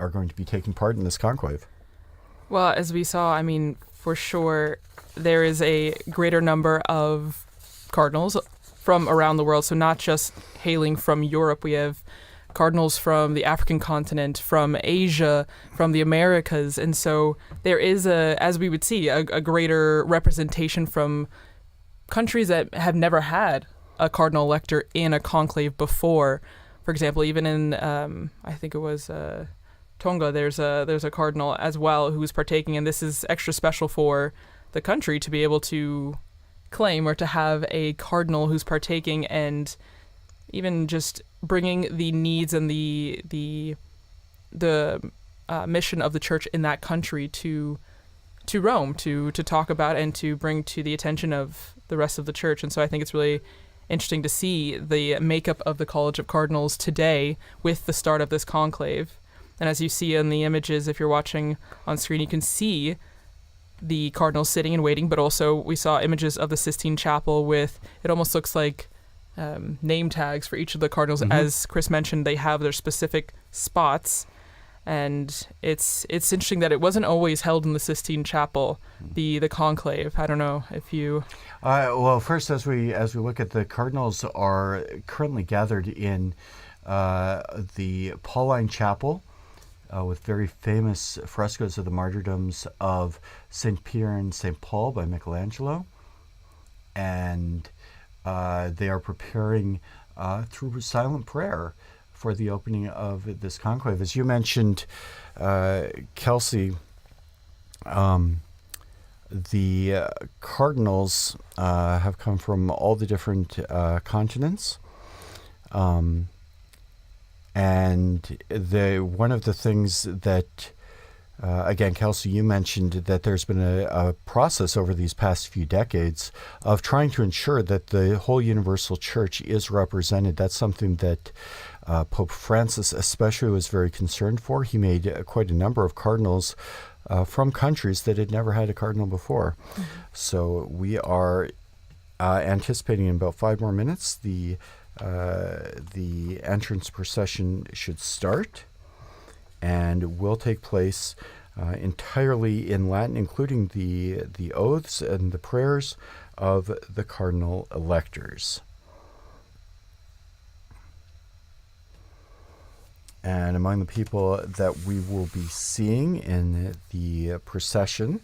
are going to be taking part in this conclave? Well, as we saw, I mean, for sure, there is a greater number of cardinals from around the world. So not just hailing from Europe. We have cardinals from the African continent, from Asia, from the Americas. And so there is, as we would see, a greater representation from countries that have never had a cardinal elector in a conclave before. For example, even in, I think it was Tonga, there's a cardinal as well who's partaking, and this is extra special for the country to be able to claim or to have a cardinal who's partaking and even just bringing the needs and the mission of the church in that country to Rome to talk about and to bring to the attention of the rest of the church. And so I think it's really interesting to see the makeup of the College of Cardinals today with the start of this conclave. And as you see in the images, if you're watching on screen, you can see the cardinals sitting and waiting, but also we saw images of the Sistine Chapel with, it almost looks like name tags for each of the cardinals. Mm-hmm. As Chris mentioned, they have their specific spots. And it's interesting that it wasn't always held in the Sistine Chapel, the conclave. I don't know if you... well, first, as we look at the cardinals are currently gathered in the Pauline Chapel, with very famous frescoes of the martyrdoms of St. Peter and St. Paul by Michelangelo. And they are preparing through silent prayer for the opening of this conclave. As you mentioned, Kelsey, the cardinals have come from all the different continents. And one of the things that, again, Kelsey, you mentioned that there's been a process over these past few decades of trying to ensure that the whole universal church is represented. That's something that Pope Francis especially was very concerned for. He made quite a number of cardinals from countries that had never had a cardinal before. Mm-hmm. So we are anticipating in about 5 more minutes the entrance procession should start and will take place entirely in Latin, including the oaths and the prayers of the Cardinal Electors. And among the people that we will be seeing in the procession,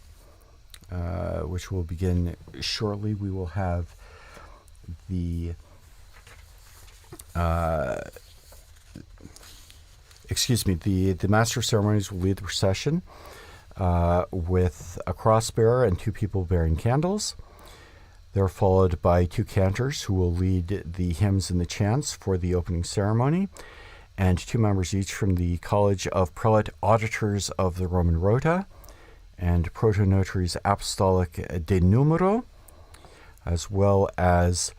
which will begin shortly, we will have the Master of Ceremonies will lead the procession with a cross bearer and 2 people bearing candles. They're followed by 2 cantors who will lead the hymns and the chants for the opening ceremony, and 2 members each from the College of Prelate Auditors of the Roman Rota and Protonotaries Apostolic de Numero, as well as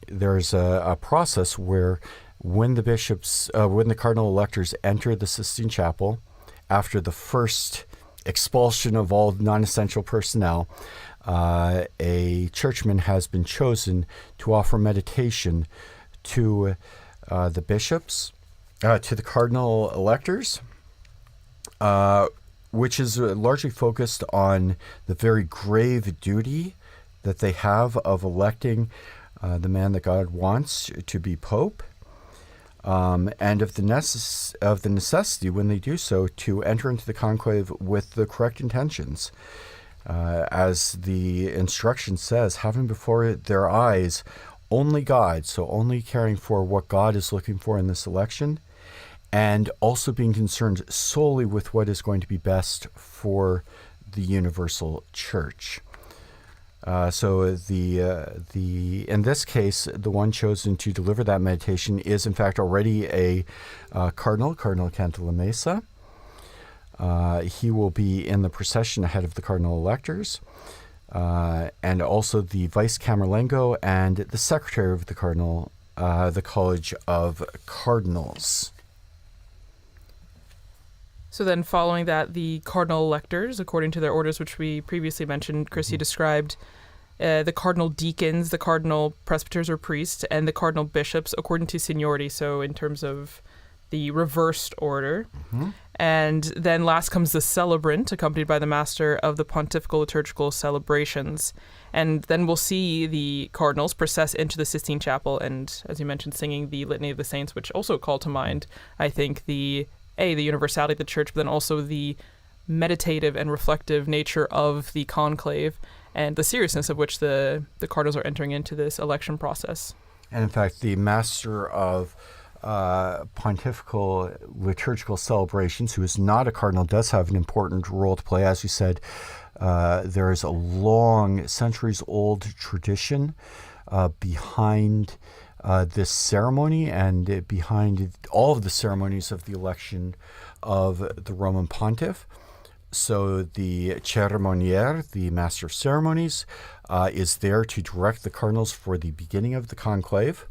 there's a process where when the Cardinal Electors enter the Sistine Chapel, after the first expulsion of all non-essential personnel, a churchman has been chosen to offer meditation to the bishops, to the Cardinal Electors, which is largely focused on the very grave duty that they have of electing the man that God wants to be Pope, and of the necessity when they do so to enter into the conclave with the correct intentions. As the instruction says, having before their eyes only God, so only caring for what God is looking for in this election, and also being concerned solely with what is going to be best for the universal church. So in this case, the one chosen to deliver that meditation is in fact already a Cardinal Cantalamessa. He will be in the procession ahead of the Cardinal Electors, and also the Vice Camerlengo and the Secretary of the College of Cardinals. So then following that, the Cardinal Electors, according to their orders, which we previously mentioned, Chrissy described, the Cardinal Deacons, the Cardinal Presbyters or Priests, and the Cardinal Bishops, according to seniority. So in terms of the reversed order. And then last comes the celebrant, accompanied by the master of the pontifical liturgical celebrations. And then we'll see the cardinals process into the Sistine Chapel and, as you mentioned, singing the Litany of the Saints, which also call to mind, I think, the universality of the church, but then also the meditative and reflective nature of the conclave and the seriousness of which the cardinals are entering into this election process. And in fact, the master of pontifical liturgical celebrations, who is not a cardinal, does have an important role to play. As you said, there is a long, centuries-old tradition behind this ceremony and behind all of the ceremonies of the election of the Roman pontiff. So the ceremoniere, the master of ceremonies, is there to direct the cardinals for the beginning of the conclave.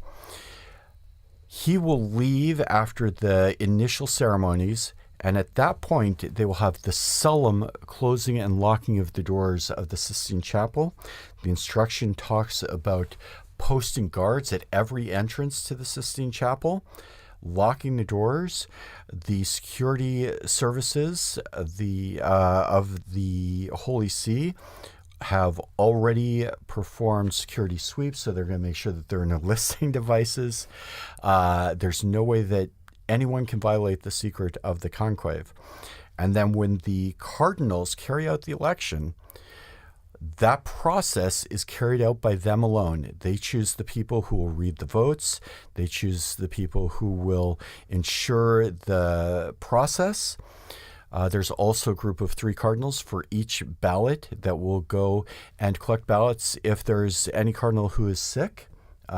He will leave after the initial ceremonies, and at that point, they will have the solemn closing and locking of the doors of the Sistine Chapel. The instruction talks about posting guards at every entrance to the Sistine Chapel, locking the doors. The security services of the Holy See have already performed security sweeps, so they're going to make sure that there are no listening devices. There's no way that anyone can violate the secret of the conclave. And then when the cardinals carry out the election, that process is carried out by them alone. They choose the people who will read the votes. They choose the people who will ensure the process. There's also a group of 3 cardinals for each ballot that will go and collect ballots. If there's any cardinal who is sick,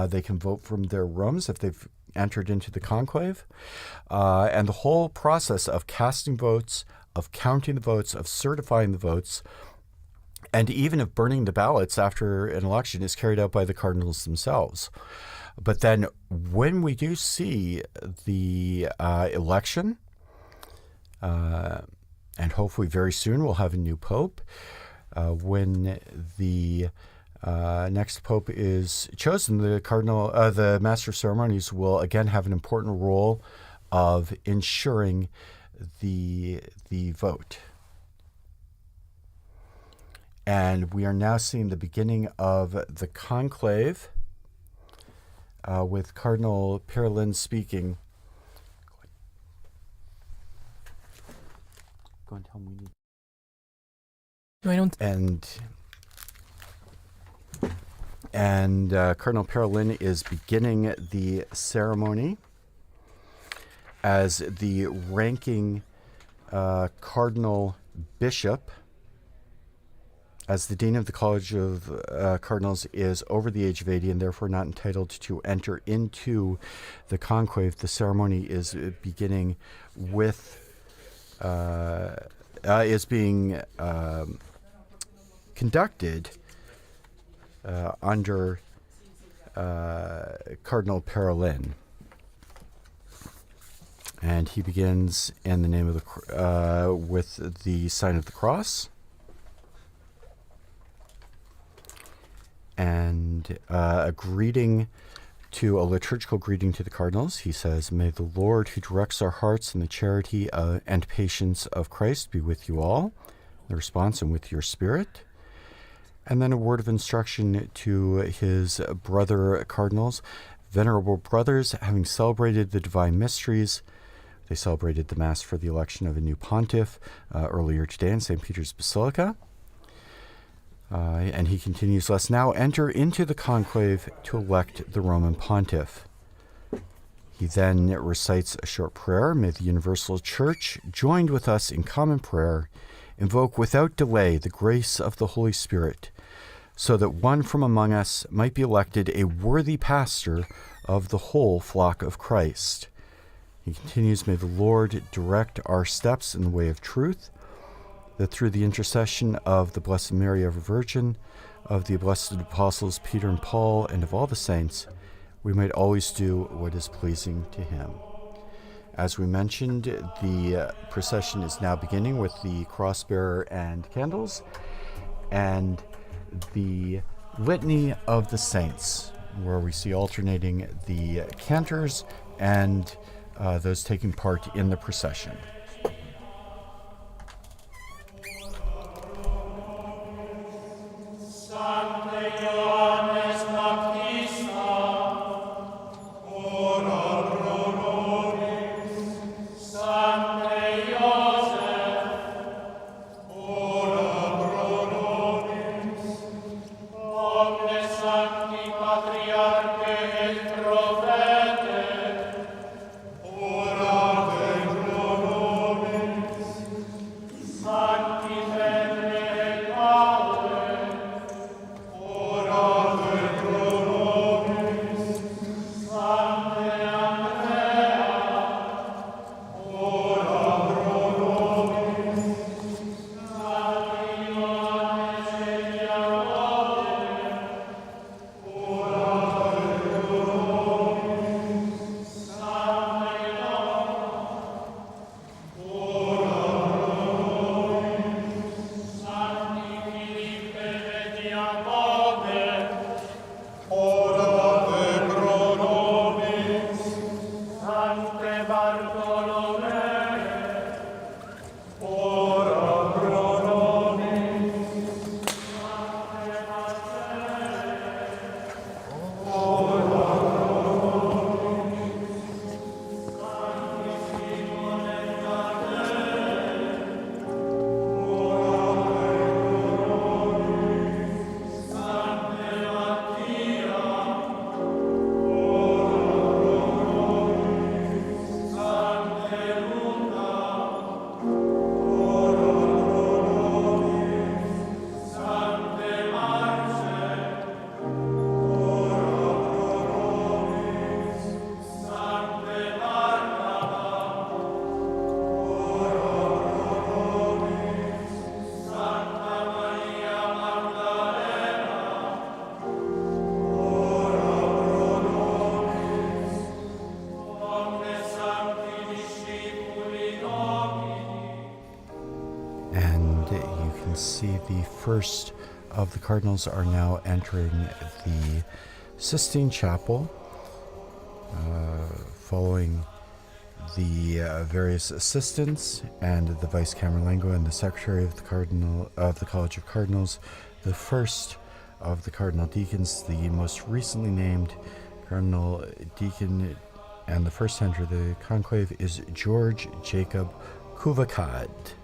they can vote from their rooms if they've entered into the conclave. And the whole process of casting votes, of counting the votes, of certifying the votes, and even of burning the ballots after an election is carried out by the cardinals themselves. But then when we do see the election, and hopefully very soon we'll have a new pope. When the next pope is chosen, the master of ceremonies will again have an important role of ensuring the vote. And we are now seeing the beginning of the conclave with Cardinal Perlin speaking. Go and tell me. And Cardinal Perlin is beginning the ceremony as the ranking cardinal bishop, as the dean of the College of Cardinals is over the age of 80 and therefore not entitled to enter into the conclave. The ceremony is beginning with is being conducted under Cardinal Perlin. And he begins in the name of the with the sign of the cross. And a liturgical greeting to the cardinals. He says, "May the Lord, who directs our hearts in the charity and patience of Christ, be with you all." The response, "and with your spirit." And then a word of instruction to his brother cardinals. "Venerable brothers, having celebrated the divine mysteries," they celebrated the Mass for the election of a new pontiff earlier today in St. Peter's Basilica. And he continues, "Let's now enter into the conclave to elect the Roman pontiff." He then recites a short prayer. "May the universal church, joined with us in common prayer, invoke without delay the grace of the Holy Spirit, so that one from among us might be elected a worthy pastor of the whole flock of Christ." He continues, "May the Lord direct our steps in the way of truth, that through the intercession of the Blessed Mary, ever Virgin, of the blessed apostles Peter and Paul, and of all the saints, we might always do what is pleasing to him." As we mentioned, the procession is now beginning with the cross-bearer and candles, and the Litany of the Saints, where we see alternating the cantors and those taking part in the procession. See the first of the cardinals are now entering the Sistine Chapel, following the various assistants and the Vice Camerlengo and the Secretary of the College of Cardinals. The first of the cardinal deacons, the most recently named cardinal deacon and the first to enter the conclave, is George Jacob Couvacade.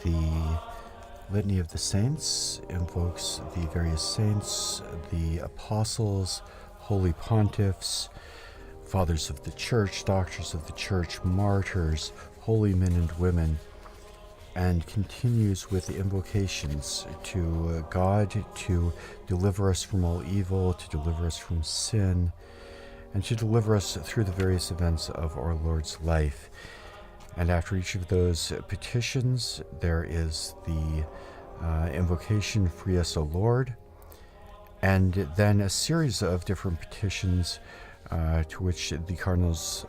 the Litany of the Saints invokes the various saints, the apostles, holy pontiffs, fathers of the church, doctors of the church, martyrs, holy men and women, and continues with the invocations to God to deliver us from all evil, to deliver us from sin, and to deliver us through the various events of our Lord's life. And after each of those petitions, there is the invocation, Free us, O Lord, and then a series of different petitions to which the cardinals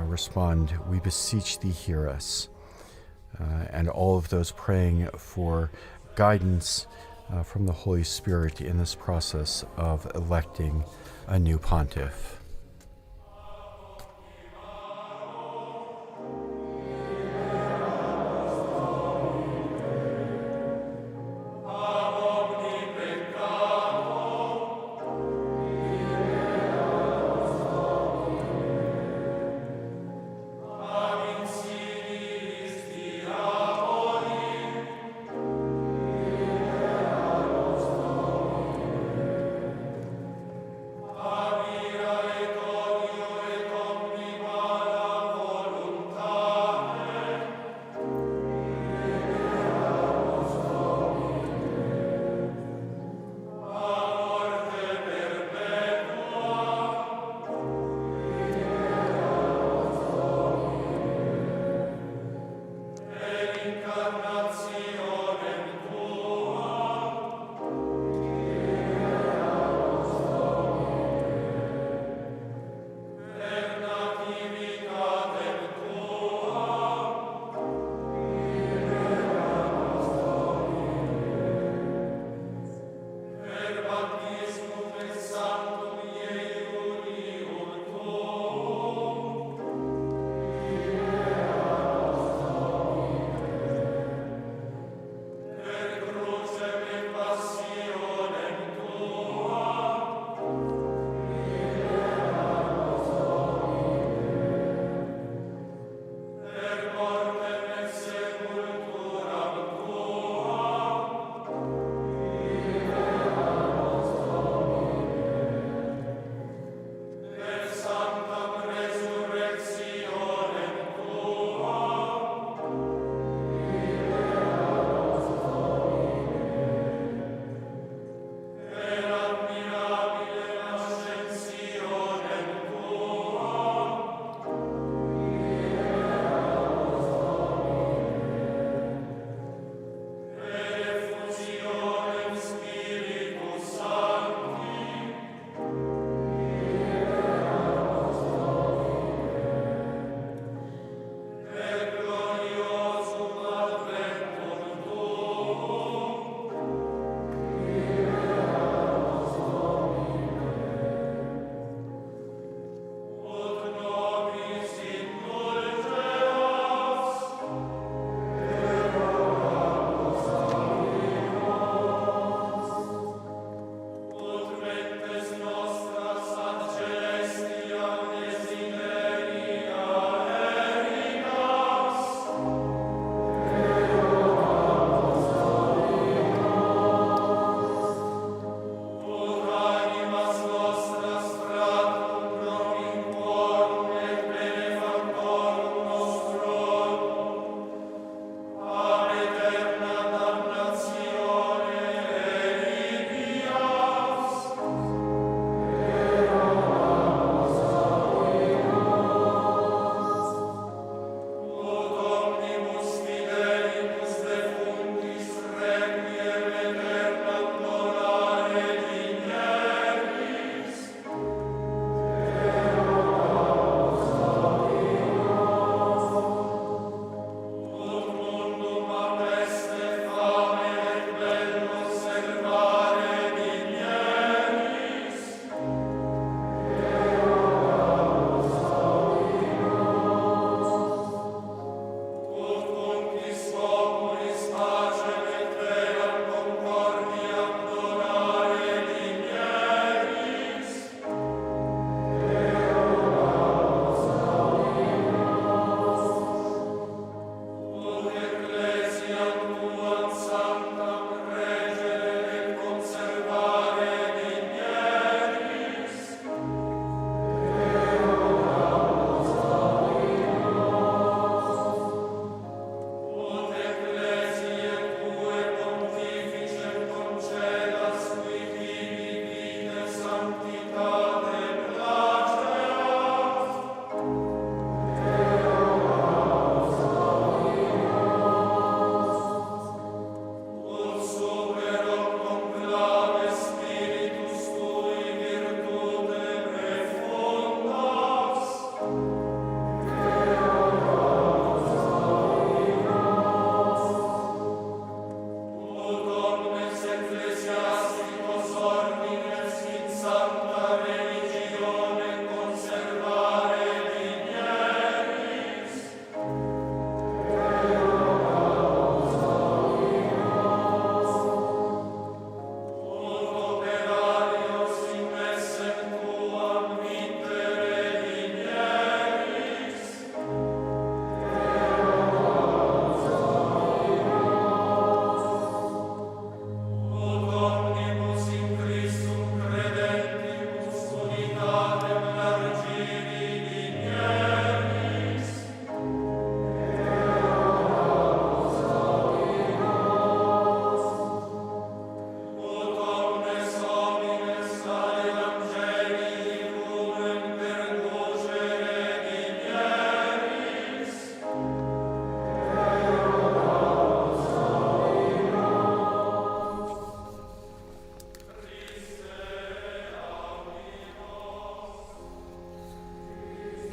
respond, We beseech thee, hear us. And all of those praying for guidance from the Holy Spirit in this process of electing a new pontiff. Amen.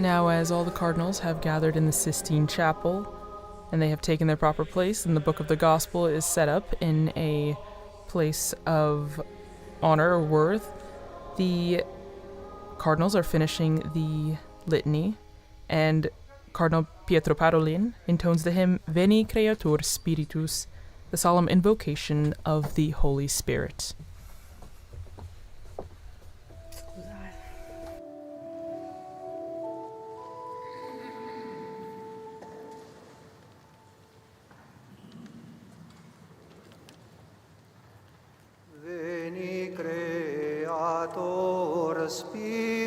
Now, as all the cardinals have gathered in the Sistine Chapel, and they have taken their proper place, and the Book of the Gospel is set up in a place of honor or worth, the cardinals are finishing the litany, and Cardinal Pietro Parolin intones the hymn Veni Creator Spiritus, the solemn invocation of the Holy Spirit. Veni Creator Spiritus.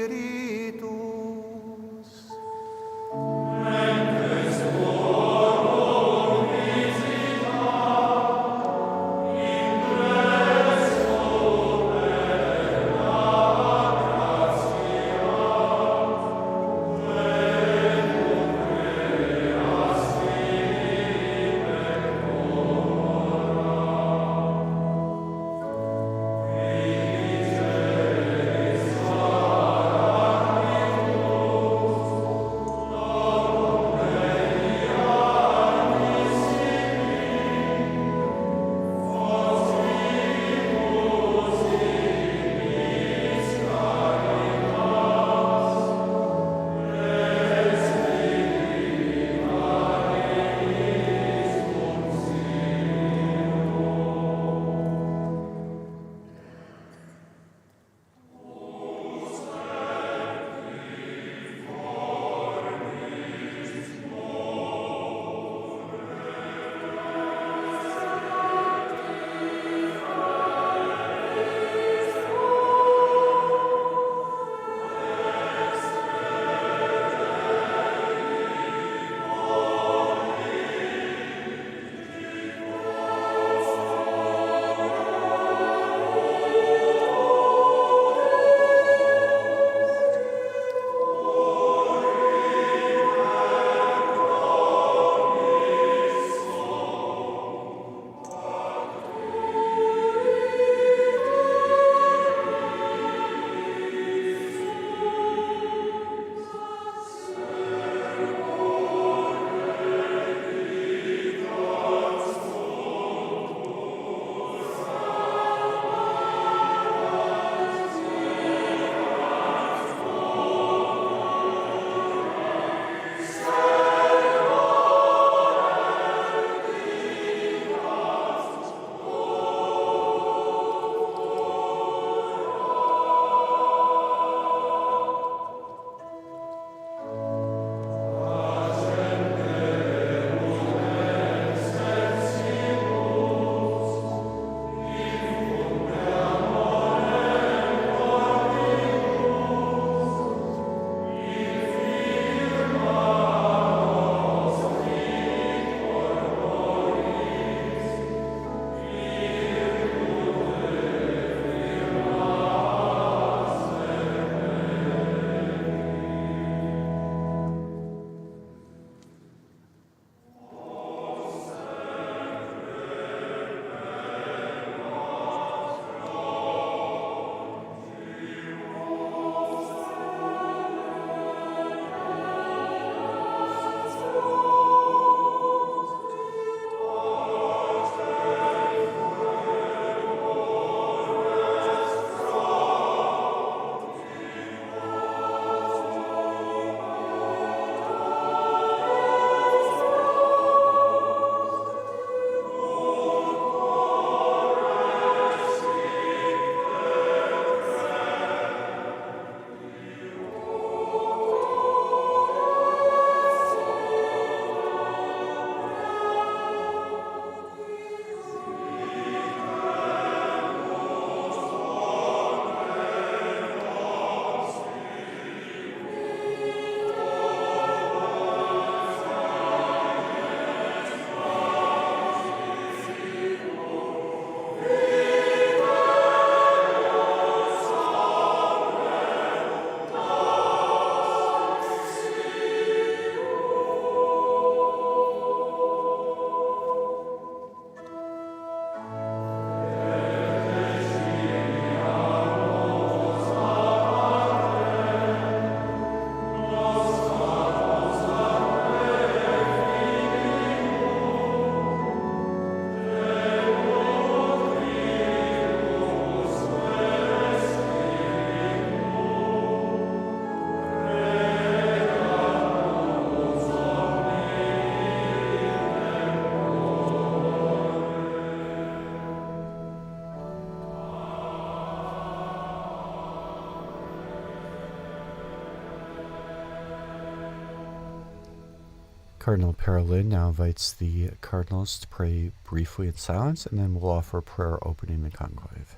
Cardinal Parolin now invites the cardinals to pray briefly in silence, and then we'll offer a prayer opening the conclave.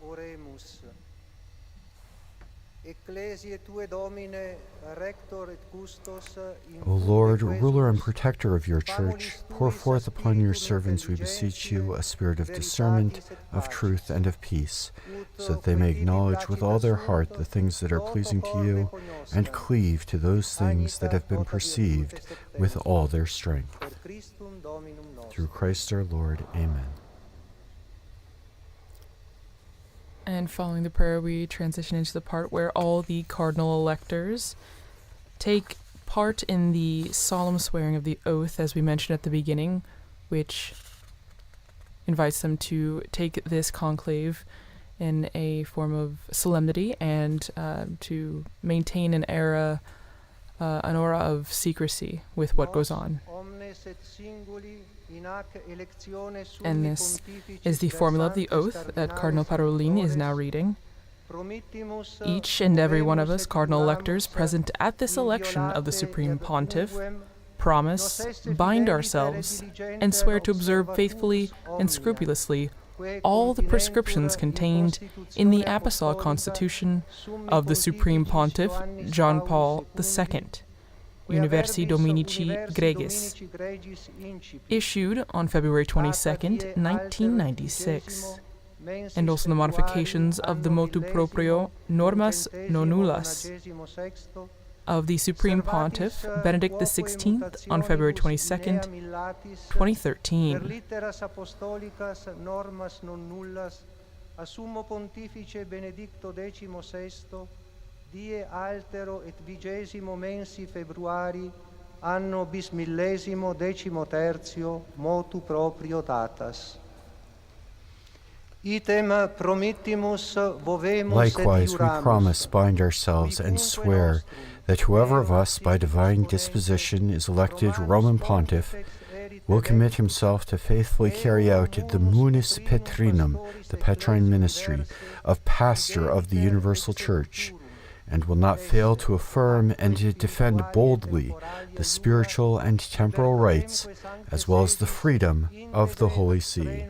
Oremus. Ecclesiae tue Domine, rector et custos in O Lord, cuique ruler and quesumus, protector of your church, pour forth upon your servants, we beseech you, a spirit of discernment, of truth, and of peace, so that they may acknowledge with all their heart the things that are pleasing to you, and cleave to those things that have been perceived with all their strength. per Christum Dominum nostrum. Through Christ our Lord. Amen. And following the prayer, we transition into the part where all the Cardinal Electors take part in the solemn swearing of the oath, as we mentioned at the beginning, which invites them to take this conclave in a form of solemnity and to maintain an aura of secrecy with what goes on. And this is the formula of the oath that Cardinal Parolin is now reading. Each and every one of us, Cardinal Electors, present at this election of the Supreme Pontiff, promise, bind ourselves, and swear to observe faithfully and scrupulously all the prescriptions contained in the Apostolic Constitution of the Supreme Pontiff, John Paul II, Universi Dominici Gregis, issued on February 22nd, 1996, and also the modifications of the motu proprio Normas Nonnullas of the Supreme Pontiff, Benedict XVI, on February 22nd, 2013. a Summo Pontifice Benedicto XVI, die altero et 20 mensi februari, anno bismillesimo 13 motu proprio datas. Item promittimus vovemus Likewise, et we juramus, promise, bind ourselves, and swear that whoever of us by divine disposition is elected Roman Pontiff will commit himself to faithfully carry out the munus petrinum, the Petrine ministry, of pastor of the universal church, and will not fail to affirm and to defend boldly the spiritual and temporal rights, as well as the freedom of the Holy See.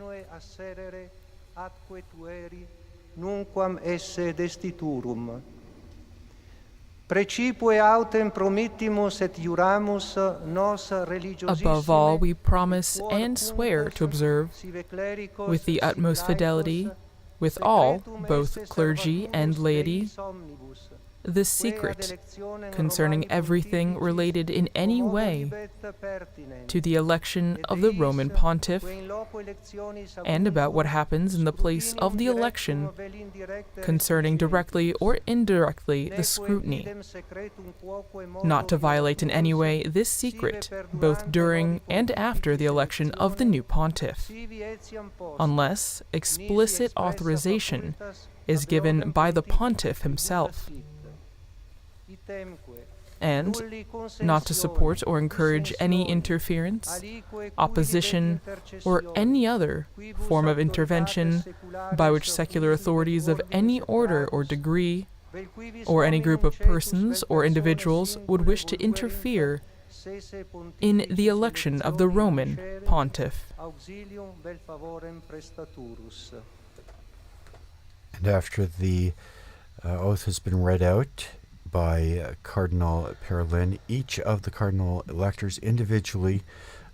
Nunquam esse destiturum. Precipue autem promittimus et juramus nos religiosissime. Above all, we promise and swear to observe with the utmost fidelity, with all, both clergy and laity, the secret concerning everything related in any way to the election of the Roman Pontiff, and about what happens in the place of the election concerning directly or indirectly the scrutiny, not to violate in any way this secret, both during and after the election of the new Pontiff, unless explicit authorization is given by the Pontiff himself, and not to support or encourage any interference, opposition, or any other form of intervention by which secular authorities of any order or degree, or any group of persons or individuals would wish to interfere in the election of the Roman Pontiff. And after the oath has been read out by Cardinal Parolin, each of the Cardinal Electors individually,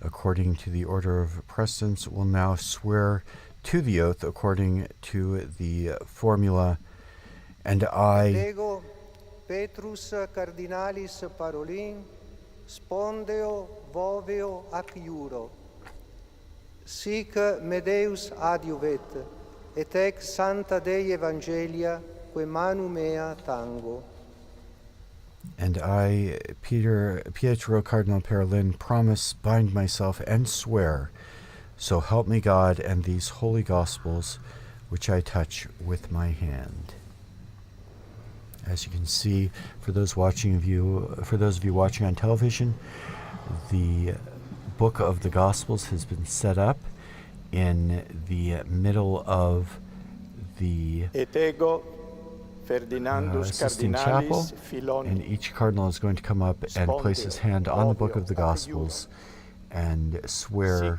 according to the order of precedence, will now swear to the oath according to the formula. And I, Lego Petrus Cardinalis Parolin, spondeo voveo ac iuro. Sic me Deus adiuvet, et ex Santa Dei Evangelia, que manu mea tango. and I, Pietro Cardinal Parolin, promise, bind myself, and swear, so help me God and these holy Gospels, which I touch with my hand. As you can see, for those of you watching on television, the book of the Gospels has been set up in the middle of the Et ego Sistine Chapel, and each cardinal is going to come up and place his hand on the book of the Gospels and swear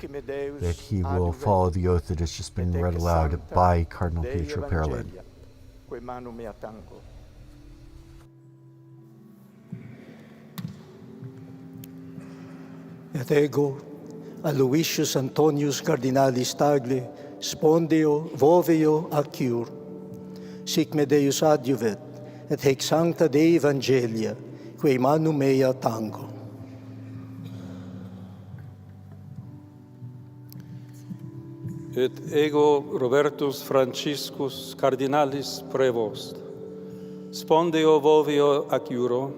that he will follow the oath that has just been read aloud by Cardinal Pietro Parolin. Et ego, Aloysius Antonius Cardinalis Tagli, spondeo voveo acciur, sic me Deus adjuvet, et hec sancta Dei Evangelia, quae manu mea tango. Et ego Robertus Franciscus Cardinalis Prevost, spondeo voveo acciuro,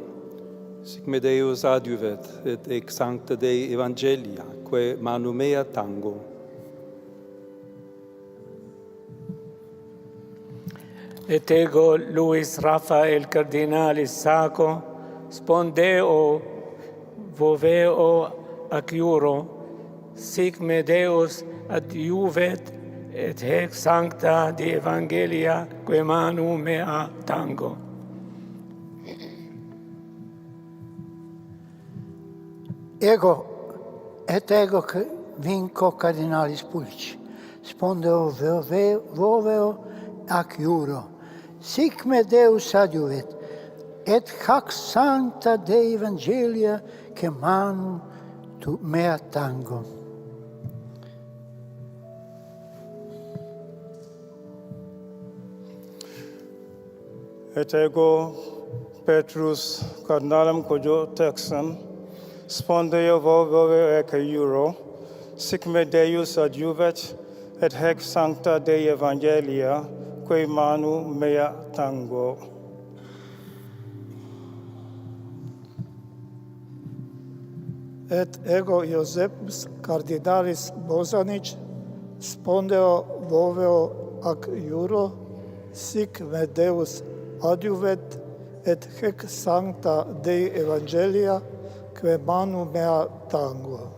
sic me Deus adjuvet, et ec sancta Dei Evangelia, quae manu mea tango. Et ego Luis Rafael Cardinalis Saco, spondeo voveo acciuro, sic me Deus adjuvet, et hec sancta Dei Evangelia, quae manu mea tango. Ego, et ego vinco Cardinalis Pulci, spondeo voveo acciuro, sic me Deus adjuvet, et hac sancta Dei Evangelia, que manu mea tango. Et ego Petrus Cardinalem Cojo Texan, spondeo voveo acciuro, sic me Deus adjuvet, et hec sancta Dei Evangelia, quae manu mea tango. Et ego Iosebus Cardinalis Bosanic, spondeo voveo acciuro, sic me Deus adjuvet, et hec sancta Dei Evangelia, quae manu mea tango.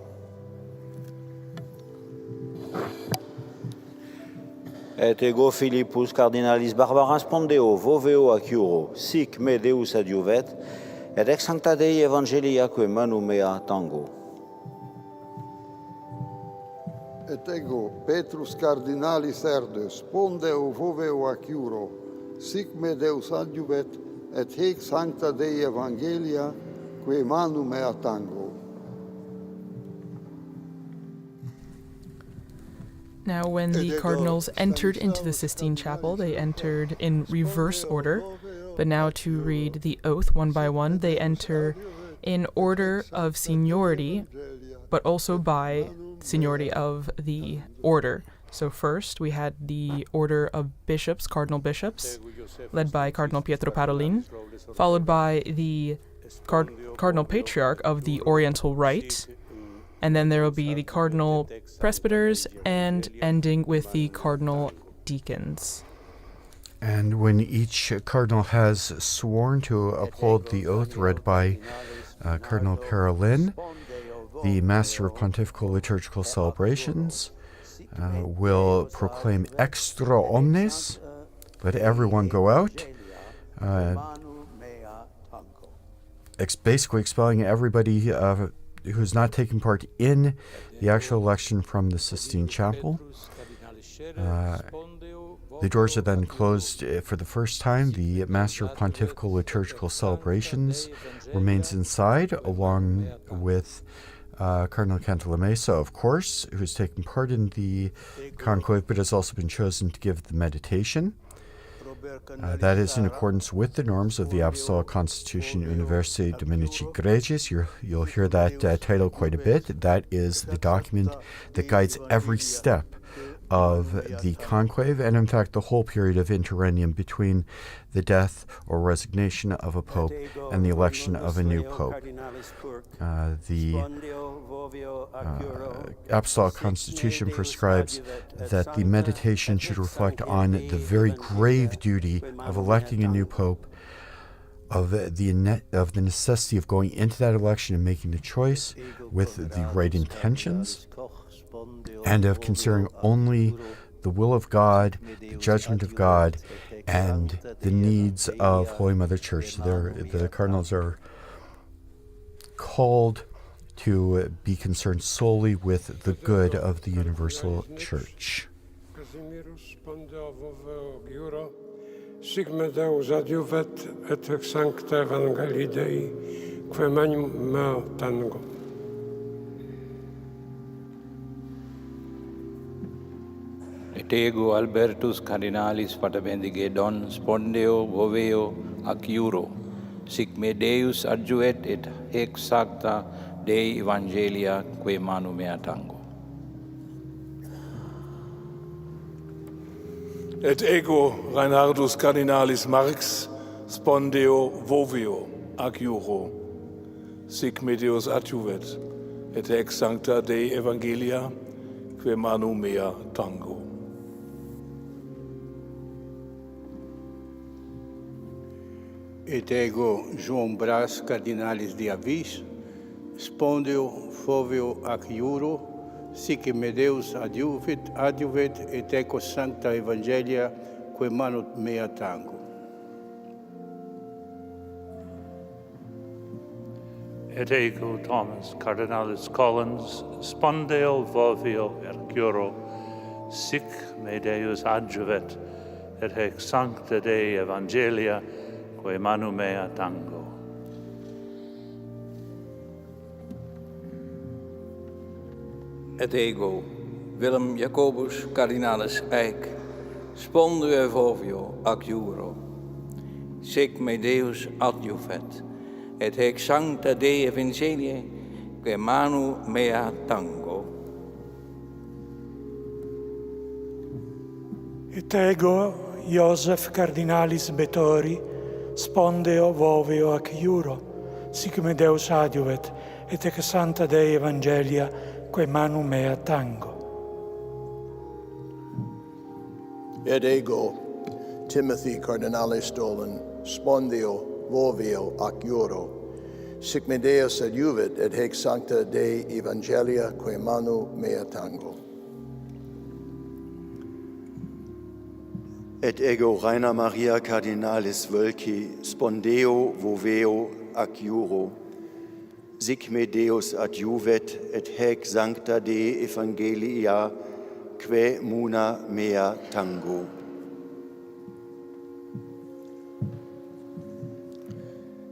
Et ego Philippus Cardinalis Barbara spondeo voveo acciuro, sic me Deus adjuvet, et ex sancta Dei Evangelia, quae manu mea tango. Et ego Petrus Cardinalis Erde, spondeo voveo acciuro, sic me Deus adjuvet, et hec sancta Dei Evangelia, quae manu mea tango. Now, when the cardinals entered into the Sistine Chapel, they entered in reverse order. But now to read the oath one by one, they enter in order of seniority, but also by seniority of the order. So first, we had the order of bishops, cardinal bishops, led by Cardinal Pietro Parolin, followed by the Cardinal Patriarch of the Oriental Rite, and then there will be the Cardinal Presbyters, and ending with the Cardinal Deacons. And when each cardinal has sworn to uphold the oath read by Cardinal Parolin, the Master of Pontifical Liturgical Celebrations will proclaim extra omnes, let everyone go out, basically expelling everybody who's not taking part in the actual election from the Sistine Chapel. The doors are then closed for the first time. The Master of Pontifical Liturgical Celebrations remains inside, along with Cardinal Cantalamessa, of course, who's taking part in the conclave, but has also been chosen to give the meditation. That is in accordance with the norms of the Apostolic Constitution Universi Dominici Gregis. You'll hear that title quite a bit. That is the document that guides every step of the conclave, and in fact the whole period of interregnum between the death or resignation of a pope and the election of a new pope. The Apostolic Constitution prescribes that the meditation should reflect on the very grave duty of electing a new pope, of the necessity of going into that election and making the choice with the right intentions, and of considering only the will of God, the judgment of God, and the needs of Holy Mother Church. The cardinals are called to be concerned solely with the good of the universal church. Sigme Deus adiuvet et ex sancta Evangelii Dei, quae magnum mea tango. Et ego Albertus Cardinalis Paterbendigedon spondeo voveo ac iuro, sic me Deus adjuet et hec sancta Dei Evangelia quae manu mea tango. Et ego Reinhardus Cardinalis Marx spondeo voveo ac iuro, sic me Deus adjuvet et hec sancta Dei Evangelia quae manu mea tango. Et ego João Brás Cardinalis de Avis spondeo voveo ac iuro, sic me Deus adjuvet et eco sancta Evangelia quae manu mea tango. Et ego Thomas Cardinalis Collins spondeo voveo ac iuro, sic me Deus adjuvet et hec sancta Dei Evangelia quae manu mea tango. Et ego Willem Jacobus Cardinalis Eck spondeo voveo ac iuro, sic me Deus adjuvet et hec sancta Dei Evangelia quae manu mea tango. Et ego Iosef Cardinalis Betori spondeo voveo ac iuro, sic me Deus adjuvet et ec sancta Dei Evangelia quae manu mea tango. Et ego Timothy Cardinalis Dolan spondeo voveo ac iuro, sic me Deus adjuvet et hec sancta Dei Evangelia quae manu mea tango. Et ego Rainer Maria Cardinalis Wölki spondeo voveo ac iuro, sic me Deus adjuvet et hec sancta Dei Evangelia quae muna mea tango.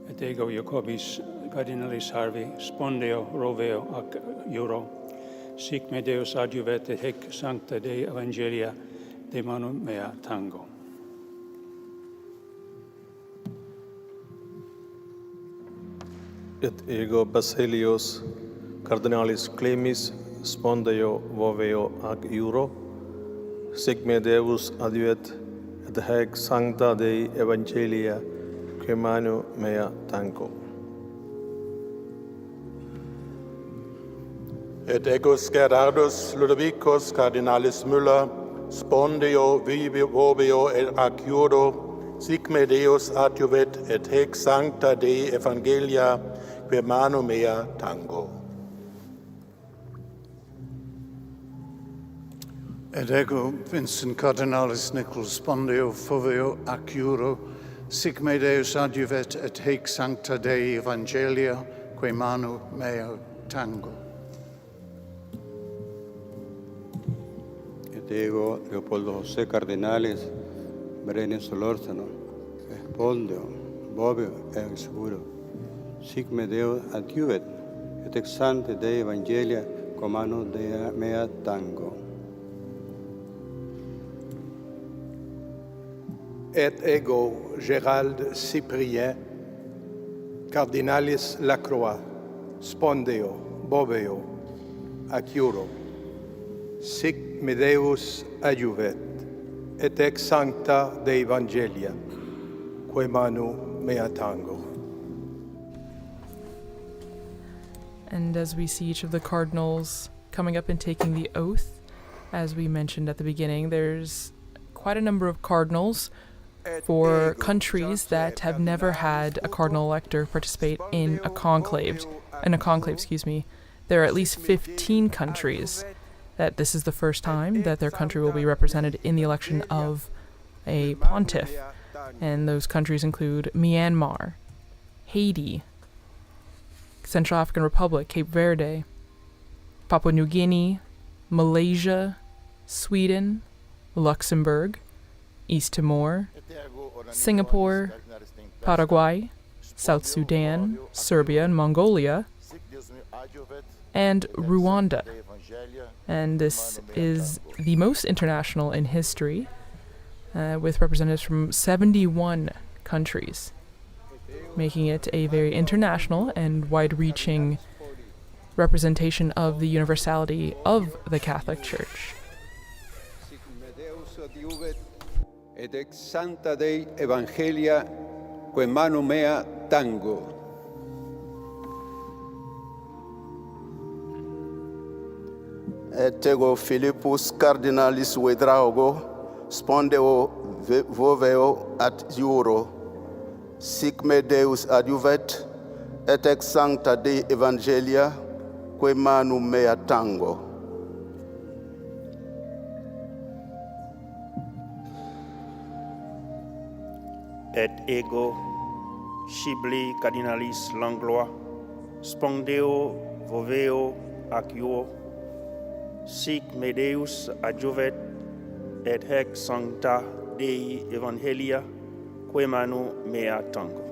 Et ego Jacobis Cardinalis Harvey spondeo roveo ac iuro, sic me Deus adjuvet et hec sancta Dei Evangelia de manu mea tango. Et ego Basilius Cardinalis Clemis spondeo voveo ac iuro, sic me Deus adjuvet et hec sancta Dei Evangelia quae manu mea tango. Et ego Gerardus Ludovicus Cardinalis Müller spondeo voveo ac iuro, sic me Deus adjuvet et hec sancta Dei Evangelia quae manu mea tango. Et ego Vincent Cardinalis Nichols spondeo voveo ac iuro, sic me Deus adjuvet et hec sancta Dei Evangelia quae manu mea tango. Et ego Leopoldo José Cardinalis Brenes Solórzano spondeo voveo ex iuro, sic me Deus adjuvet et ex sancta Dei Evangelia quae manu mea tango. Et ego Gérald Cyprien Cardinalis Lacroix spondeo boveo ac iuro, sic me Deus adjuvet et ex sancta Dei Evangelia quae manu mea tango. And as we see each of the cardinals coming up and taking the oath, as we mentioned at the beginning, there's quite a number of cardinals for countries that have never had a cardinal elector participate in a conclave. There are at least 15 countries that this is the first time that their country will be represented in the election of a pontiff. And those countries include Myanmar, Haiti, Central African Republic, Cape Verde, Papua New Guinea, Malaysia, Sweden, Luxembourg, East Timor, Singapore, Paraguay, South Sudan, Serbia and Mongolia, and Rwanda. And this is the most international in history, with representatives from 71 countries, making it a very international and wide-reaching representation of the universality of the Catholic Church. Et ex sancta Dei Evangelia quae manu mea tango. Et ego Philippus Cardinalis Vedrago spondeo voveo ad iuro, sic me Deus adjuvet, et ex sancta Dei Evangelia quae manu mea tango. Et ego scibili Cardinalis Langlois spondeo voveo ac iuo, sic me Deus adjuvet, et hec sancta Dei Evangelia quae manu mea tango.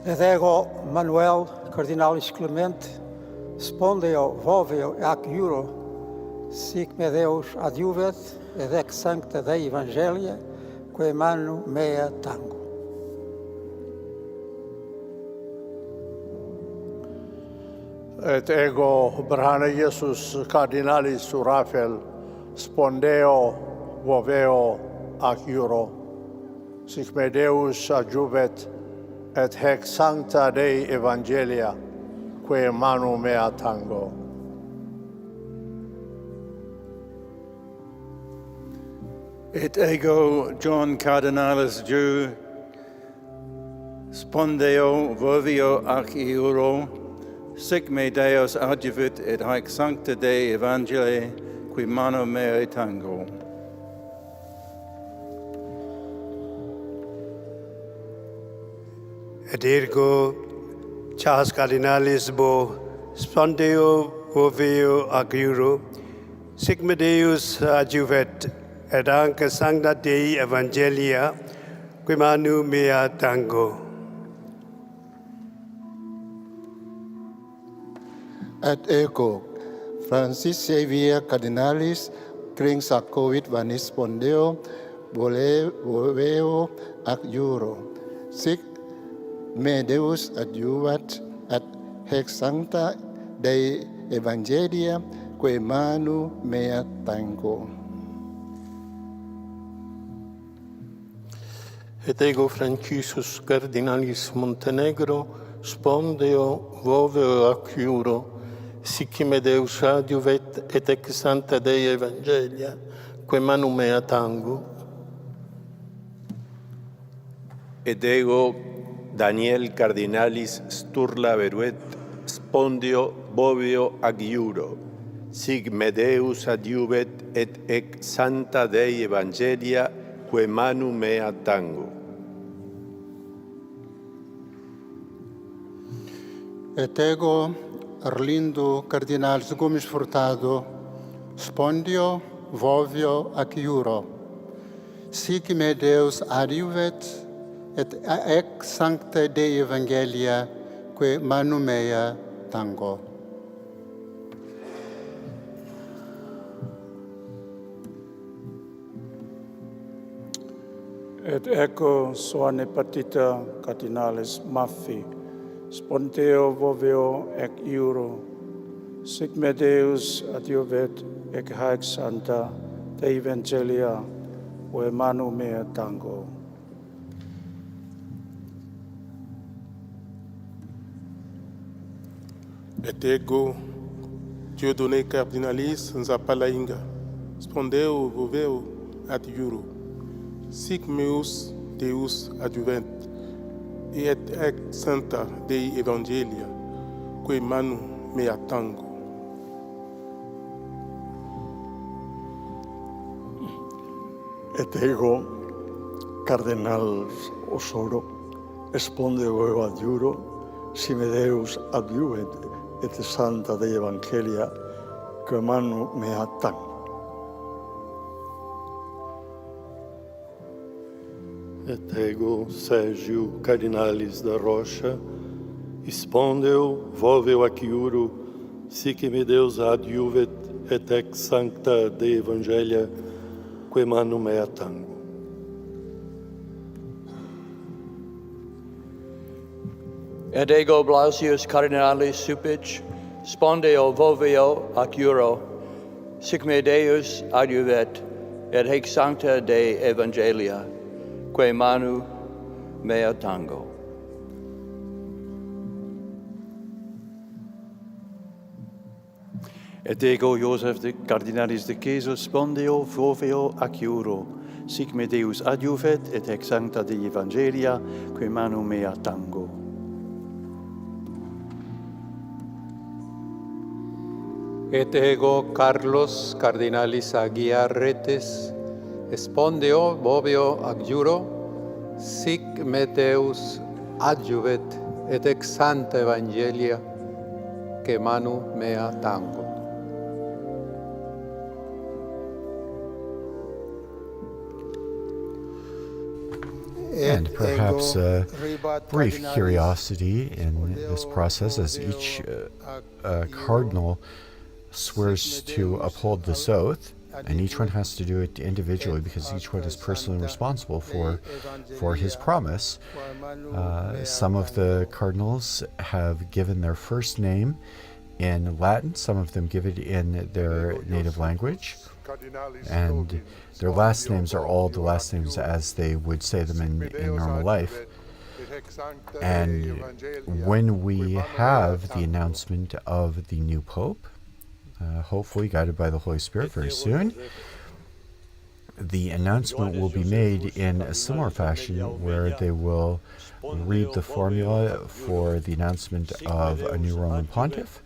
Et ego Manuel Cardinalis Clement spondeo voveo ac iuro, sic me Deus adjuvet, et ex sancta Dei Evangelia quae manu mea tango. Et ego Brana Iesus Cardinalis Raphael spondeo voveo ac iuro, sic me Deus adjuvet, et hec sancta Dei Evangelia quae manu mea tango. Et ego John Cardinalis Jew spondeo voveo ac iuro, sic me Deus adjuvit, et haec sancta Dei Evangelii qui manu mea tango. Et ergo Charles Cardinalis Bo spondeo voveo ac iuro, sic me Deus adjuvet, et anca sancta Dei Evangelia quae manu mea tango. Et ego Francis Xavier Cardinalis Cringsacoit Vanis spondeo voveo ac iuro, sic me Deus adjuvat, et hec sancta Dei Evangelia quae manu mea tango. Et ego Franciscus Cardinalis Montenegro spondeo voveo ac iuro, sic me Deus adjuvet, et ex sancta Dei Evangelia quae manu mea tango. Et ego Daniel Cardinalis Sturla Veruet spondeo voveo ac iuro, sic me Deus adjuvet, et ex sancta Dei Evangelia quae manu mea tango. Et ego Arlindo Cardinalis Gomes Furtado spondeo voveo ac iuro, sic me Deus adjuvet, et ex sancta Dei Evangelia quae manu mea tango. Et ego Soane Patita Cardinalis Maffi spondeo voveo ac iuro, sic me Deus adjuvet, ec haec sancta Dei Evangelia quae manu mea tango. Et ego Dieudonné Cardinalis Nzapalainga spondeo voveo ad iuro, sic meus Deus adjuvent, et ex sancta Dei Evangelia, que manu mea tango. Et ego, Cardinal Osoro, spondeo adjuro, si me Deus adjuvet et santa Dei Evangelia, que manu mea tango. Et ego, Sergio Cardinalis da Rocha, spondeo voveo aciuro, sic me Deus adjuvet et ex sancta Dei Evangelia, que manu mea tango. Et ego Blasius Cardinalis Supic, spondeo voveo ac euro, sic me Deus adjuvet, et hic sancta Dei Evangelia, que manu mea tango. Et ego Joseph de Cardinalis de Ceso, spondeo voveo ac euro, sic me Deus adjuvet, et ex sancta Dei Evangelia, que manu mea tango. Et ego Carlos Cardinalis Aguiarretes, spondeo voveo ac juro, sic me Deus adjuvet et ex sancta Evangelia, que manu mea tango. And perhaps a brief curiosity in this process as each cardinal swears to uphold this oath, and each one has to do it individually because each one is personally responsible for his promise. Some of the cardinals have given their first name in Latin, some of them give it in their native language, and their last names are all the last names as they would say them in normal life. And when we have the announcement of the new Pope, hopefully guided by the Holy Spirit very soon, the announcement will be made in a similar fashion where they will read the formula for the announcement of a new Roman pontiff.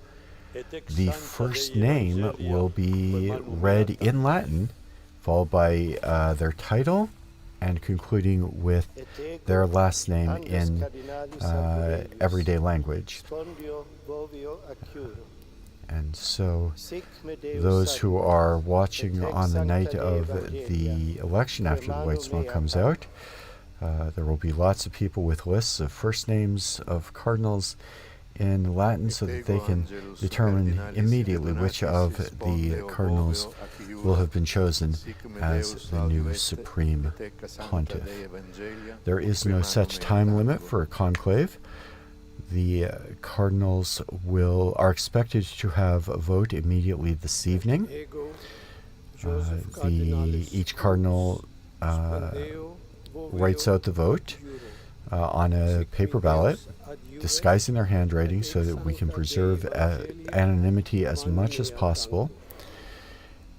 The first name will be read in Latin, followed by their title, and concluding with their last name in everyday language. And so those who are watching on the night of the election after the white smoke comes out, there will be lots of people with lists of first names of cardinals in Latin so that they can determine immediately which of the cardinals will have been chosen as the new supreme pontiff. There is no such time limit for a conclave. The cardinals are expected to have a vote immediately this evening. Each cardinal writes out the vote on a paper ballot, disguising their handwriting so that we can preserve anonymity as much as possible.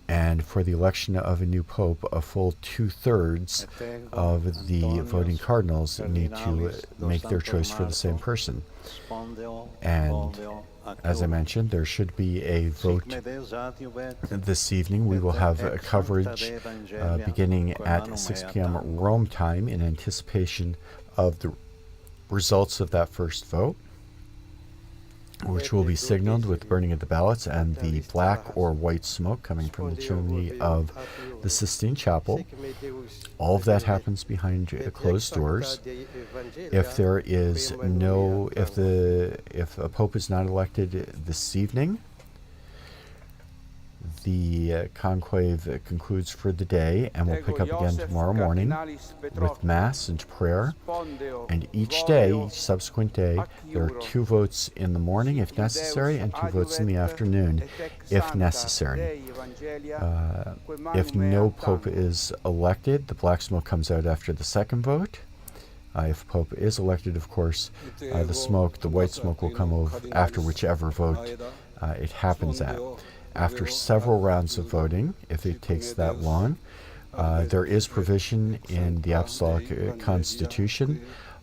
And for the election of a new pope, a full 2/3 of the voting cardinals need to make their choice for the same person. And as I mentioned, there should be a vote this evening. We will have a coverage beginning at 6 p.m. Rome time in anticipation of the results of that first vote, which will be signaled with burning of the ballots and the black or white smoke coming from the chimney of the Sistine Chapel. All of that happens behind closed doors. If a pope is not elected this evening, the conclave concludes for the day and will pick up again tomorrow morning with Mass and prayer. And each subsequent day, there are 2 votes in the morning if necessary and 2 votes in the afternoon if necessary. If no pope is elected, the black smoke comes out after the second vote. If pope is elected, of course, the white smoke will come over after whichever vote it happens at. After several rounds of voting, if it takes that long, there is provision in the Apostolic Constitution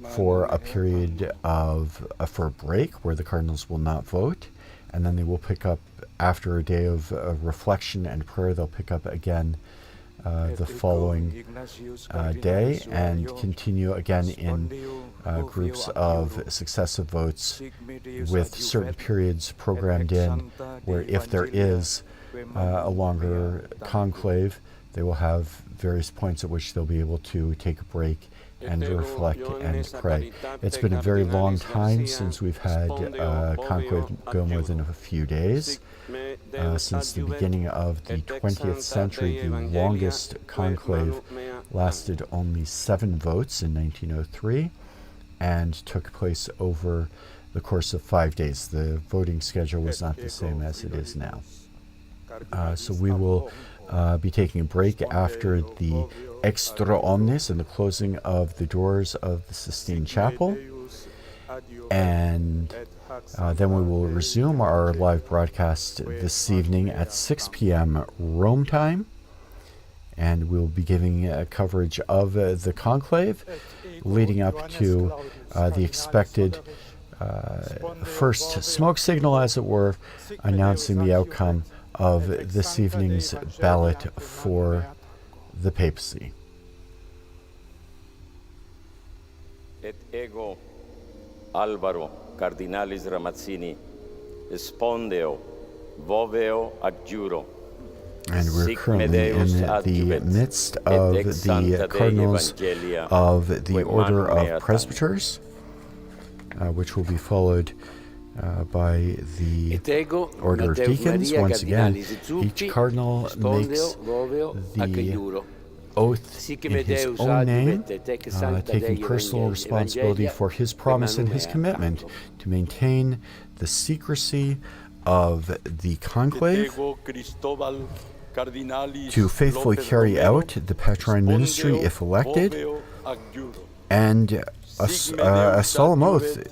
for a period for a break where the cardinals will not vote, and then they will pick up after a day of reflection and prayer. They'll pick up again the following day and continue again in groups of successive votes with certain periods programmed in where if there is a longer conclave, they will have various points at which they'll be able to take a break and reflect and pray. It's been a very long time since we've had conclave go more than a few days. Since the beginning of the 20th century, the longest conclave lasted only 7 votes in 1903 and took place over the course of 5 days. The voting schedule was not the same as it is now. So we will be taking a break after the Extra Omnes and the closing of the doors of the Sistine Chapel. And then we will resume our live broadcast this evening at 6 p.m. Rome time. And we'll be giving coverage of the conclave leading up to the expected first smoke signal, as it were, announcing the outcome of this evening's ballot for the papacy. Et ego Alvaro Cardinalis Ramazzini spondeo voveo adjuro. And we're currently in the midst of the cardinals of the Order of Presbyters, which will be followed by the Order of Deacons. Once again, each cardinal makes the oath in his own name, taking personal responsibility for his promise and his commitment to maintain the secrecy of the conclave, to faithfully carry out the Patrine ministry if elected, and a solemn oath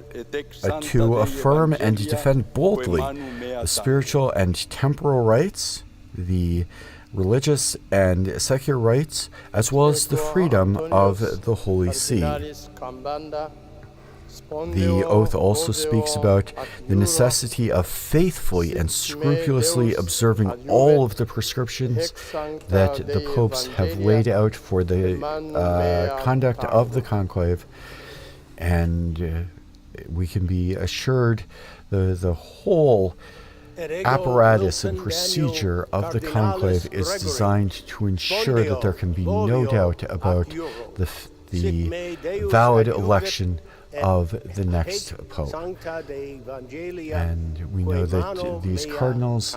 to affirm and defend boldly the spiritual and temporal rights, the religious and secular rights, as well as the freedom of the Holy See. The oath also speaks about the necessity of faithfully and scrupulously observing all of the prescriptions that the popes have laid out for the conduct of the conclave, and we can be assured the whole apparatus and procedure of the conclave is designed to ensure that there can be no doubt about the valid election of the next pope. And we know that these cardinals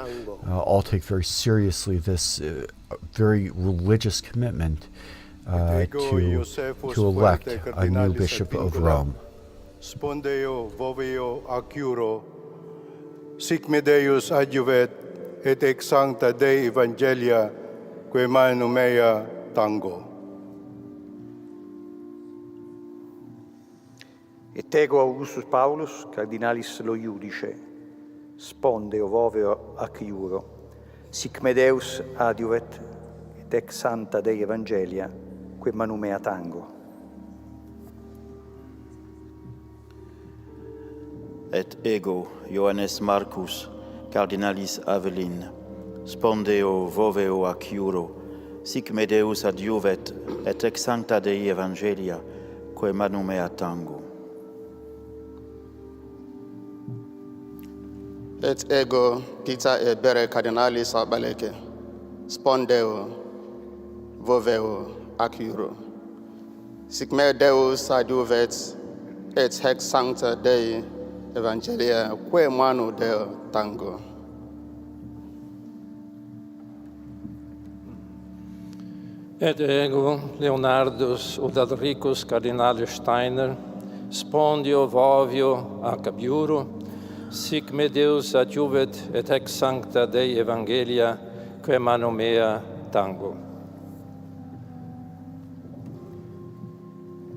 all take very seriously this very religious commitment to elect a new Bishop of Rome. Spondeo voveo acuro, sic me Deus adjuvet, et ex sancta Dei Evangelia, quae manu mea tango. Et ego Augustus Paulus, Cardinalis lo Iudice, spondeo voveo ac iuro, sic me Deus adjuvet, et ex sancta Dei Evangelia, quae manu mea tango. Et ego Ioannes Marcus, Cardinalis Avelin, spondeo voveo ac iuro, sic me Deus adjuvet, et ex sancta Dei Evangelia, quae manu mea tango. Et ego Peter e Bere Cardinalis Abaleke, spondeo voveo ac iuro, sic me Deus adjuvet, et ex sancta Dei Evangelia, quae manu Deo tango. Et ego Leonardus Udalricus Cardinalis Steiner, spondio vovio ac abiuro, sic me Deus adjuvet et ex sancta Dei Evangelia, quae manu mea tango.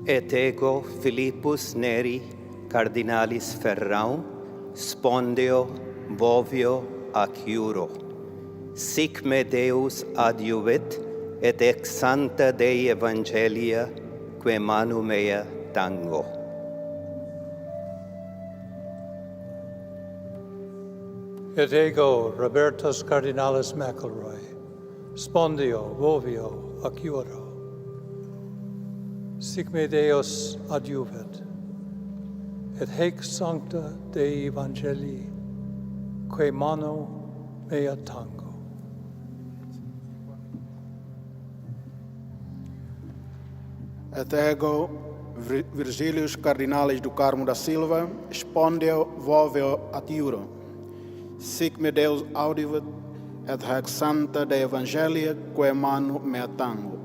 Et ego Philippus Neri, Cardinalis Ferrau, spondeo vovio ac iuro, sic me Deus adjuvet, et ex sancta Dei Evangelia, quae manu mea tango. Et ego Robertus Cardinalis McElroy, spondio vovio ac iuro, sic me Deus adiuvet, et haec sancta Dei Evangelii, quae mano mea tango. Et ego Virgilius Cardinalis Ducarmo da Silva, spondio voveo ad iuro, sic me Deus audivet, et haec sancta Dei Evangelia, quae manu mea tango.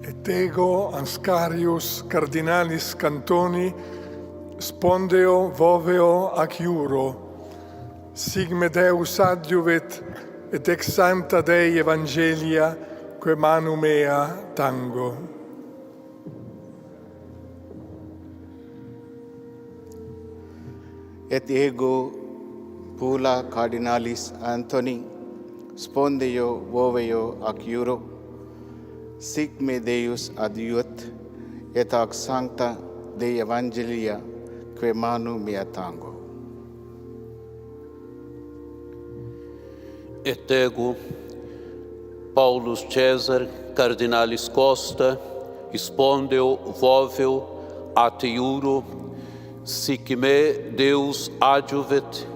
Et ego Anscarius Cardinalis Cantoni, spondeo voveo ac iuro, sic me Deus adiuvet, et ex sancta Dei Evangelia, quae manu mea tango. Et ego Pula Cardinalis Anthony, spondeo voveo ac iuro, sic me Deus adiuet, et ac sancta Dei Evangelia, quae manu mea tango. Et ego Paulus Caesar Cardinalis Costa, spondeo voveo at iuro, sic me Deus adiuvet,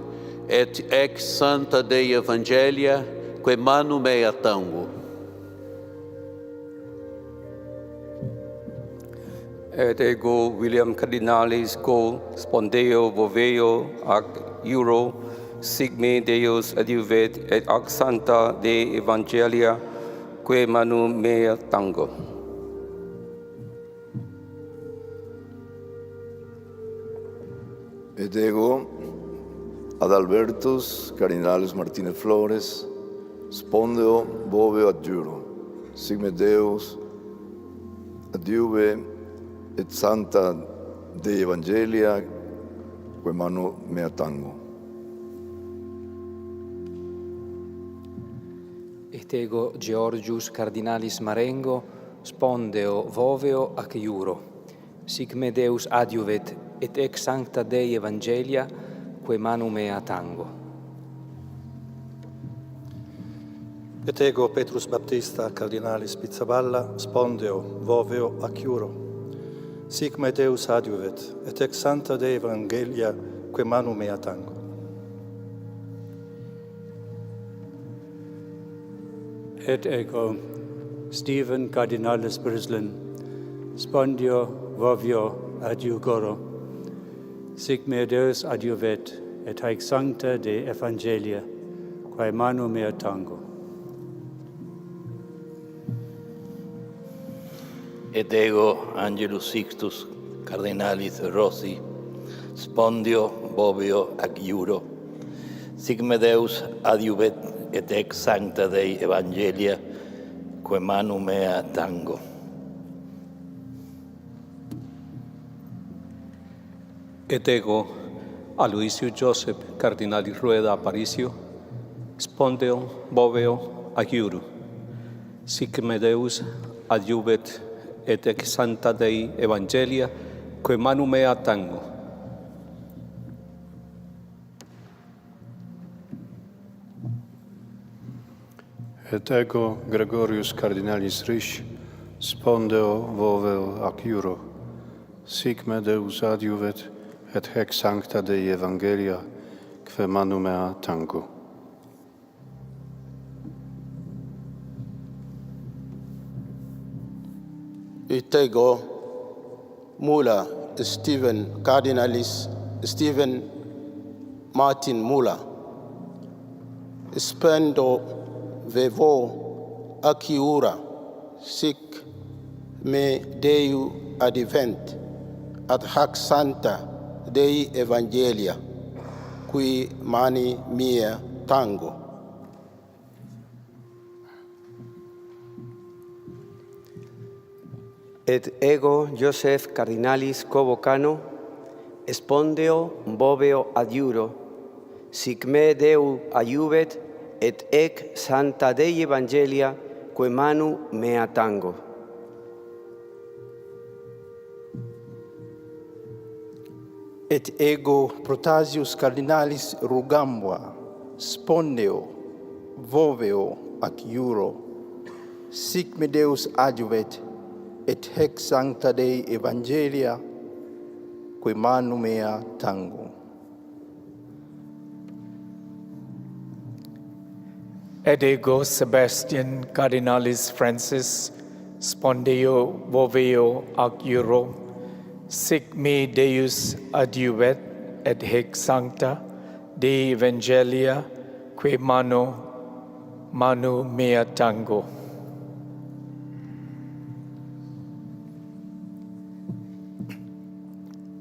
et ex sancta Dei Evangelia, quae manu mea tango. Et ego William Cardinalis Co, spondeo voveo ac iuro, sic me Deus adiuvet, et ac sancta Dei Evangelia, quae manu mea tango. Et ego Adalbertus Cardinalis Martinez Flores, spondeo voveo ad iuro, sic me Deus adiuve et sancta Dei Evangelia, quae manu mea tango. Et ego Georgius Cardinalis Marengo, spondeo voveo ac iuro, sic me Deus adiuvet, et ex sancta Dei Evangelia, quae manu mea tango. Et ego Petrus Baptista Cardinalis Pizzaballa, spondeo voveo ac iuro, sic me Deus adiuvet, et ex sancta Dei Evangelia, quae manu mea tango. Et ego Stephen Cardinalis Brislin, spondio vovio ad iugoro, sic me Deus adiuvet, et haec sancta Dei Evangelia, quae manu mea tango. Et ego Angelus Sixtus Cardinalis Rossi, spondio voveo ac iuro, sic me Deus adiuvet, et ex sancta Dei Evangelia, quae manu mea tango. Et ego Aloisio Joseph Cardinalis Rueda Aparicio, spondeo voveo ac iuro, sic me Deus adiuvet, et ex sancta Dei Evangelia, quae manu mea tango. Et ego Gregorius Cardinalis Risch, spondeo voveo ac iuro, sic me Deus adiuvet, et haec sancta Dei Evangelia, quae manu mea tango. Et ego Mula Stephen Martin Mula, spendo vevo ac iura, sic me Deu advent, ad hac sancta Dei Evangelia, qui mani mea tango. Et ego Joseph Cardinalis Covocano, spondeo voveo ad iuro, sic me Deu adiuvet, et ec sancta Dei Evangelia, quae manu mea tango. et ego protasius cardinalis rugambua, spondeo, voveo ac iuro, sic me Deus adjuvet, et hec sancta Dei Evangelia, que manu mea tango. Et ego Sebastian Cardinalis Francis, spondeo voveo ac iuro, sic me Deus adjuvet, et hec sancta Dei Evangelia, que manu mea tango.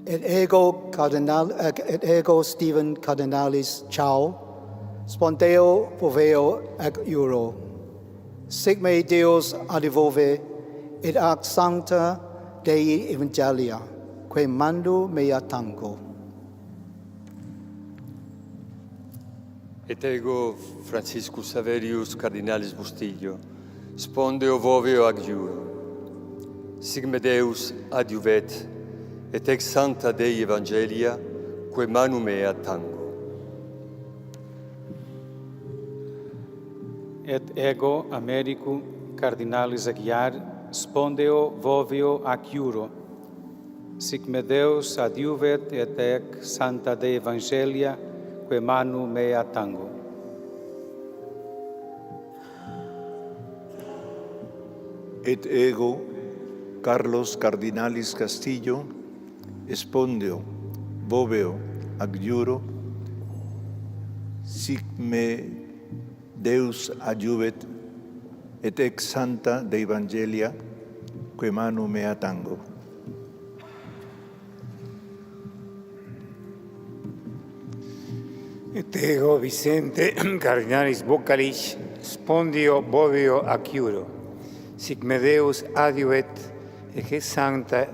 Et ego Stephen Cardinalis Chao, spondeo voveo ac iuro, sic me Deus adjuvove, et ac sancta Dei Evangelia, que manu mea tango. Et ego Franciscus Saverius Cardinalis Bustillo, spondeo voveo ac iuro, sic me Deus adjuvet, et ex sancta Dei Evangelia, que manu mea tango. Et ego Americum Cardinalis Aguiar, spondeo voveo ac iuro, sic me Deus adjuvet, et ec sancta Dei Evangelia, que manu mea tango. Et ego Carlos Cardinalis Castillo, spondeo voveo ac iuro, sic me Deus adjuvet, et ex sancta Dei Evangelia, que manu mea tango. Et ego Vicente Cardinalis Bocalich, spondeo voveo ac iuro, sic me Deus adjuvet, et hec sancta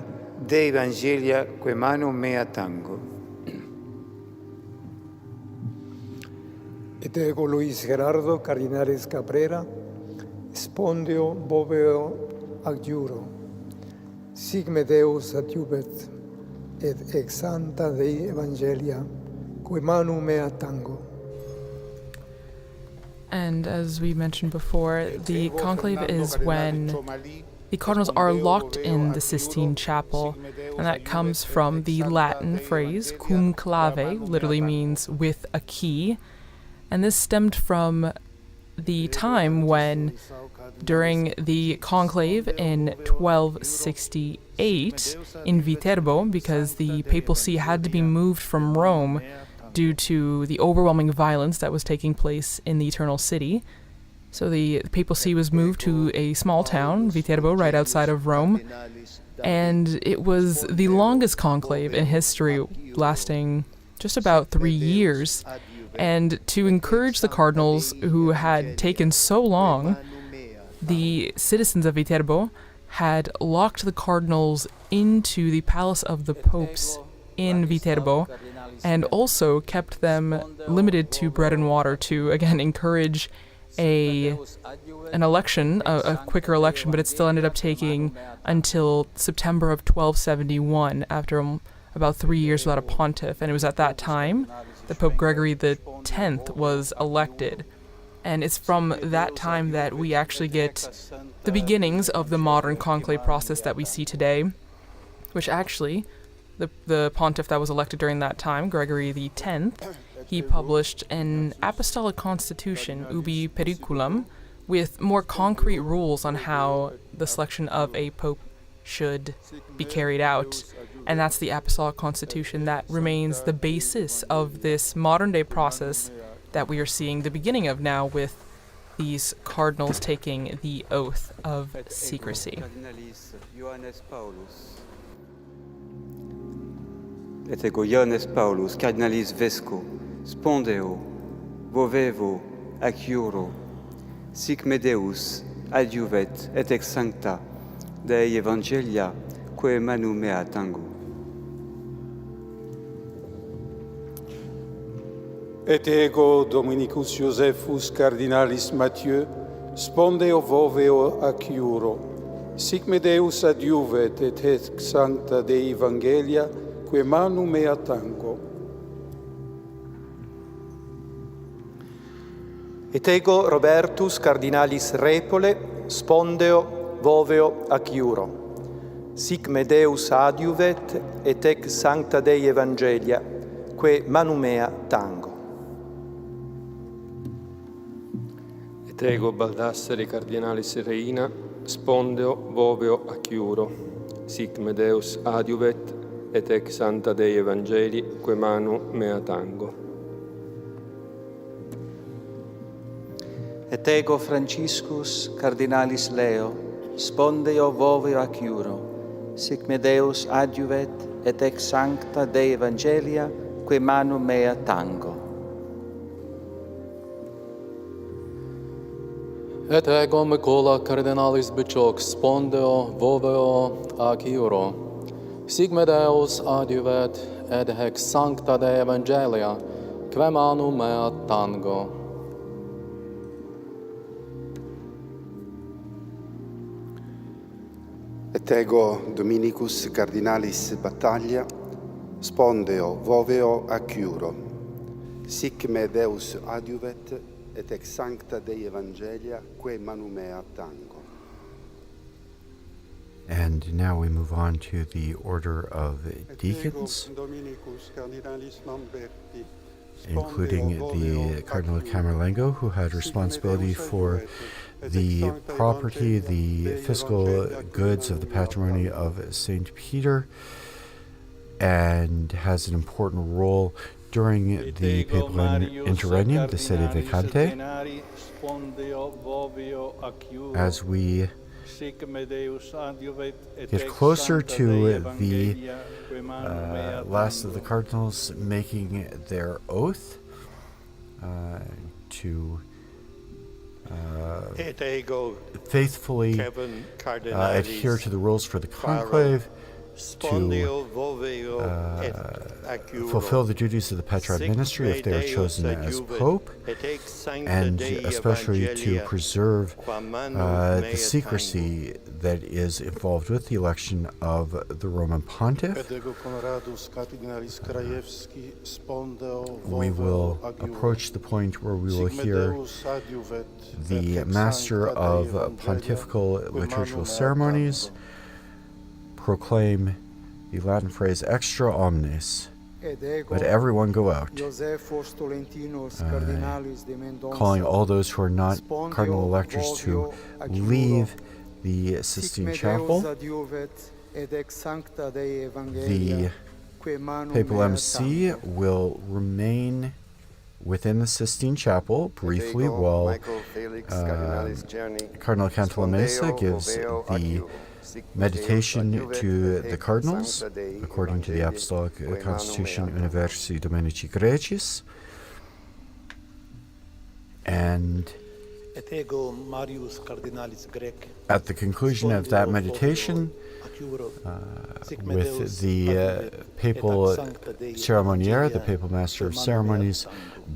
Dei Evangelia, que manu mea tango. Et ego Luis Gerardo Cardinalis Cabrera, spondeo voveo ac iuro, sic me Deus adjuvet, et ex sancta Dei Evangelia, que manu mea tango. And as we mentioned before, the conclave is when the cardinals are locked in the Sistine Chapel, and that comes from the Latin phrase conclave, literally means with a key. And this stemmed from the time when, during the conclave in 1268 in Viterbo, because the papal see had to be moved from Rome due to the overwhelming violence that was taking place in the Eternal City. So the papal see was moved to a small town, Viterbo, right outside of Rome, and it was the longest conclave in history, lasting just about 3 years. And to encourage the cardinals who had taken so long, the citizens of Viterbo had locked the cardinals into the palace of the popes in Viterbo, and also kept them limited to bread and water to, again, encourage an election, a quicker election, but it still ended up taking until September of 1271, after about 3 years without a pontiff. And it was at that time that Pope Gregory X was elected. And it's from that time that we actually get the beginnings of the modern conclave process that we see today, which actually, the pontiff that was elected during that time, Gregory X, he published an apostolic constitution, Ubi Periculum, with more concrete rules on how the selection of a pope should be carried out. And that's the apostolic constitution that remains the basis of this modern-day process that we are seeing the beginning of now, with these cardinals taking the oath of secrecy. Et ego Ioannes Paulus, Cardinalis Vesco, spondeo, vovevo, ac iuro, sic me Deus adjuvet, et ex sancta Dei Evangelia, que manu mea tango. Et ego Dominicus Josephus Cardinalis Mathieu, spondeo voveo ac iuro, sic me Deus adjuvet, et hec sancta Dei Evangelia, que manu mea tango. Et ego Robertus cardinalis repole spondeo voveo ac iuro. Sic me Deus adiuvet et ec sancta Dei Evangelia, que manu mea tango. Et ego Baldassare cardinalis reina spondeo voveo ac iuro. Sic me Deus adiuvet et ec sancta Dei Evangelii, que manu mea tango. Et ego Franciscus cardinalis Leo spondeo voveo ac iuro. Sic me Deus adiuvet et ec sancta Dei Evangelia, que manu mea tango. Et ego Micola cardinalis Bicioc spondeo voveo ac iuro. Sic me Deus adiuvet et ec sancta Dei Evangelia, que manu mea tango. Et ego Dominicus cardinalis Battaglia spondeo voveo ac iuro. Sic me Deus adiuvet et ex sancta Dei Evangelia, que manu mea tango. And now we move on to the order of deacons, including the Cardinal Camerlengo, who had responsibility for the property, the fiscal goods of the patrimony of St. Peter, and has an important role during the papal interregnum, the sede vacante. As we get closer to the last of the cardinals making their oath to faithfully adhere to the rules for the conclave, to fulfill the duties of the Patriarch ministry if they are chosen as Pope, and especially to preserve the secrecy that is involved with the election of the Roman Pontiff. We will approach the point where we will hear the Master of Pontifical Liturgical Ceremonies proclaim the Latin phrase extra omnes, let everyone go out, calling all those who are not Cardinal Electors to leave the Sistine Chapel. The Papal MC will remain within the Sistine Chapel briefly while Cardinal Cantalamessa gives the meditation to the cardinals, according to the Apostolic Constitution Universi Dominici Graecis. And at the conclusion of that meditation, with the papal ceremoniere, the papal master of ceremonies,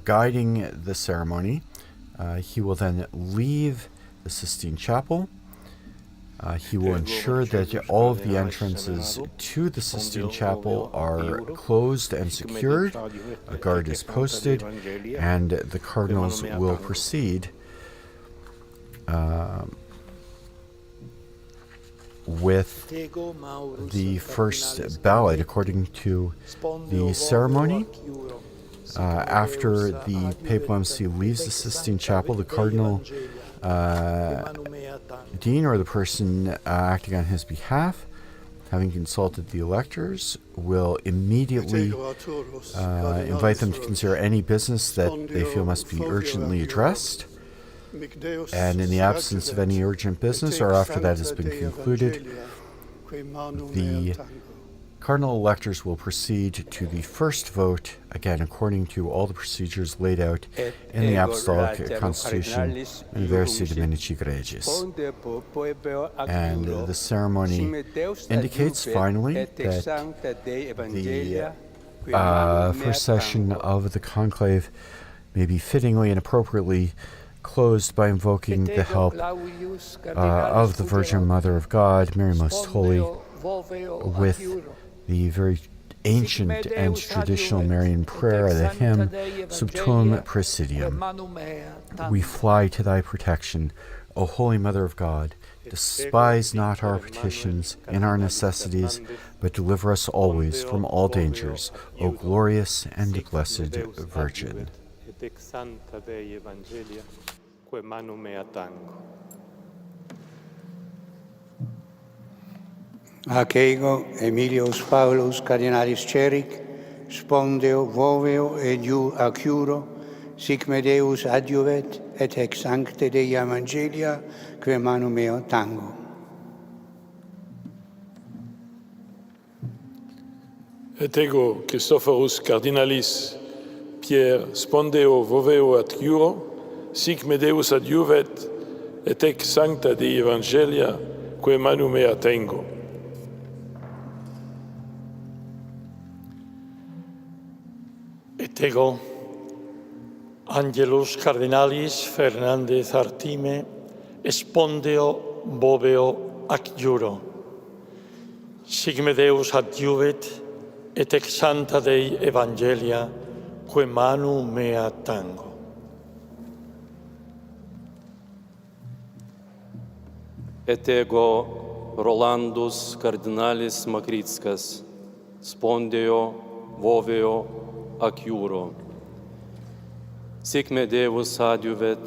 guiding the ceremony, he will then leave the Sistine Chapel. He will ensure that all of the entrances to the Sistine Chapel are closed and secured. A guard is posted, and the cardinals will proceed with the first ballot according to the ceremony. After the Papal MC leaves the Sistine Chapel, the Cardinal Dean, or the person acting on his behalf, having consulted the electors, will immediately invite them to consider any business that they feel must be urgently addressed. And in the absence of any urgent business, or after that has been concluded, the Cardinal Electors will proceed to the first vote, again according to all the procedures laid out in the Apostolic Constitution Universi Dominici Graecis. And the ceremony indicates finally that the first session of the conclave may be fittingly and appropriately closed by invoking the help of the Virgin Mother of God, Mary Most Holy, with the very ancient and traditional Marian prayer, the hymn Sub Tuum Presidium. We fly to thy protection, O Holy Mother of God. Despise not our petitions in our necessities, but deliver us always from all dangers, O glorious and blessed Virgin. Ac ego, Emilius Paulus, Cardinalis Ceric, spondeo, voveo, ediu acuro, sic me Deus adjuvet, et ex sancte Dei Evangelia, que manu meo tango. Et ego, Christophorus Cardinalis, Pierre, spondeo, voveo, adjuro, sic me Deus adjuvet, et ex sancta Dei Evangelia, que manu mea tengo. Et ego, Angelus Cardinalis Fernandez Artime, spondeo, voveo, adjuro. Sic me Deus adjuvet, et ex sancta Dei Evangelia, que manu mea tango. Et ego, Rolandus Cardinalis Makritskas, spondeo, voveo, acjuro. Sic me Deus adjuvet,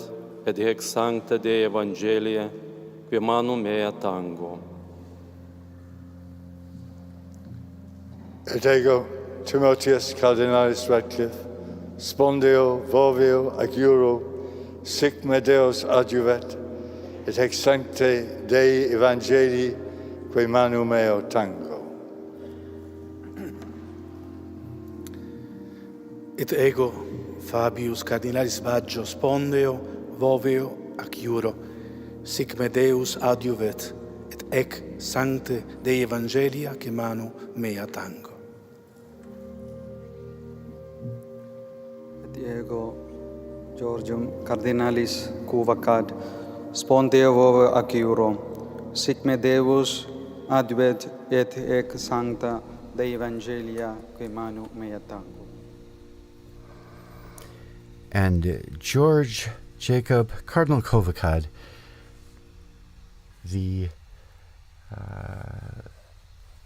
et ex sancta Dei Evangelia, que manu mea tango. Et ego, Timotheus Cardinalis Radcliffe, spondeo, voveo, acjuro, sic me Deus adjuvet, et ex sancte Dei Evangelii, que manu meo tango. Et ego, Fabius Cardinalis Baggio, spondeo, voveo, acjuro, sic me Deus adjuvet, et ec sancte Dei Evangelia, que manu mea tango. Et ego, Georgium Cardinalis Cuvacad, spondeo, voveo, acjuro, sic me Deus adjuvet, et ec sancta Dei Evangelia, que manu mea tango. And George Jacob Cardinal Kovacad, the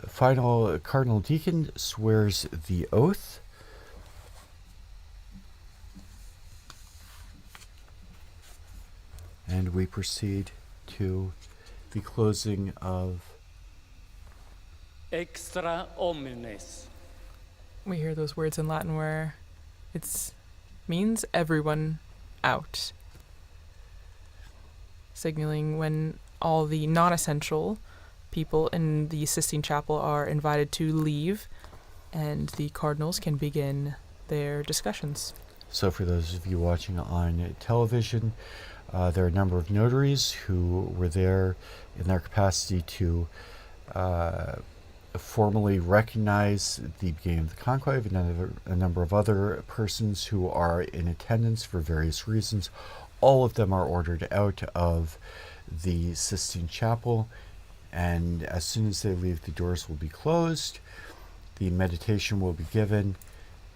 final Cardinal Deacon, swears the oath. And we proceed to the closing of Extra omnes. We hear those words in Latin where it's means everyone out, signaling when all the non-essential people in the Sistine Chapel are invited to leave and the cardinals can begin their discussions. So for those of you watching on television, there are a number of notaries who were there in their capacity to formally recognize the beginning of the conclave, and a number of other persons who are in attendance for various reasons. All of them are ordered out of the Sistine Chapel, and as soon as they leave, the doors will be closed, the meditation will be given,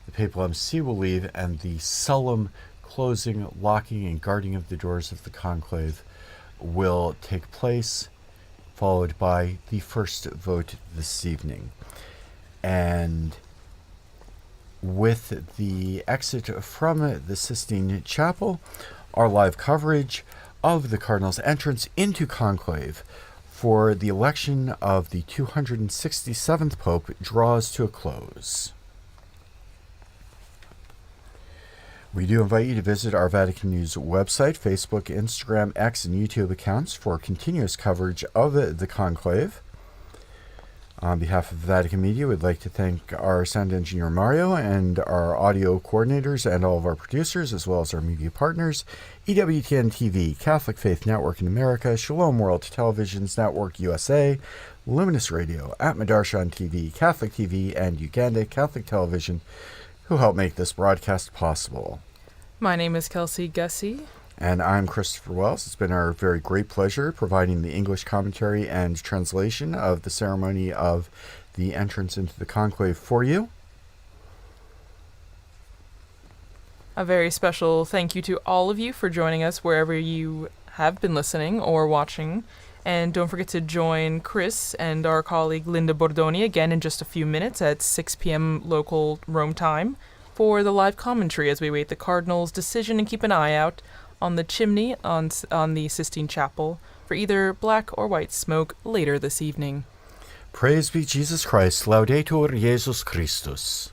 the papal MC will leave, and the solemn closing, locking, and guarding of the doors of the conclave will take place, followed by the first vote this evening. And with the exit from the Sistine Chapel, our live coverage of the Cardinal's entrance into conclave for the election of the 267th Pope draws to a close. We do invite you to visit our Vatican News website, Facebook, Instagram, X, and YouTube accounts for continuous coverage of the conclave. On behalf of Vatican Media, we'd like to thank our sound engineer Mario and our audio coordinators and all of our producers, as well as our media partners, EWTN TV, Catholic Faith Network in America, Shalom World Television's Network USA, Luminous Radio, at Madarshan TV, Catholic TV, and Uganda Catholic Television, who helped make this broadcast possible. My name is Kelsey Gussie. And I'm Christopher Wells. It's been our very great pleasure providing the English commentary and translation of the ceremony of the entrance into the conclave for you. A very special thank you to all of you for joining us wherever you have been listening or watching. And don't forget to join Chris and our colleague Linda Bordoni again in just a few minutes at 6 p.m. local Rome time for the live commentary as we await the Cardinal's decision, and keep an eye out on the chimney on the Sistine Chapel for either black or white smoke later this evening. Praise be Jesus Christ. Laudetur Jesus Christus.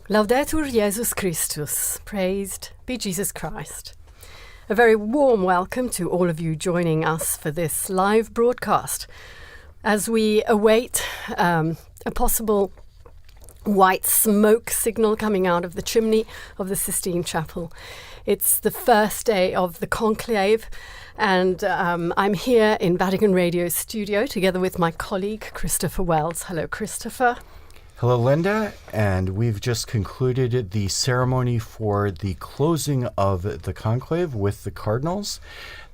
Laudetur Jesus Christus. Praised be Jesus Christ. A very warm welcome to all of you joining us for this live broadcast as we await a possible white smoke signal coming out of the chimney of the Sistine Chapel. It's the first day of the Conclave, and I'm here in Vatican Radio studio together with my colleague Christopher Wells. Hello, Christopher. Hello, Linda, and we've just concluded the ceremony for the closing of the conclave with the cardinals.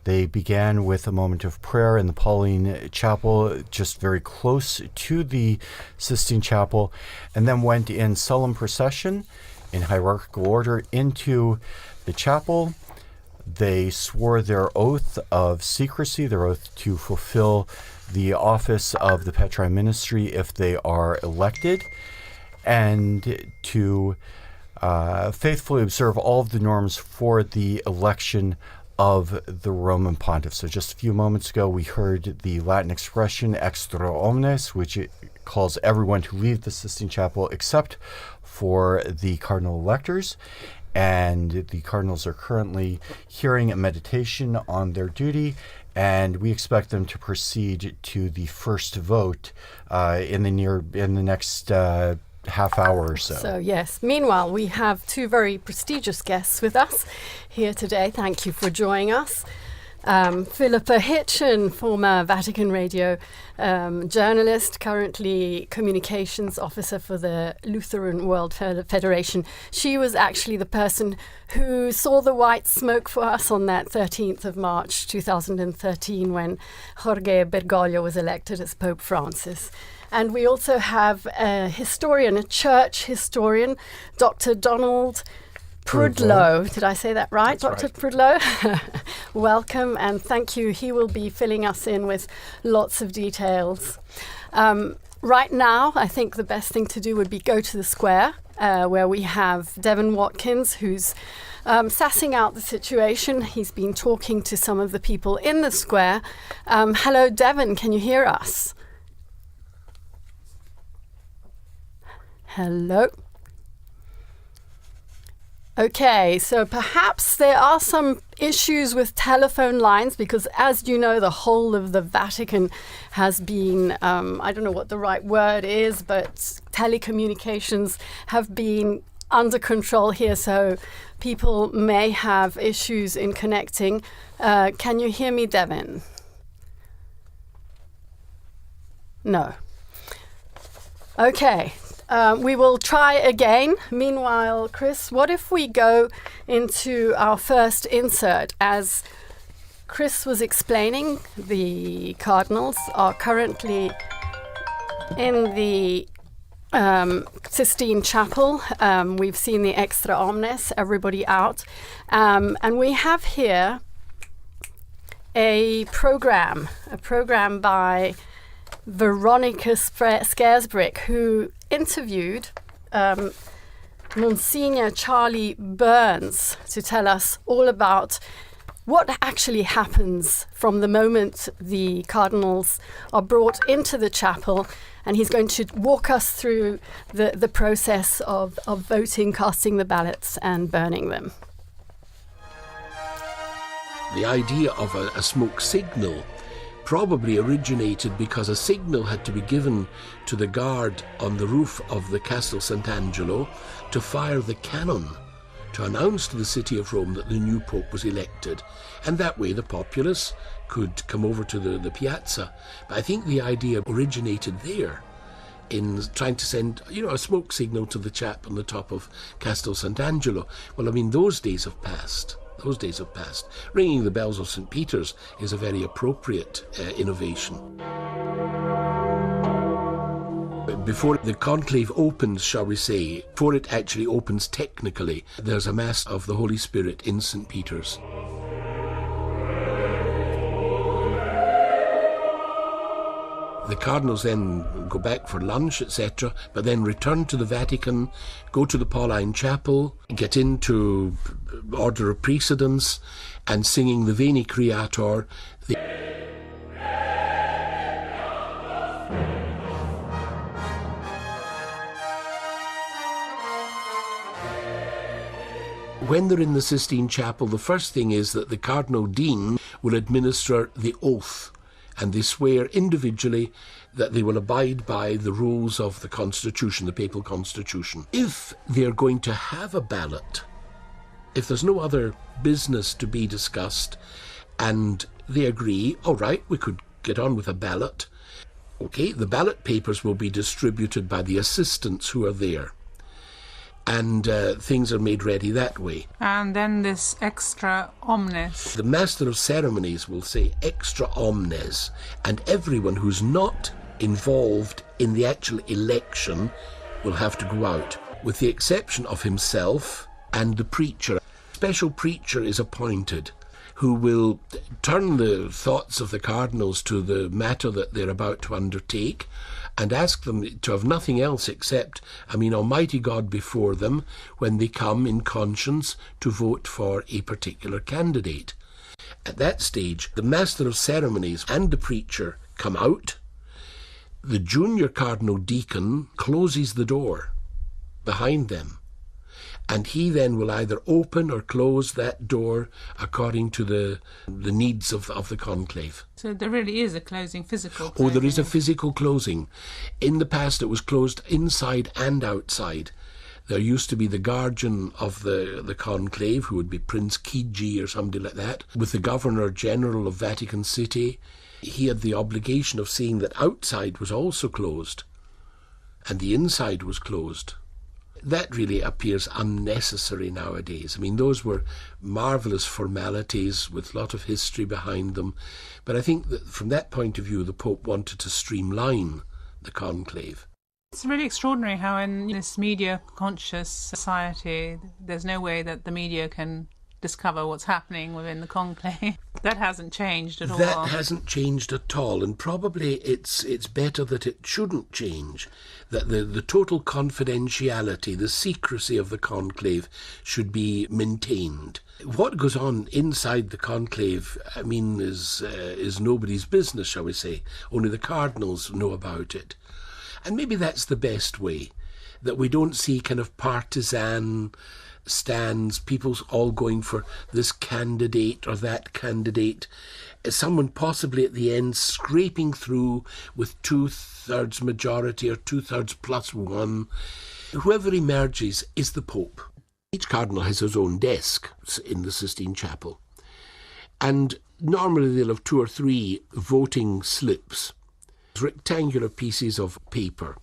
They began with a moment of prayer in the Pauline Chapel, just very close to the Sistine Chapel, and then went in solemn procession in hierarchical order into the chapel. They swore their oath of secrecy, their oath to fulfill the office of the Petrine ministry if they are elected, and to faithfully observe all of the norms for the election of the Roman pontiff. So just a few moments ago, we heard the Latin expression extra omnes, which it calls everyone to leave the Sistine Chapel except for the Cardinal Electors. And the cardinals are currently hearing a meditation on their duty, and we expect them to proceed to the first vote in the next half hour or so. So yes, meanwhile, we have two very prestigious guests with us here today. Thank you for joining us. Philippa Hitchen, former Vatican Radio journalist, currently communications officer for the Lutheran World Federation. She was actually the person who saw the white smoke for us on that 13th of March 2013 when Jorge Bergoglio was elected as Pope Francis. And we also have a historian, a church historian, Dr. Donald Prudlow. Did I say that right, That's Dr. Prudlow? Welcome and thank you. He will be filling us in with lots of details. Right now, I think the best thing to do would be go to the square where we have Devon Watkins, who's sassing out the situation. He's been talking to some of the people in the square. Hello, Devon, can you hear us? Hello. Okay, so perhaps there are some issues with telephone lines because, as you know, the whole of the Vatican has been, I don't know what the right word is, but telecommunications have been under control here, so people may have issues in connecting. Can you hear me, Devin? No. Okay. We will try again. Meanwhile, Chris, what if we go into our first insert? As Chris was explaining, the cardinals are currently in the Sistine Chapel. We've seen the extra omnes, everybody out. And we have here a program by Veronica Scaresbrick, who interviewed Monsignor Charlie Burns to tell us all about what actually happens from the moment the cardinals are brought into the chapel, and he's going to walk us through the process of voting, casting the ballots and burning them. The idea of a smoke signal probably originated because a signal had to be given to the guard on the roof of the Castel Sant'Angelo to fire the cannon to announce to the city of Rome that the new pope was elected, and that way the populace could come over to the piazza. But I think the idea originated there in trying to send, a smoke signal to the chap on the top of Castel Sant'Angelo. Well, I mean, those days have passed. Those days have passed. Ringing the bells of St. Peter's is a very appropriate innovation. Before the conclave opens, shall we say, before it actually opens technically, there's a Mass of the Holy Spirit in St. Peter's. The cardinals then go back for lunch, etc., but then return to the Vatican, go to the Pauline Chapel, get into order of precedence, and singing the Veni Creator. When they're in the Sistine Chapel, the first thing is that the Cardinal Dean will administer the oath, and they swear individually that they will abide by the rules of the Constitution, the Papal Constitution. If they're going to have a ballot, if there's no other business to be discussed, and they agree, all right, we could get on with a ballot, okay, the ballot papers will be distributed by the assistants who are there. And things are made ready that way. And then this extra omnes. The Master of Ceremonies will say extra omnes, and everyone who's not involved in the actual election will have to go out, with the exception of himself and the preacher. A special preacher is appointed who will turn the thoughts of the cardinals to the matter that they're about to undertake and ask them to have nothing else except, Almighty God before them when they come in conscience to vote for a particular candidate. At that stage, the Master of Ceremonies and the preacher come out. The junior cardinal deacon closes the door behind them, and he then will either open or close that door according to the needs of the conclave. So there really is a physical closing. Oh, there is a physical closing. In the past it was closed inside and outside. There used to be the guardian of the conclave, who would be Prince Chigi or somebody like that, with the Governor General of Vatican City. He had the obligation of seeing that outside was also closed and the inside was closed. That really appears unnecessary nowadays. Those were marvellous formalities with a lot of history behind them. But I think that from that point of view, the Pope wanted to streamline the conclave. It's really extraordinary how in this media-conscious society, there's no way that the media can discover what's happening within the conclave. That hasn't changed at all. That hasn't changed at all, and probably it's better that it shouldn't change, that the total confidentiality, the secrecy of the conclave should be maintained. What goes on inside the conclave, is nobody's business, shall we say. Only the cardinals know about it. And maybe that's the best way, that we don't see kind of partisan stands, people all going for this candidate or that candidate, someone possibly at the end scraping through with 2/3 majority or 2/3 plus one. Whoever emerges is the Pope. Each cardinal has his own desk in the Sistine Chapel, and normally they'll have 2 or 3 voting slips, rectangular pieces of paper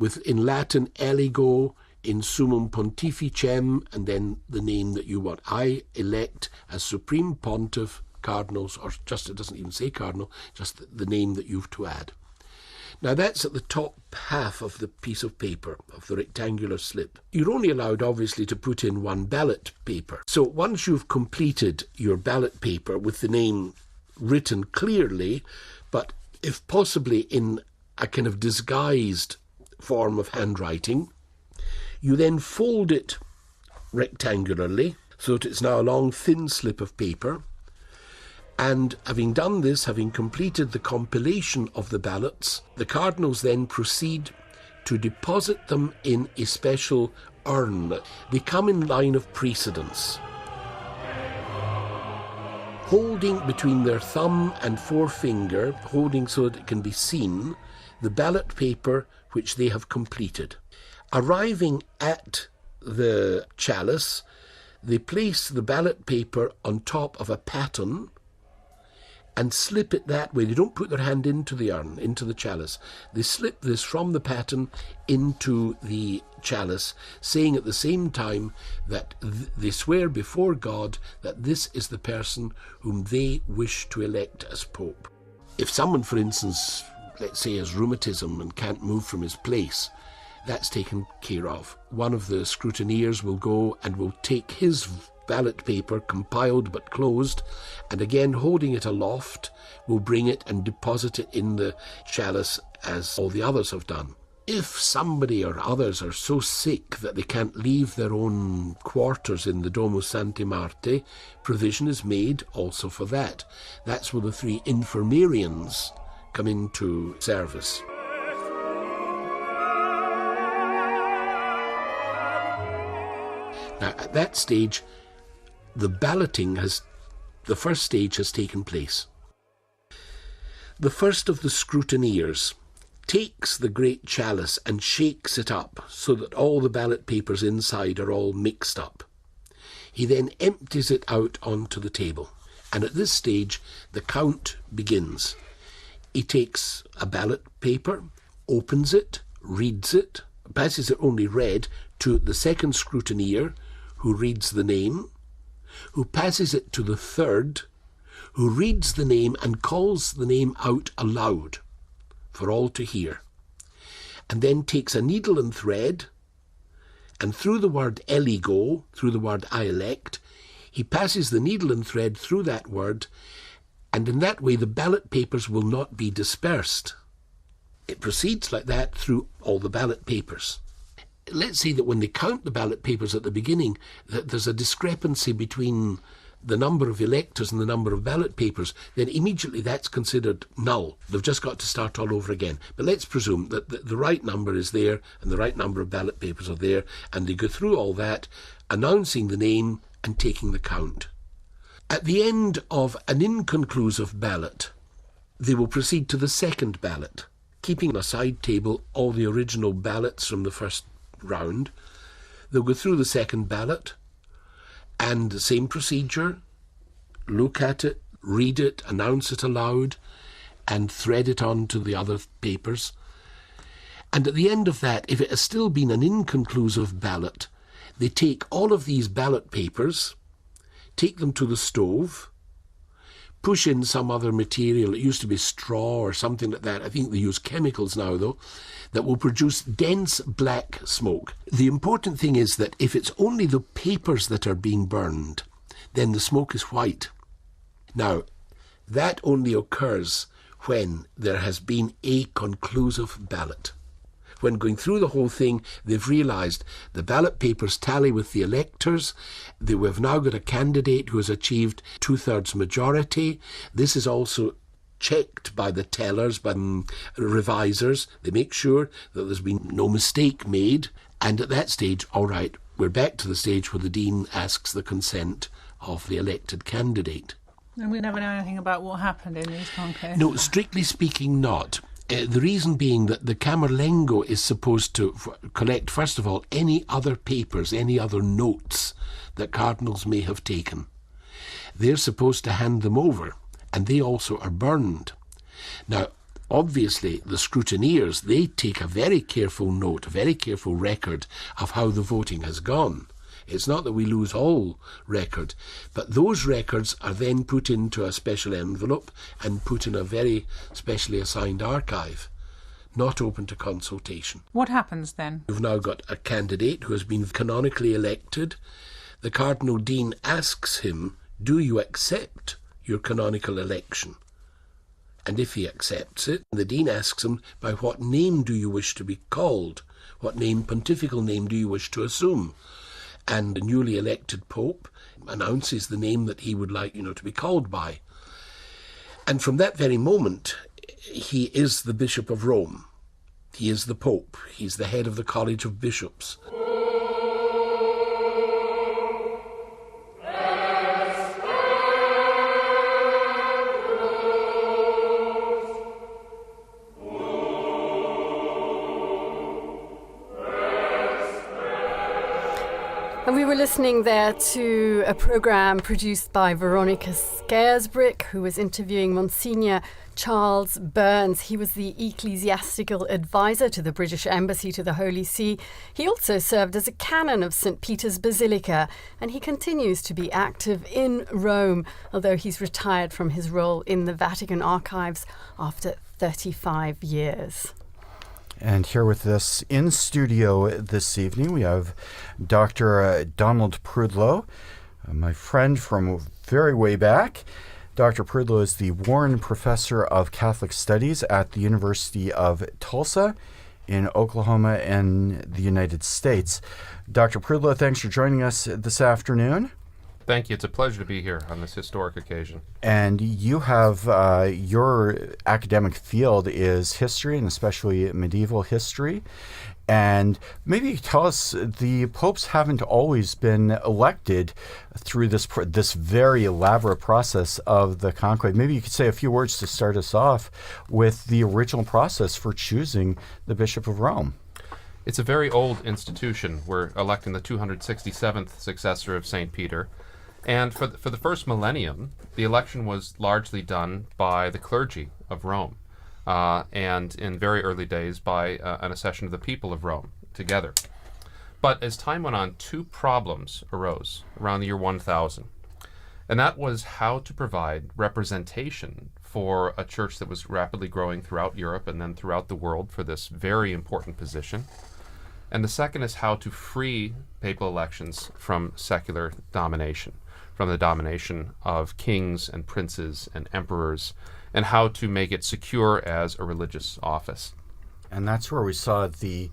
with, in Latin, eligo, in summum pontificem, and then the name that you want. I elect as Supreme Pontiff cardinals, or just, it doesn't even say cardinal, just the name that you've to add. Now that's at the top half of the piece of paper, of the rectangular slip. You're only allowed, obviously, to put in 1 ballot paper. So once you've completed your ballot paper with the name written clearly, but if possibly in a kind of disguised form of handwriting, you then fold it rectangularly so that it's now a long thin slip of paper, and having done this, having completed the compilation of the ballots, the cardinals then proceed to deposit them in a special urn. They come in line of precedence, holding between their thumb and forefinger, holding so that it can be seen, the ballot paper which they have completed. Arriving at the chalice, they place the ballot paper on top of a paten and slip it that way. They don't put their hand into the urn, into the chalice. They slip this from the paten into the chalice, saying at the same time that they swear before God that this is the person whom they wish to elect as Pope. If someone, for instance, let's say has rheumatism and can't move from his place, that's taken care of. One of the scrutineers will go and will take his ballot paper, compiled but closed, and again holding it aloft, will bring it and deposit it in the chalice as all the others have done. If somebody or others are so sick that they can't leave their own quarters in the Domus Sancti Martyr, provision is made also for that. That's where the 3 infirmarians come into service. Now, at that stage, the first stage has taken place. The first of the scrutineers takes the great chalice and shakes it up so that all the ballot papers inside are all mixed up. He then empties it out onto the table, and at this stage the count begins. He takes a ballot paper, opens it, reads it, passes it only read to the second scrutineer, who reads the name, who passes it to the third, who reads the name and calls the name out aloud for all to hear, and then takes a needle and thread, and through the word eligo, through the word I elect, he passes the needle and thread through that word, and in that way the ballot papers will not be dispersed. It proceeds like that through all the ballot papers. Let's say that when they count the ballot papers at the beginning, that there's a discrepancy between the number of electors and the number of ballot papers, then immediately that's considered null. They've just got to start all over again. But let's presume that the right number is there and the right number of ballot papers are there, and they go through all that, announcing the name and taking the count. At the end of an inconclusive ballot, they will proceed to the second ballot, keeping on a side table all the original ballots from the first round. They'll go through the second ballot, and the same procedure, look at it, read it, announce it aloud, and thread it on to the other papers. And at the end of that, if it has still been an inconclusive ballot, they take all of these ballot papers, take them to the stove, push in some other material. It used to be straw or something like that. I think they use chemicals now, though, that will produce dense black smoke. The important thing is that if it's only the papers that are being burned, then the smoke is white. Now, that only occurs when there has been a conclusive ballot. When going through the whole thing, they've realised the ballot papers tally with the electors. We've now got a candidate who has achieved 2/3 majority. This is also checked by the tellers, by the revisers. They make sure that there's been no mistake made. And at that stage, all right, we're back to the stage where the dean asks the consent of the elected candidate. And we never know anything about what happened in these conclaves? No, strictly speaking, not. The reason being that the Camerlengo is supposed to collect, first of all, any other papers, any other notes that cardinals may have taken. They're supposed to hand them over, and they also are burned. Now, obviously, the scrutineers, they take a very careful note, a very careful record of how the voting has gone. It's not that we lose all record, but those records are then put into a special envelope and put in a very specially assigned archive, not open to consultation. What happens then? You've now got a candidate who has been canonically elected. The Cardinal Dean asks him, do you accept your canonical election? And if he accepts it, the Dean asks him, by what name do you wish to be called? What name, pontifical name, do you wish to assume? And the newly elected Pope announces the name that he would like, to be called by. And from that very moment, he is the Bishop of Rome. He is the Pope. He's the head of the College of Bishops. And we were listening there to a programme produced by Veronica Scaresbrick, who was interviewing Monsignor Charles Burns. He was the ecclesiastical advisor to the British Embassy to the Holy See. He also served as a canon of St. Peter's Basilica, and he continues to be active in Rome, although he's retired from his role in the Vatican archives after 35 years. And here with us in studio this evening, we have Dr. Donald Prudlow, my friend from very way back. Dr. Prudlow is the Warren Professor of Catholic Studies at the University of Tulsa in Oklahoma in the United States. Dr. Prudlow, thanks for joining us this afternoon. Thank you. It's a pleasure to be here on this historic occasion. And you have your academic field is history, and especially medieval history. And maybe you could tell us, the popes haven't always been elected through this very elaborate process of the conclave. Maybe you could say a few words to start us off with the original process for choosing the Bishop of Rome. It's a very old institution. We're electing the 267th successor of St. Peter. And for the first millennium, the election was largely done by the clergy of Rome. And in very early days by an accession of the people of Rome together. But as time went on, two problems arose around the year 1000. And that was how to provide representation for a church that was rapidly growing throughout Europe and then throughout the world for this very important position. And the second is how to free papal elections from secular domination, from the domination of kings and princes and emperors, and how to make it secure as a religious office. And that's where we saw the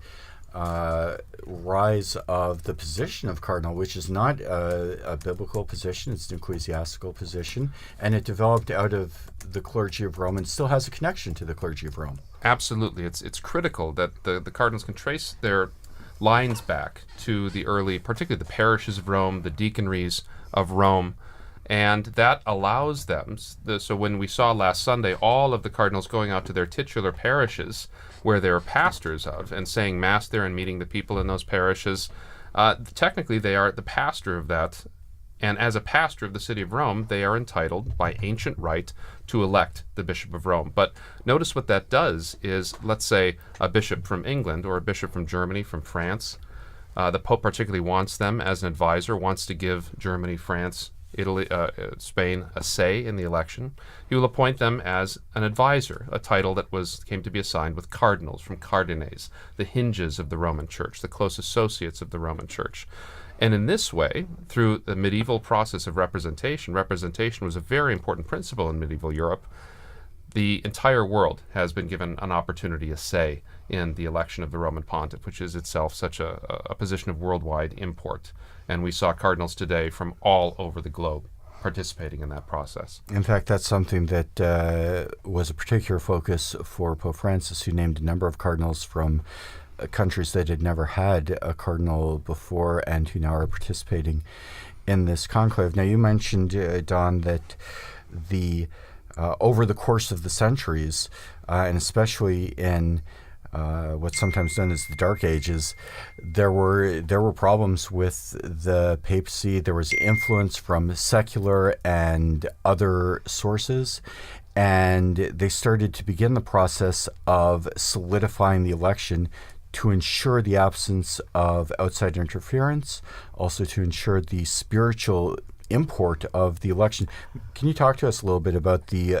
rise of the position of cardinal, which is not a biblical position, it's an ecclesiastical position, and it developed out of the clergy of Rome and still has a connection to the clergy of Rome. Absolutely. It's critical that the cardinals can trace their lines back to the early, particularly the parishes of Rome, the deaconries of Rome, and that allows them, so when we saw last Sunday all of the cardinals going out to their titular parishes where they're pastors of and saying Mass there and meeting the people in those parishes, technically they are the pastor of that, and as a pastor of the city of Rome, they are entitled by ancient right to elect the Bishop of Rome. But notice what that does is, let's say a bishop from England or a bishop from Germany, from France, the Pope particularly wants them as an advisor, wants to give Germany, France, Italy, Spain a say in the election. He will appoint them as an advisor, a title that came to be assigned with cardinals from cardines, the hinges of the Roman Church, the close associates of the Roman Church. And in this way, through the medieval process of representation was a very important principle in medieval Europe. The entire world has been given an opportunity, a say, in the election of the Roman Pontiff, which is itself such a position of worldwide import. And we saw cardinals today from all over the globe participating in that process. In fact, that's something that was a particular focus for Pope Francis, who named a number of cardinals from countries that had never had a cardinal before and who now are participating in this conclave. Now, you mentioned, Don, that over the course of the centuries, and especially in what's sometimes known as the Dark Ages, there were problems with the papacy. There was influence from secular and other sources, and they started to begin the process of solidifying the election to ensure the absence of outside interference, also to ensure the spiritual import of the election. Can you talk to us a little bit about the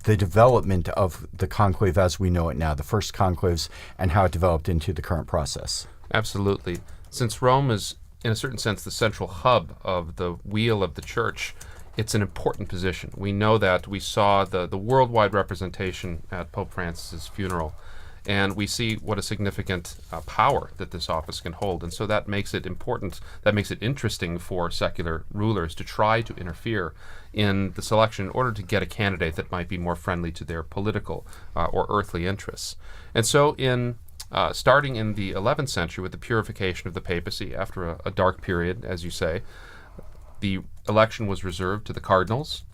development of the conclave as we know it now, the first conclaves, and how it developed into the current process? Absolutely. Since Rome is, in a certain sense, the central hub of the wheel of the Church, it's an important position. We know that. We saw the worldwide representation at Pope Francis's funeral, and we see what a significant power that this office can hold. And so that makes it important, that makes it interesting for secular rulers to try to interfere in the selection in order to get a candidate that might be more friendly to their political or earthly interests. And so starting in the 11th century with the purification of the papacy after a dark period, as you say, the election was reserved to the cardinals.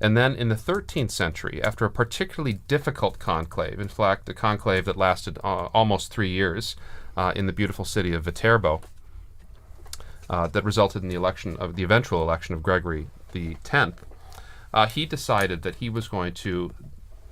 And then in the 13th century, after a particularly difficult conclave, in fact, a conclave that lasted almost 3 years in the beautiful city of Viterbo, that resulted in the eventual election of Gregory X, he decided that he was going to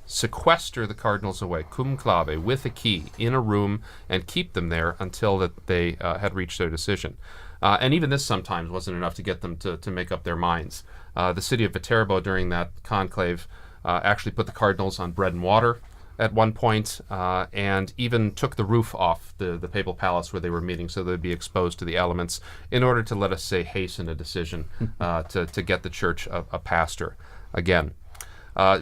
sequester the cardinals away, conclave, with a key, in a room, and keep them there until that they had reached their decision. And even this sometimes wasn't enough to get them to make up their minds. The city of Viterbo during that conclave actually put the cardinals on bread and water at one point, and even took the roof off the papal palace where they were meeting so they'd be exposed to the elements in order to, let us say, hasten a decision to get the church a pastor again.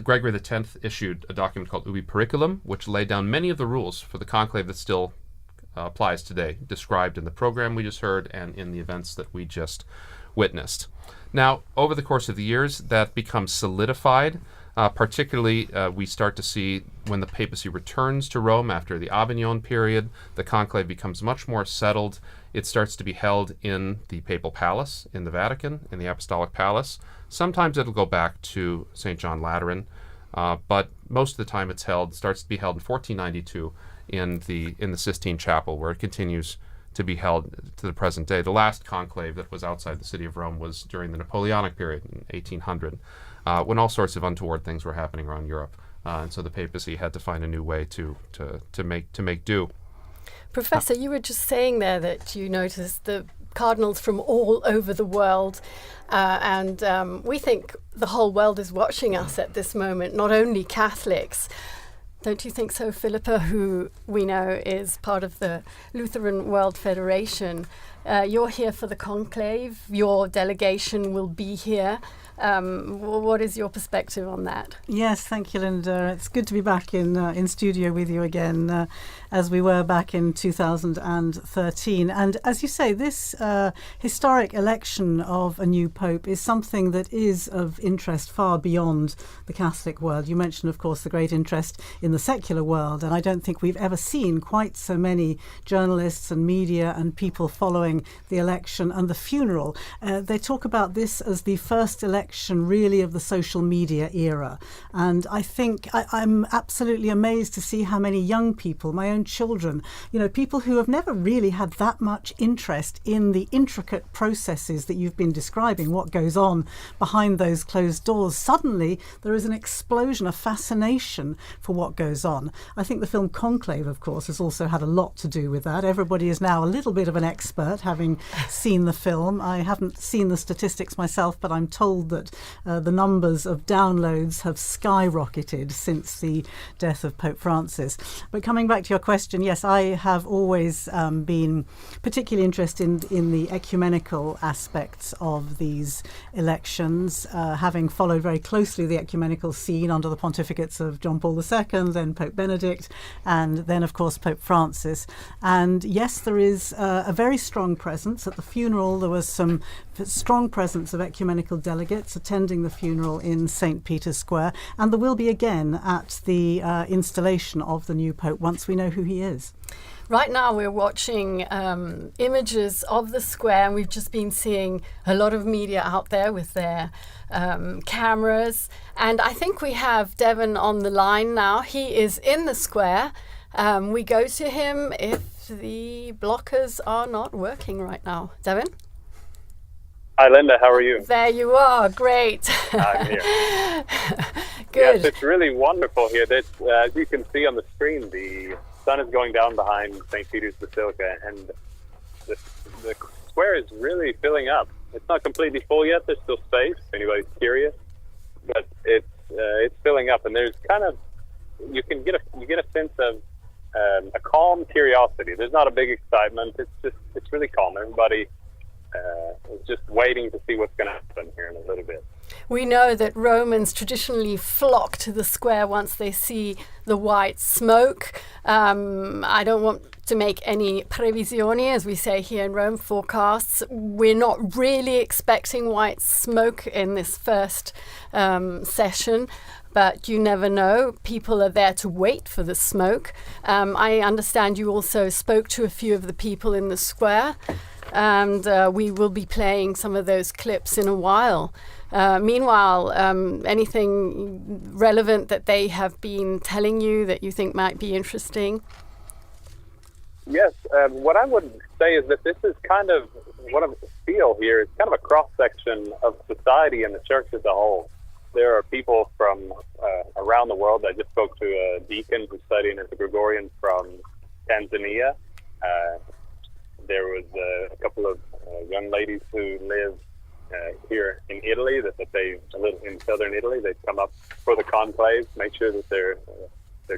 Gregory X issued a document called Ubi Periculum, which laid down many of the rules for the conclave that still applies today, described in the program we just heard and in the events that we just witnessed. Now, over the course of the years, that becomes solidified. Particularly, we start to see when the papacy returns to Rome after the Avignon period, the conclave becomes much more settled. It starts to be held in the papal palace, in the Vatican, in the Apostolic Palace. Sometimes it'll go back to St. John Lateran, but most of the time it starts to be held in 1492 in the Sistine Chapel, where it continues to be held to the present day. The last conclave that was outside the city of Rome was during the Napoleonic period in 1800. When all sorts of untoward things were happening around Europe, and so the papacy had to find a new way to make do. Professor, you were just saying there that you noticed the cardinals from all over the world, and we think the whole world is watching us at this moment, not only Catholics. Don't you think so, Philippa, who we know is part of the Lutheran World Federation? You're here for the conclave. Your delegation will be here. What is your perspective on that? Yes, thank you, Linda. It's good to be back in studio with you again, as we were back in 2013. And as you say, this historic election of a new pope is something that is of interest far beyond the Catholic world. You mentioned, of course, the great interest in the secular world, and I don't think we've ever seen quite so many journalists and media and people following the election and the funeral. They talk about this as the first election really of the social media era, and I think I'm absolutely amazed to see how many young people, my own children, people who have never really had that much interest in the intricate processes that you've been describing, what goes on behind those closed doors. Suddenly there is an explosion of fascination for what goes on. I think the film Conclave, of course, has also had a lot to do with that. Everybody is now a little bit of an expert, having seen the film. I haven't seen the statistics myself, but I'm told that the numbers of downloads have skyrocketed since the death of Pope Francis. But coming back to your question, yes, I have always been particularly interested in the ecumenical aspects of these elections, having followed very closely the ecumenical scene under the pontificates of John Paul II, then Pope Benedict, and then, of course, Pope Francis. And yes, there is a very strong presence. At the funeral, there was some strong presence of ecumenical delegates attending the funeral in St. Peter's Square, and there will be again at the installation of the new Pope once we know who he is. Right now we're watching images of the square, and we've just been seeing a lot of media out there with their cameras, and I think we have Devon on the line now. He is in the square. We go to him if the blockers are not working right now. Devon? Hi, Linda. How are you? There you are. Great. I'm here. Good. Yes, it's really wonderful here. As you can see on the screen, the sun is going down behind St. Peter's Basilica, and the square is really filling up. It's not completely full yet. There's still space, if anybody's curious, but it's filling up, and there's kind of you get a sense of a calm curiosity. There's not a big excitement. It's really calm. Everybody is just waiting to see what's going to happen here in a little bit. We know that Romans traditionally flock to the square once they see the white smoke. I don't want to make any previsioni, as we say here in Rome, forecasts. We're not really expecting white smoke in this first session, but you never know. People are there to wait for the smoke. I understand you also spoke to a few of the people in the square, and we will be playing some of those clips in a while. Meanwhile, anything relevant that they have been telling you that you think might be interesting? Yes, what I would say is that this is kind of what I feel here. It's kind of a cross-section of society and the church as a whole. There are people from around the world. I just spoke to a deacon who's studying as a Gregorian from Tanzania. There was a couple of young ladies who live here in Italy, that they live in southern Italy. They've come up for the conclave, make sure that their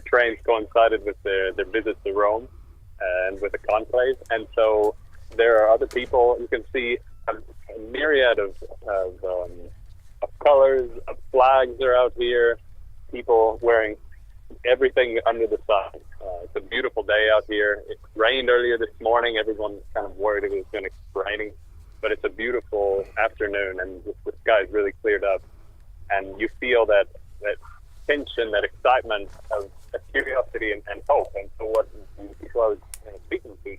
trains coincided with their visits to Rome and with the conclave. And so there are other people. You can see a myriad of colors, of flags are out here. People wearing everything under the sun. It's a beautiful day out here. It rained earlier this morning. Everyone's kind of worried it was going to keep raining, but it's a beautiful afternoon, and the sky's really cleared up. And you feel that tension, that excitement of curiosity and hope. And so what the people I was speaking to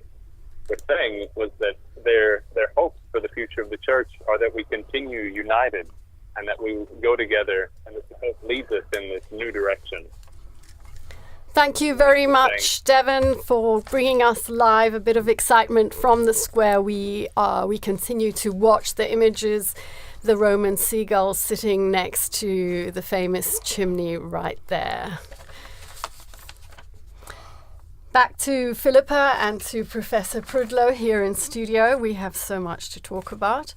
were saying was that their hopes for the future of the church are that we continue united and that we go together, and that the hope leads us in this new direction. Thank you very much, Devon, for bringing us live a bit of excitement from the square. We continue to watch the images, the Roman seagulls sitting next to the famous chimney right there. Back to Philippa and to Professor Prudlow here in studio. We have so much to talk about.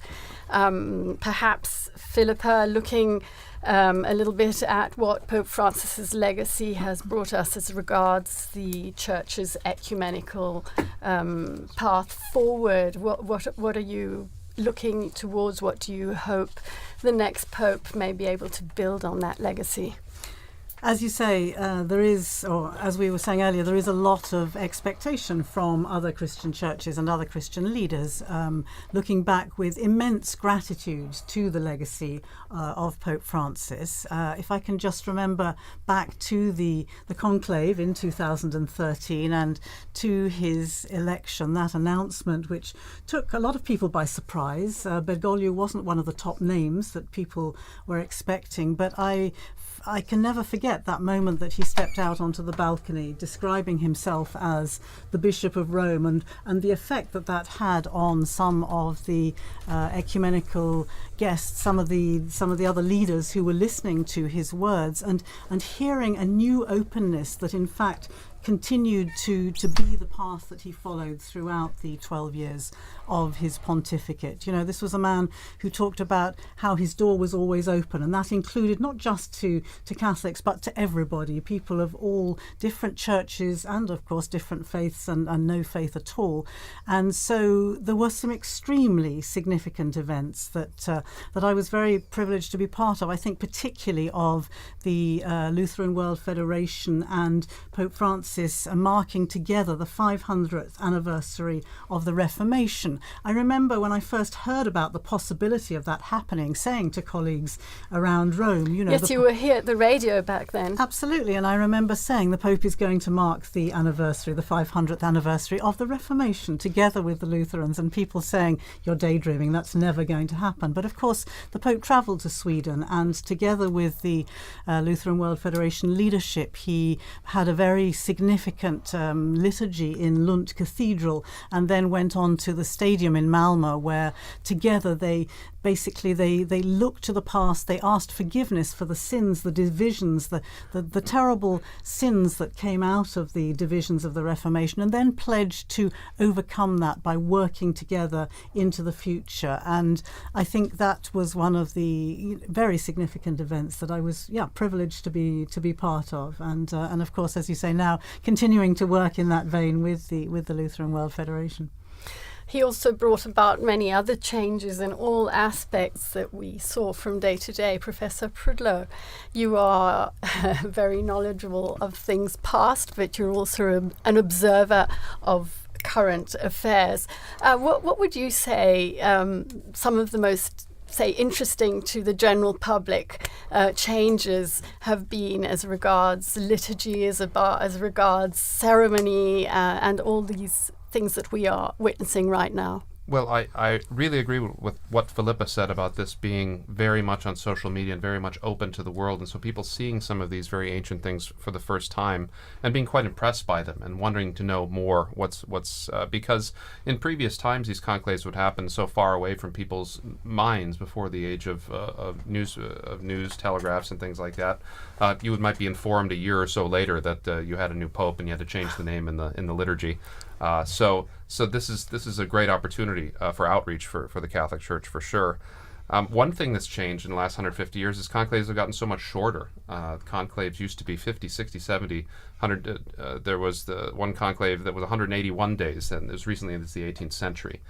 Perhaps, Philippa, looking a little bit at what Pope Francis's legacy has brought us as regards the Church's ecumenical path forward. What are you looking towards? What do you hope the next Pope may be able to build on that legacy? As you say, there is, or as we were saying earlier, there is a lot of expectation from other Christian churches and other Christian leaders, looking back with immense gratitude to the legacy of Pope Francis. If I can just remember back to the Conclave in 2013 and to his election, that announcement which took a lot of people by surprise. Bergoglio wasn't one of the top names that people were expecting, but I can never forget that moment that he stepped out onto the balcony describing himself as the Bishop of Rome, and the effect that had on some of the ecumenical guests, some of the other leaders who were listening to his words, and hearing a new openness that in fact continued to be the path that he followed throughout the 12 years of his pontificate. You know, this was a man who talked about how his door was always open, and that included not just to Catholics but to everybody, people of all different churches and of course different faiths and no faith at all. And so there were some extremely significant events that I was very privileged to be part of. I think particularly of the Lutheran World Federation and Pope Francis marking together the 500th anniversary of the Reformation. I remember when I first heard about the possibility of that happening, saying to colleagues around Rome, you know... Yes, you were here at the radio back then. Absolutely, and I remember saying the Pope is going to mark the anniversary, the 500th anniversary of the Reformation, together with the Lutherans, and people saying, you're daydreaming, that's never going to happen. But of course, the Pope travelled to Sweden, and together with the Lutheran World Federation leadership, he had a very significant liturgy in Lund Cathedral, and then went on to the stadium in Malmö, where together they looked to the past, they asked forgiveness for the sins, the divisions, the terrible sins that came out of the divisions of the Reformation, and then pledged to overcome that by working together into the future. And I think that was one of the very significant events that I was privileged to be part of, and of course, as you say, now continuing to work in that vein with the Lutheran World Federation. He also brought about many other changes in all aspects that we saw from day to day. Professor Prudlow, you are very knowledgeable of things past, but you're also an observer of current affairs. What would you say some of the most interesting to the general public changes have been as regards liturgy, as regards ceremony, and all these things that we are witnessing right now? Well, I really agree with what Philippa said about this being very much on social media and very much open to the world. And so people seeing some of these very ancient things for the first time and being quite impressed by them and wanting to know more because in previous times these conclaves would happen so far away from people's minds before the age of news telegraphs and things like that. You might be informed a year or so later that you had a new pope and you had to change the name in the liturgy. So this is a great opportunity for outreach for the Catholic Church, for sure. One thing that's changed in the last 150 years is conclaves have gotten so much shorter. Conclaves used to be 50, 60, 70, 100. There was the one conclave that was 181 days, and it was recently into the 18th century.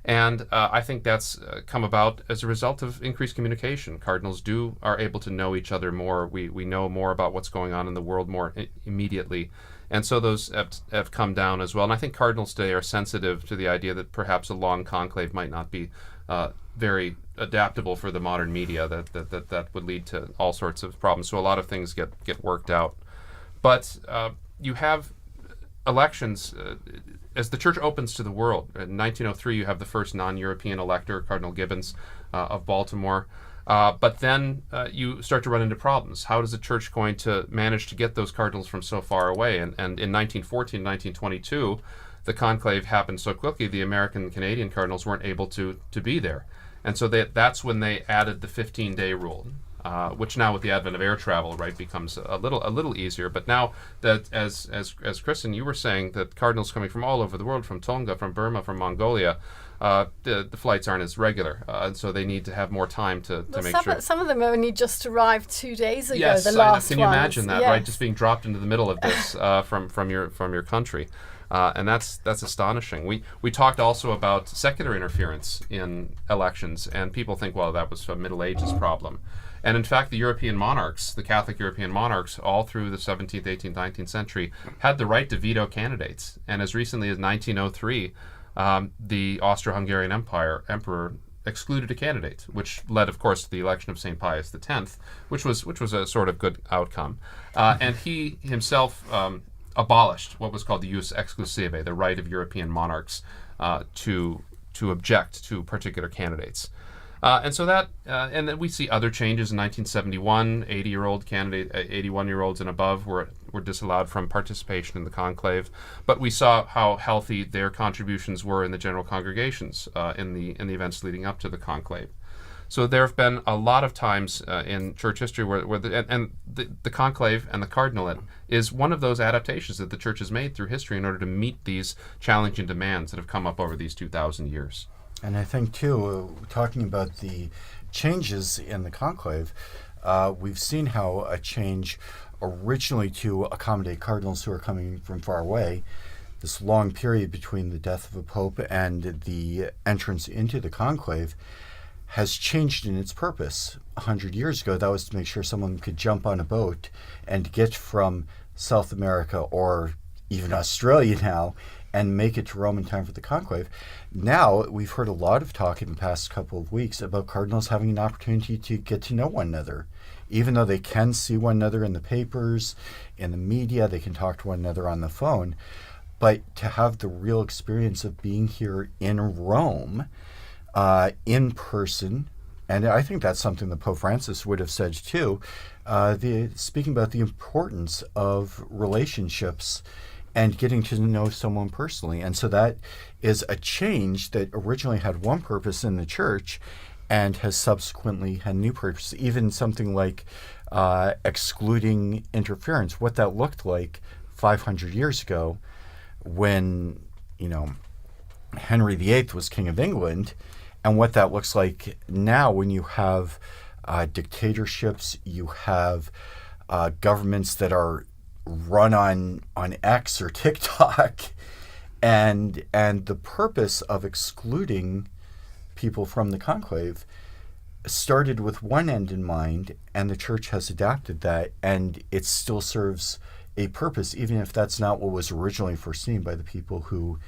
And I think that's come about as a result of increased communication. Cardinals are able to know each other more. We know more about what's going on in the world more immediately. And so those have come down as well. And I think cardinals today are sensitive to the idea that perhaps a long conclave might not be very adaptable for the modern media, that would lead to all sorts of problems. So a lot of things get worked out. But you have elections as the church opens to the world. In 1903, you have the first non-European elector, Cardinal Gibbons of Baltimore. But then you start to run into problems. How is the church going to manage to get those cardinals from so far away? And in 1914, 1922, the conclave happened so quickly, the American and Canadian cardinals weren't able to be there. And so that's when they added the 15-day rule, which now with the advent of air travel, right, becomes a little easier. But now that, as Kristen, you were saying, that cardinals coming from all over the world, from Tonga, from Burma, from Mongolia, the flights aren't as regular, and so they need to have more time to make sure. Some of them only just arrived 2 days ago. Yes, the last can you imagine that, yes. right? Just being dropped into the middle of this from your country. And that's astonishing. We talked also about secular interference in elections, and people think, well, that was a Middle Ages problem. And in fact, the European monarchs, the Catholic European monarchs, all through the 17th, 18th, 19th century, had the right to veto candidates. And as recently as 1903, the Austro-Hungarian emperor excluded a candidate, which led, of course, to the election of St. Pius X, which was a sort of good outcome. And he himself abolished what was called the jus exclusive, the right of European monarchs to object to particular candidates. And so that, and then we see other changes in 1971. 81-year-olds and above were disallowed from participation in the conclave. But we saw how healthy their contributions were in the general congregations in the events leading up to the conclave. So there have been a lot of times in church history where the conclave and the cardinalate is one of those adaptations that the church has made through history in order to meet these challenging demands that have come up over these 2,000 years. And I think, too, talking about the changes in the conclave, we've seen how a change originally to accommodate cardinals who are coming from far away, this long period between the death of a pope and the entrance into the conclave, has changed in its purpose. 100 years ago, that was to make sure someone could jump on a boat and get from South America or even Australia now and make it to Rome in time for the conclave. Now, we've heard a lot of talk in the past couple of weeks about cardinals having an opportunity to get to know one another. Even though they can see one another in the papers, in the media, they can talk to one another on the phone, but to have the real experience of being here in Rome, in person, and I think that's something that Pope Francis would have said too, speaking about the importance of relationships and getting to know someone personally. And so that is a change that originally had one purpose in the church and has subsequently had a new purpose. Even something like excluding interference, what that looked like 500 years ago when, Henry VIII was King of England, and what that looks like now when you have dictatorships, you have governments that are run on X or TikTok, and the purpose of excluding people from the conclave started with one end in mind, and the church has adapted that, and it still serves a purpose, even if that's not what was originally foreseen by the people who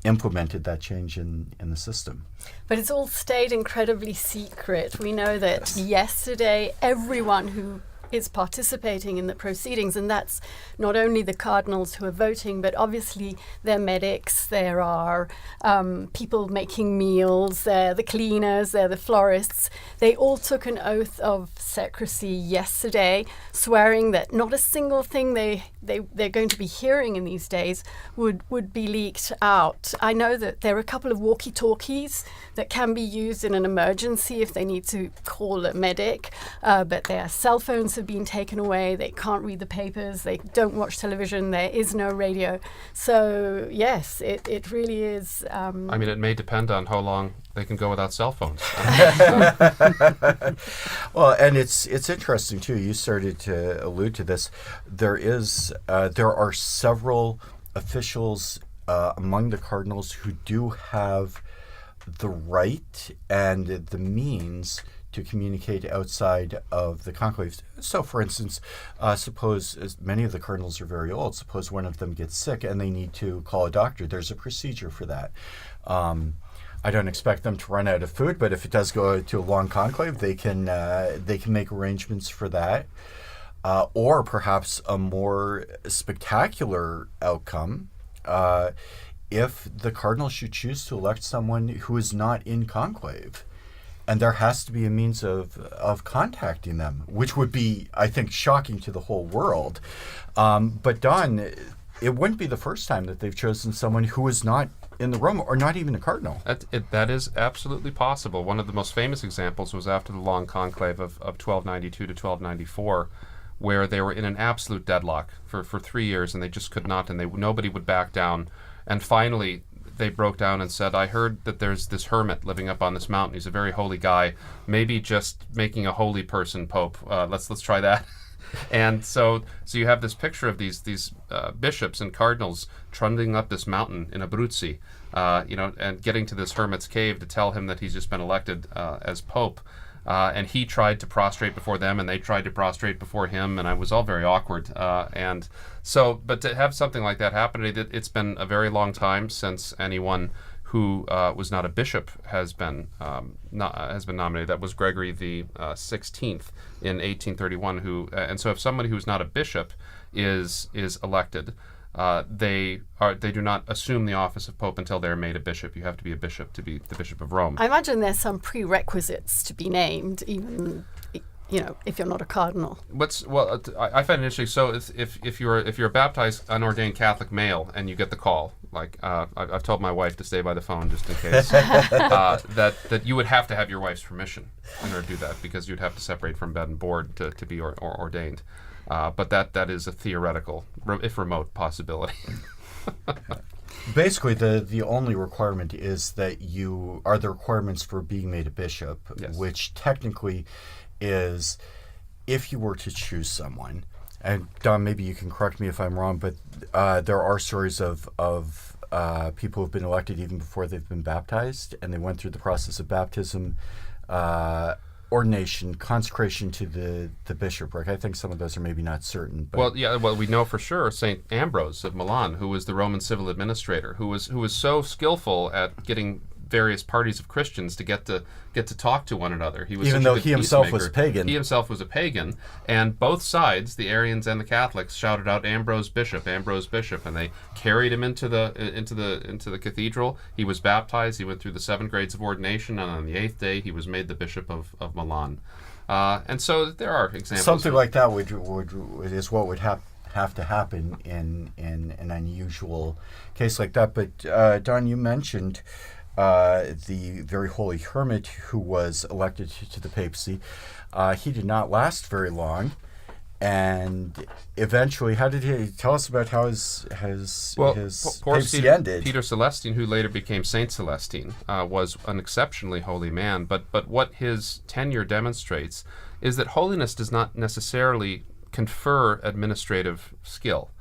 implemented that change in the system. But it's all stayed incredibly secret. We know that yesterday everyone who is participating in the proceedings, and that's not only the cardinals who are voting, but obviously they're medics, there are people making meals, they're the cleaners, they're the florists. They all took an oath of secrecy yesterday, swearing that not a single thing they're going to be hearing in these days would be leaked out. I know that there are a couple of walkie-talkies that can be used in an emergency if they need to call a medic, but their cell phones have been taken away, they can't read the papers, they don't watch television, there is no radio. So yes, it really is. It may depend on how long they can go without cell phones. Well, and it's interesting too, you started to allude to this. There are several officials among the cardinals who do have the right and the means to to communicate outside of the conclave. So, for instance, suppose, as many of the cardinals are very old, suppose one of them gets sick and they need to call a doctor. There's a procedure for that. I don't expect them to run out of food, but if it does go to a long conclave, they can make arrangements for that. Or perhaps a more spectacular outcome, if the cardinal should choose to elect someone who is not in conclave. And there has to be a means of contacting them, which would be, I think, shocking to the whole world. But Don, it wouldn't be the first time that they've chosen someone who is not in the room, or not even a cardinal. That is absolutely possible. One of the most famous examples was after the long conclave of 1292 to 1294, where they were in an absolute deadlock for 3 years, and they just could not, and nobody would back down. And finally, they broke down and said, I heard that there's this hermit living up on this mountain. He's a very holy guy. Maybe just making a holy person pope. Let's try that. And so you have this picture of these bishops and cardinals trundling up this mountain in Abruzzi, and getting to this hermit's cave to tell him that he's just been elected as pope. And he tried to prostrate before them, and they tried to prostrate before him, and it was all very awkward. But to have something like that happen, it's been a very long time since anyone who was not a bishop has been nominated. That was Gregory the 16th in 1831. And so if somebody who's not a bishop is elected, they do not assume the office of Pope until they're made a bishop. You have to be a bishop to be the Bishop of Rome. I imagine there's some prerequisites to be named, even if you're not a cardinal. I find it interesting. So if you're a baptized unordained Catholic male and you get the call, like I've told my wife to stay by the phone just in case, that you would have to have your wife's permission in order to do that, because you'd have to separate from bed and board to be ordained. But that is a theoretical, if remote, possibility. Basically, the only requirement is that you are the requirements for being made a bishop, yes. Which technically is, if you were to choose someone, and Don, maybe you can correct me if I'm wrong, but there are stories of people who've been elected even before they've been baptized, and they went through the process of baptism, ordination, consecration to the bishopric. I think some of those are maybe not certain. But we know for sure St. Ambrose of Milan, who was the Roman civil administrator, who was so skillful at getting various parties of Christians to get to talk to one another. He was even though he himself was a pagan. He himself was a pagan, and both sides, the Arians and the Catholics, shouted out Ambrose Bishop, and they carried him into the cathedral. He was baptized. He went through the 7 grades of ordination, and on the 8th day, he was made the Bishop of Milan. And so there are examples. Something like that is what would have to happen in an unusual case like that. But Don, you mentioned the very holy hermit who was elected to the papacy. He did not last very long, and eventually, how did he tell us about how his papacy ended? Peter Celestine, who later became Saint Celestine, was an exceptionally holy man. But what his tenure demonstrates is that holiness does not necessarily confer administrative skill.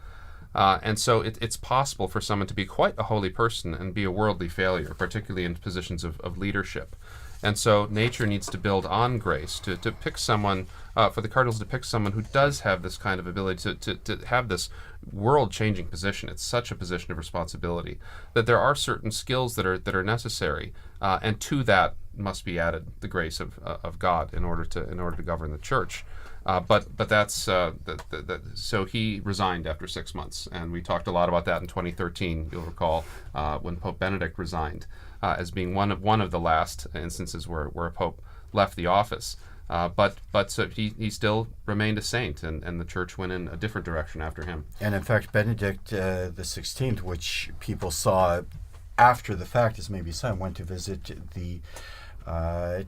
And so it's possible for someone to be quite a holy person and be a worldly failure, particularly in positions of leadership. And so nature needs to build on grace to pick someone, for the cardinals to pick someone who does have this kind of ability to have this world-changing position. It's such a position of responsibility that there are certain skills that are necessary, and to that must be added the grace of God in order to govern the church. But that's so he resigned after 6 months, and we talked a lot about that in 2013. You'll recall when Pope Benedict resigned, as being one of the last instances where a pope left the office. But so he still remained a saint, and the church went in a different direction after him. And in fact, Benedict the 16th, which people saw after the fact as maybe a sign, went to visit the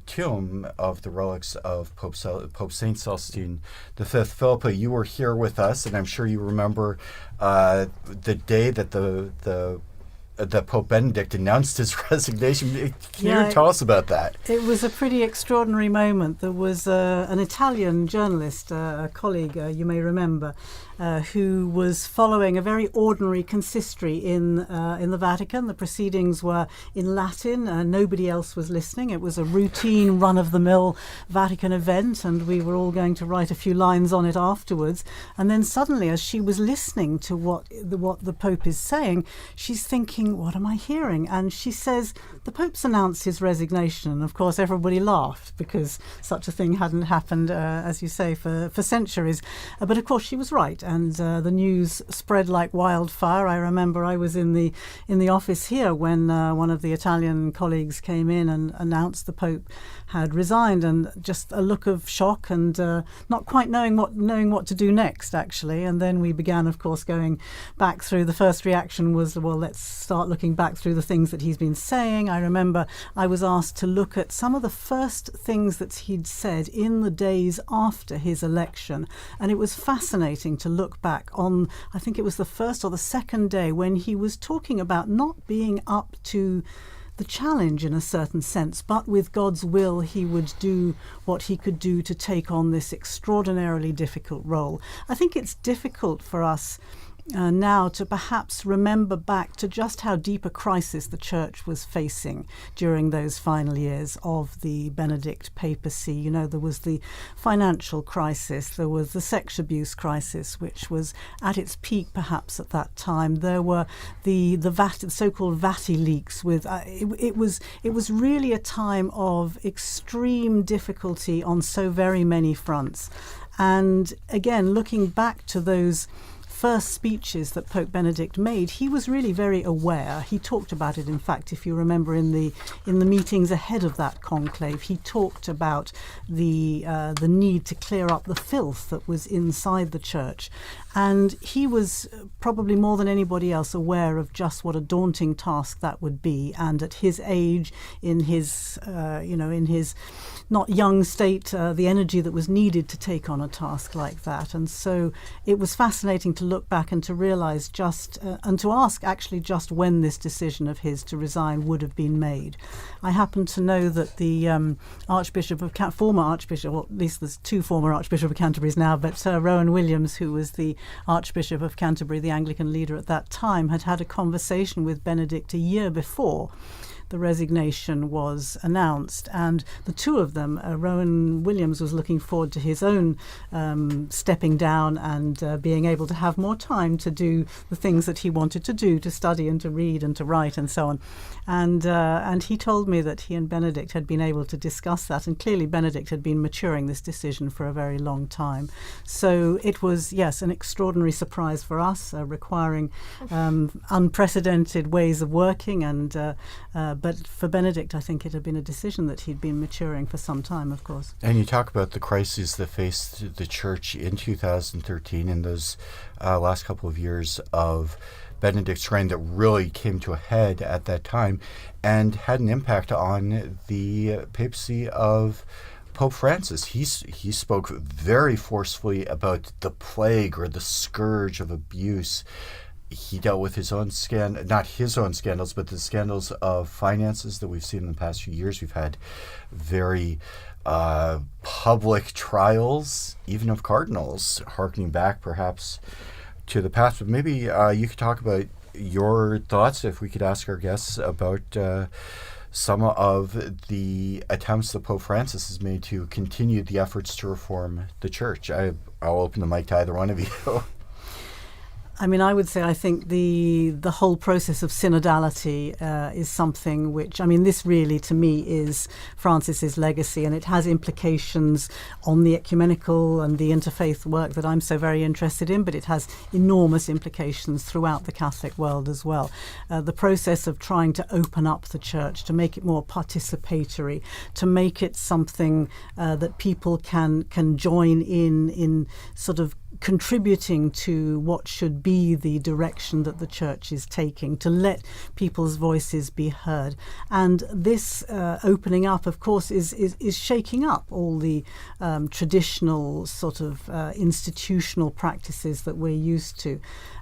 tomb of the relics of Pope Saint Celestine V. Philippa, you were here with us, and I'm sure you remember the day that that Pope Benedict announced his resignation. Can you tell us about that? It was a pretty extraordinary moment. There was an Italian journalist, a colleague you may remember, who was following a very ordinary consistory in the Vatican. The proceedings were in Latin. Nobody else was listening. It was a routine, run-of-the-mill Vatican event, and we were all going to write a few lines on it afterwards. And then suddenly, as she was listening to what the Pope is saying, she's thinking, what am I hearing? And she says, the Pope's announced his resignation. And of course, everybody laughed because such a thing hadn't happened, as you say, for centuries. But of course, she was right. And the news spread like wildfire. I remember I was in the office here when one of the Italian colleagues came in and announced the Pope had resigned, and just a look of shock and not quite knowing what to do next, actually. And then we began, of course, going back through. The first reaction was, well, let's start looking back through the things that he's been saying. I remember I was asked to look at some of the first things that he'd said in the days after his election, and it was fascinating to look back on, I think it was the first or the second day, when he was talking about not being up to the challenge in a certain sense, but with God's will he would do what he could do to take on this extraordinarily difficult role. I think it's difficult for us now to perhaps remember back to just how deep a crisis the Church was facing during those final years of the Benedict papacy. You know, there was the financial crisis, there was the sex abuse crisis, which was at its peak perhaps at that time. There were the so-called Vati leaks. With it was really a time of extreme difficulty on so very many fronts. And again, looking back to those first speeches that Pope Benedict made, he was really very aware. He talked about it, in fact, if you remember, in the meetings ahead of that conclave, he talked about the need to clear up the filth that was inside the Church. And he was probably more than anybody else aware of just what a daunting task that would be. And at his age, in his not young state, the energy that was needed to take on a task like that. And so it was fascinating to look back and to realize and to ask actually just when this decision of his to resign would have been made. I happen to know that the former Archbishop, well, at least there's two former Archbishop of Canterbury's now, but Rowan Williams, who was the Archbishop of Canterbury, the Anglican leader at that time, had a conversation with Benedict a year before the resignation was announced, and the two of them, Rowan Williams was looking forward to his own stepping down and being able to have more time to do the things that he wanted to do, to study and to read and to write and so on. And he told me that he and Benedict had been able to discuss that, and clearly Benedict had been maturing this decision for a very long time. So it was, yes, an extraordinary surprise for us, requiring unprecedented ways of working, and but for Benedict, I think it had been a decision that he'd been maturing for some time, of course. And you talk about the crises that faced the Church in 2013 and those last couple of years of Benedict's reign that really came to a head at that time and had an impact on the papacy of Pope Francis. He spoke very forcefully about the plague or the scourge of abuse. He dealt with his own not his own scandals, but the scandals of finances that we've seen in the past few years. We've had very public trials, even of cardinals, harkening back perhaps to the past. But maybe you could talk about your thoughts, if we could ask our guests, about some of the attempts that Pope Francis has made to continue the efforts to reform the Church. I'll open the mic to either one of you. I mean, I would say I think the whole process of synodality is something which, I mean, this really to me is Francis's legacy, and it has implications on the ecumenical and the interfaith work that I'm so very interested in, but it has enormous implications throughout the Catholic world as well. The process of trying to open up the Church, to make it more participatory, to make it something that people can join in sort of contributing to what should be the direction that the Church is taking, to let people's voices be heard. And this opening up, of course, is shaking up all the traditional sort of institutional practices that we're used to.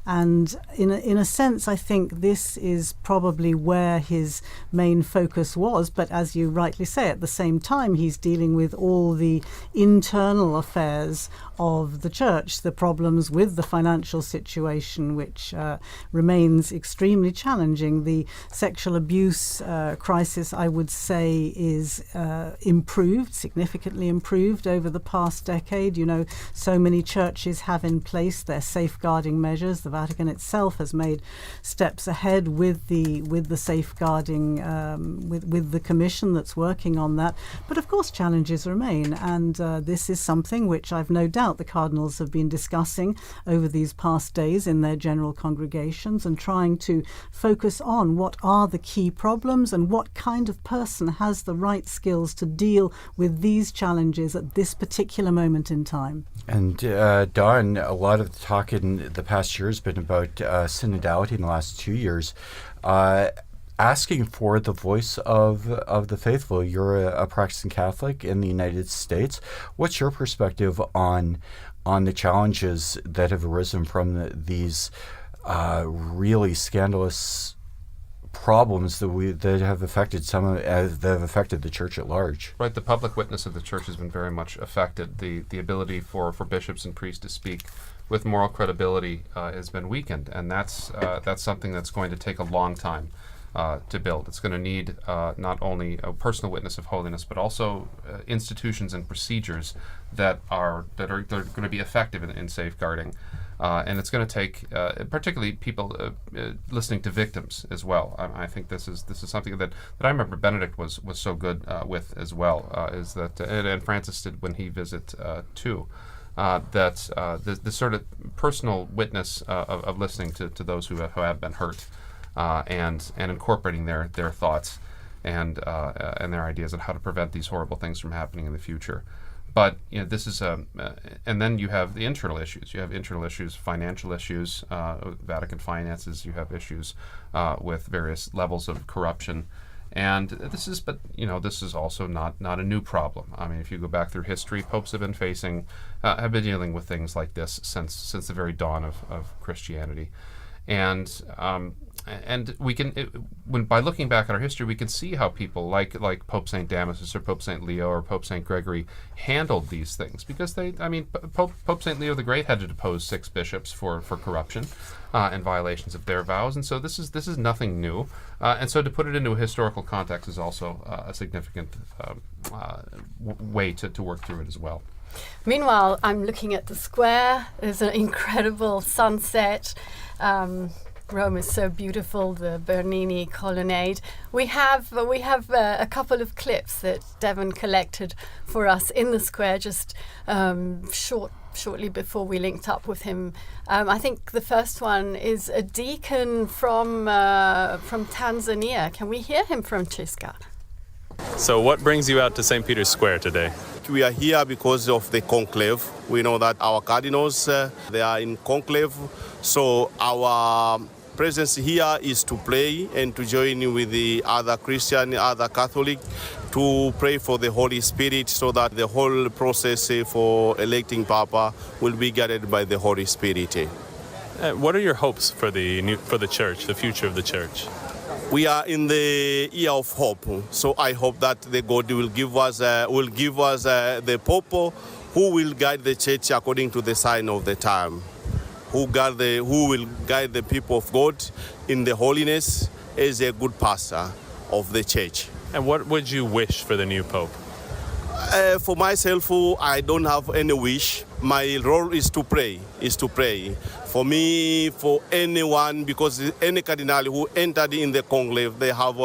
And in a sense, I think this is probably where his main focus was. But as you rightly say, at the same time, he's dealing with all the internal affairs of the Church, the problems with the financial situation, which remains extremely challenging. The sexual abuse crisis, I would say, is improved, significantly improved over the past decade. You know, so many churches have in place their safeguarding measures. The Vatican itself has made steps ahead with the safeguarding, with the commission that's working on that. But of course, challenges remain, and this is something which I've no doubt the cardinals have been discussing over these past days in their general congregations, and trying to focus on what are the key problems and what kind of person has the right skills to deal with these challenges at this particular moment in time. And Don, a lot of the talk in the past year has been about synodality in the last 2 years. Asking for the voice of the faithful. You're a practicing Catholic in the United States. What's your perspective on the challenges that have arisen from these really scandalous problems that have affected that have affected the Church at large? Right, the public witness of the Church has been very much affected. The ability for bishops and priests to speak with moral credibility has been weakened, and that's something that's going to take a long time to build. It's going to need not only a personal witness of holiness, but also institutions and procedures that are going to be effective in safeguarding. And it's going to take, particularly people listening to victims as well. I think this is something that I remember Benedict was so good with as well. Is that and Francis did when he visited too. That the sort of personal witness of listening to those who have been hurt. And incorporating their thoughts and their ideas on how to prevent these horrible things from happening in the future. But you know, this is and then you have the internal issues. You have internal issues, financial issues, Vatican finances. You have issues with various levels of corruption, and this is also not a new problem. I mean, if you go back through history, popes have been dealing with things like this since the very dawn of Christianity. And we can, by looking back at our history, we can see how people like Pope St. Damasus or Pope St. Leo or Pope St. Gregory handled these things, because Pope St. Leo the Great had to depose 6 bishops for corruption and violations of their vows, and so this is nothing new. And so to put it into a historical context is also a significant way to work through it as well. Meanwhile, I'm looking at the square. There's an incredible sunset. Rome is so beautiful, the Bernini colonnade. We have a couple of clips that Devon collected for us in the square just shortly before we linked up with him. I think the first one is a deacon from Tanzania. Can we hear him, Francesca? So what brings you out to St. Peter's Square today? We are here because of the conclave. We know that our cardinals, they are in conclave. So our presence here is to pray and to join with the other Christian, other Catholic, to pray for the Holy Spirit so that the whole process for electing Papa will be guided by the Holy Spirit. What are your hopes for the Church, the future of the Church? We are in the year of hope, so I hope that the God will give us the Pope who will guide the Church according to the sign of the time, who will guide the people of God in the holiness as a good pastor of the Church. And what would you wish for the new Pope? For myself, I don't have any wish. My role is to pray. For me, for anyone, because any cardinal who entered in the conclave, they have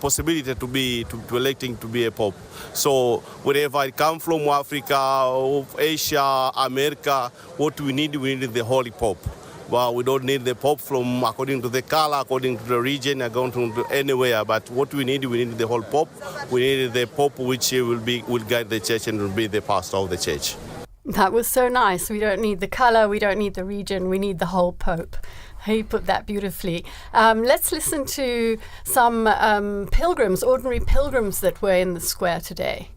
possibility to electing to be a pope. So wherever I come from, Africa, Asia, America, what we need the Holy Pope. Well, we don't need the Pope from according to the color, according to the region, according to anywhere. But what we need the whole Pope. We need the Pope which will guide the Church and will be the pastor of the Church. That was so nice. We don't need the color, we don't need the region, we need the whole Pope. He put that beautifully. Let's listen to some ordinary pilgrims that were in the square today.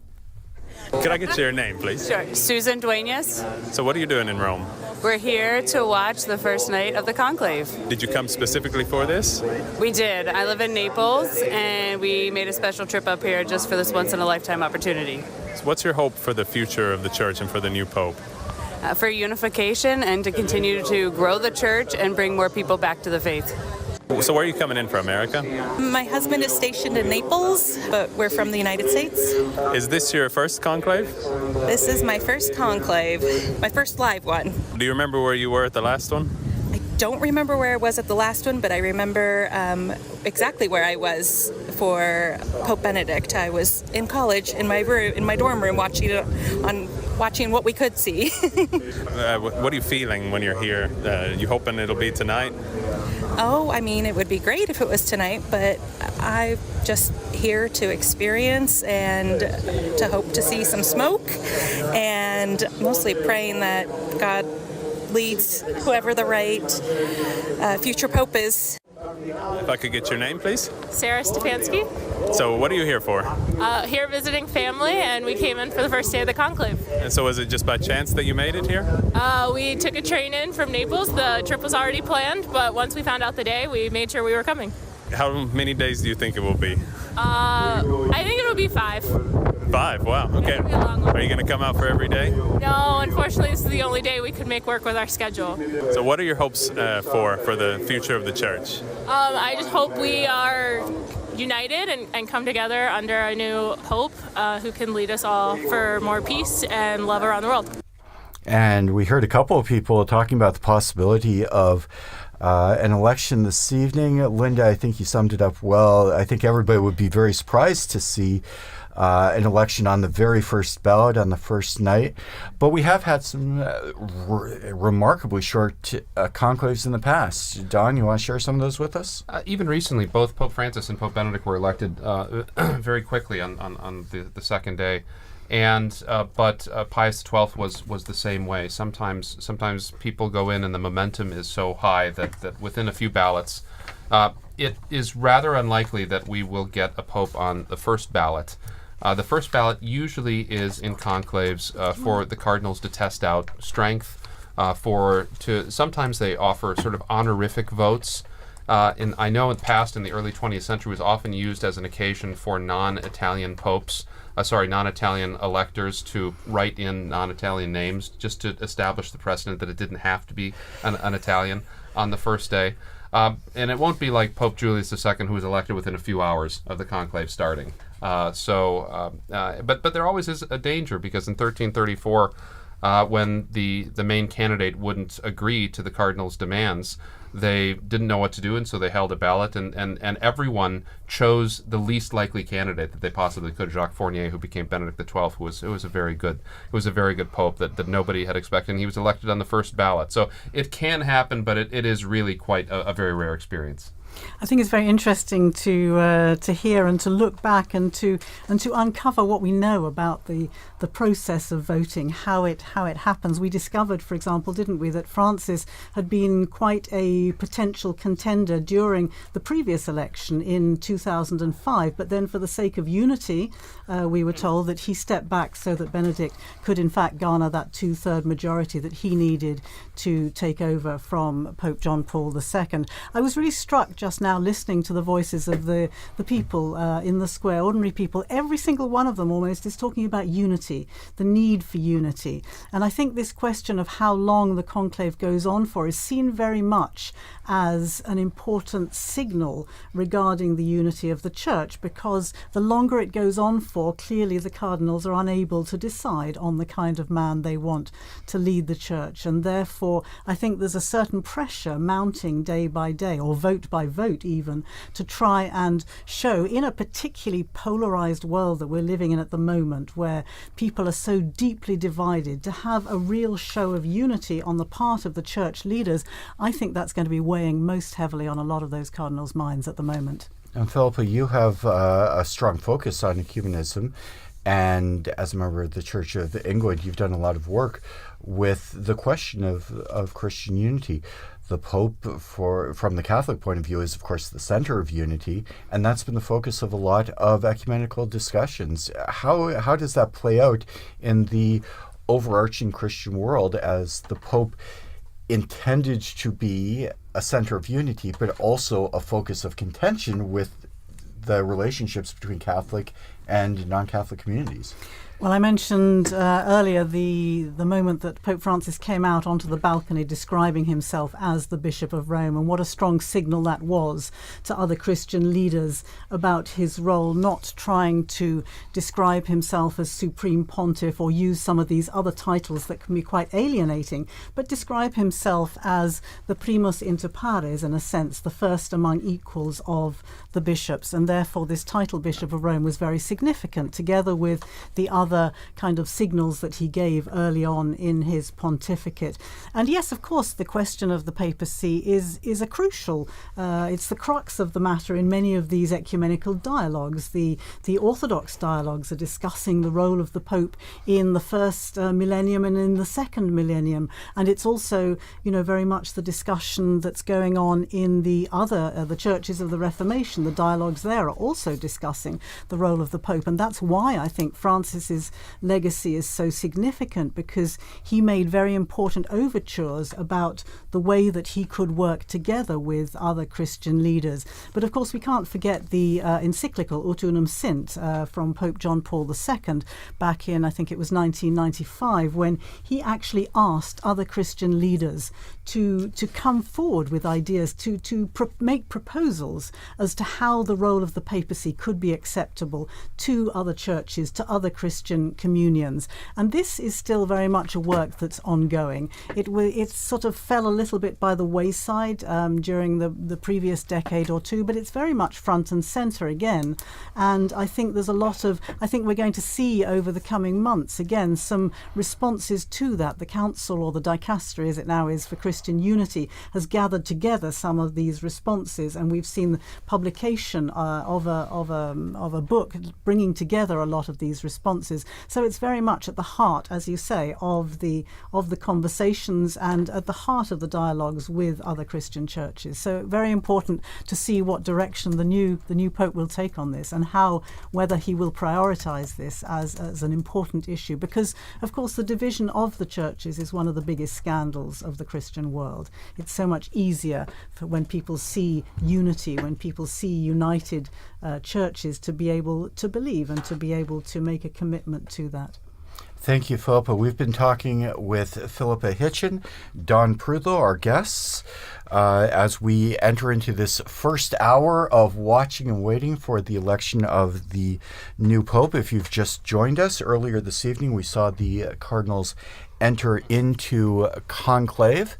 Could I get your name, please? Sure. Susan Duenas. So what are you doing in Rome? We're here to watch the first night of the Conclave. Did you come specifically for this? We did. I live in Naples, and we made a special trip up here just for this once-in-a-lifetime opportunity. So what's your hope for the future of the Church and for the new Pope? for unification and to continue to grow the church and bring more people back to the faith. So where are you coming in from, America? My husband is stationed in Naples, but we're from the United States. Is this your first conclave? This is my first conclave, my first live one. Do you remember where you were at the last one? I don't remember where I was at the last one, but I remember exactly where I was for Pope Benedict. I was in college in my room, in my dorm room, watching what we could see. What are you feeling when you're here? You hoping it'll be tonight? Oh, I mean, it would be great if it was tonight, but I'm just here to experience and to hope to see some smoke, and mostly praying that God leads whoever the right future pope is. If I could get your name, please. Sarah Stefanski. So what are you here for? Here visiting family, and we came in for the first day of the conclave. And so was it just by chance that you made it here? We took a train in from Naples. The trip was already planned, but once we found out the day, we made sure we were coming. How many days do you think it will be? I think it'll be 5. 5? Wow. Okay. Are you going to come out for every day? No, unfortunately, this is the only day we could make work with our schedule. So what are your hopes for the future of the church? I just hope we are united and come together under a new pope who can lead us all for more peace and love around the world. And we heard a couple of people talking about the possibility of an election this evening. Linda, I think you summed it up well. I think everybody would be very surprised to see an election on the very first ballot on the first night. But we have had some remarkably short conclaves in the past. Don, you want to share some of those with us? Even recently, both Pope Francis and Pope Benedict were elected very quickly on the second day. And but Pius XII was the same way. Sometimes people go in and the momentum is so high that within a few ballots, it is rather unlikely that we will get a pope on the first ballot. The first ballot usually is in conclaves for the cardinals to test out strength. Sometimes they offer sort of honorific votes. I know in the past, in the early 20th century, was often used as an occasion for non-Italian popes. Non-Italian electors to write in non-Italian names just to establish the precedent that it didn't have to be an Italian on the first day. And it won't be like Pope Julius II, who was elected within a few hours of the conclave starting. But there always is a danger, because in 1334, when the main candidate wouldn't agree to the cardinal's demands, they didn't know what to do, and so they held a ballot, and everyone chose the least likely candidate that they possibly could, Jacques Fournier, who became Benedict XII, who was a very good pope that nobody had expected, and he was elected on the first ballot. So it can happen, but it is really quite a very rare experience. I think it's very interesting to hear and to look back and to uncover what we know about the process of voting, how it happens. We discovered, for example, didn't we, that Francis had been quite a potential contender during the previous election in 2005, but then for the sake of unity, we were told that he stepped back so that Benedict could in fact garner that 2/3 majority that he needed to take over from Pope John Paul II. I was really struck just now listening to the voices of the people in the square, ordinary people. Every single one of them almost is talking about unity, the need for unity. And I think this question of how long the conclave goes on for is seen very much as an important signal regarding the unity of the church, because the longer it goes on for, clearly the cardinals are unable to decide on the kind of man they want to lead the church. And therefore, I think there's a certain pressure mounting day by day, or vote by vote even, to try and show, in a particularly polarized world that we're living in at the moment, where people are so deeply divided, to have a real show of unity on the part of the church leaders. I think that's going to be weighing most heavily on a lot of those cardinals' minds at the moment. And Philippa, you have a strong focus on ecumenism, and as a member of the Church of England, you've done a lot of work with the question of Christian unity. The Pope, from the Catholic point of view, is of course the center of unity, and that's been the focus of a lot of ecumenical discussions. How does that play out in the overarching Christian world, as the Pope intended to be a center of unity, but also a focus of contention with the relationships between Catholic and non-Catholic communities. Well, I mentioned earlier the moment that Pope Francis came out onto the balcony describing himself as the Bishop of Rome, and what a strong signal that was to other Christian leaders about his role, not trying to describe himself as Supreme Pontiff or use some of these other titles that can be quite alienating, but describe himself as the primus inter pares, in a sense, the first among equals of the bishops. And therefore this title Bishop of Rome was very significant, together with the other kind of signals that he gave early on in his pontificate. And yes, of course, the question of the papacy is a crucial, it's the crux of the matter in many of these ecumenical dialogues. The Orthodox dialogues are discussing the role of the Pope in the first millennium and in the second millennium. And it's also, very much the discussion that's going on in the other, the churches of the Reformation. The dialogues there are also discussing the role of the Pope. And that's why I think Francis's legacy is so significant, because he made very important overtures about the way that he could work together with other Christian leaders. But of course we can't forget the encyclical Ut Unum Sint from Pope John Paul II back in, I think it was 1995, when he actually asked other Christian leaders to come forward with ideas, to make proposals as to how the role of the papacy could be acceptable to other churches, to other Christian communions. And this is still very much a work that's ongoing. It sort of fell a little bit by the wayside during the previous decade or two, but it's very much front and centre again. And I think there's I think we're going to see over the coming months, again, some responses to that. The Council, or the Dicastery as it now is for Christian Unity, has gathered together some of these responses, and we've seen the publication of a book bringing together a lot of these responses. So it's very much at the heart, as you say, of the conversations and at the heart of the dialogues with other Christian churches. So very important to see what direction the new Pope will take on this, and whether he will prioritise this as an important issue, because of course the division of the churches is one of the biggest scandals of the Christian world. It's so much easier for when people see unity, when people see united churches, to be able to believe and to be able to make a commitment to that. Thank you, Philippa. We've been talking with Philippa Hitchin, Don Prudlow, our guests, as we enter into this first hour of watching and waiting for the election of the new Pope. If you've just joined us, earlier this evening we saw the cardinals enter into conclave,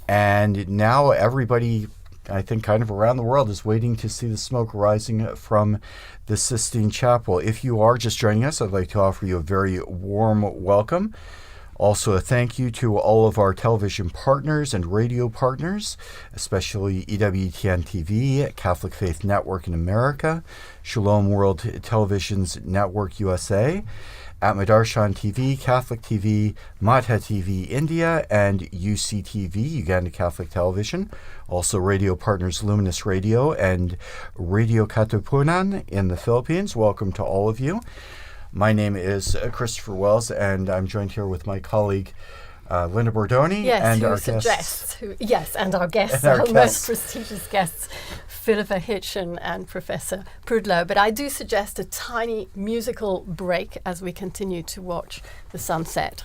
and now everybody, I think, kind of around the world is waiting to see the smoke rising from the Sistine Chapel. If you are just joining us, I'd like to offer you a very warm welcome. Also, a thank you to all of our television partners and radio partners, especially EWTN TV, Catholic Faith Network in America, Shalom World Television's Network USA, at Madarshan TV, Catholic TV, Madha TV India, and UCTV, Uganda Catholic Television. Also radio partners Luminous Radio and Radio Katipunan in the Philippines. Welcome to all of you. My name is Christopher Wells, and I'm joined here with my colleague Linda Bordoni, and our guests. And our guests, our most prestigious guests, Philippa Hitchin and Professor Prudlow. But I do suggest a tiny musical break as we continue to watch the sunset.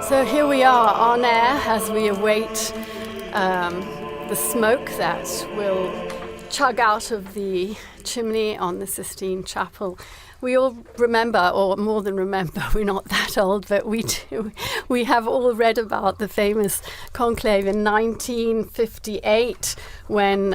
So here we are on air as we await the smoke that will chug out of the chimney on the Sistine Chapel. We all remember, or more than remember, we're not that old, but we do. We have all read about the famous conclave in 1958 when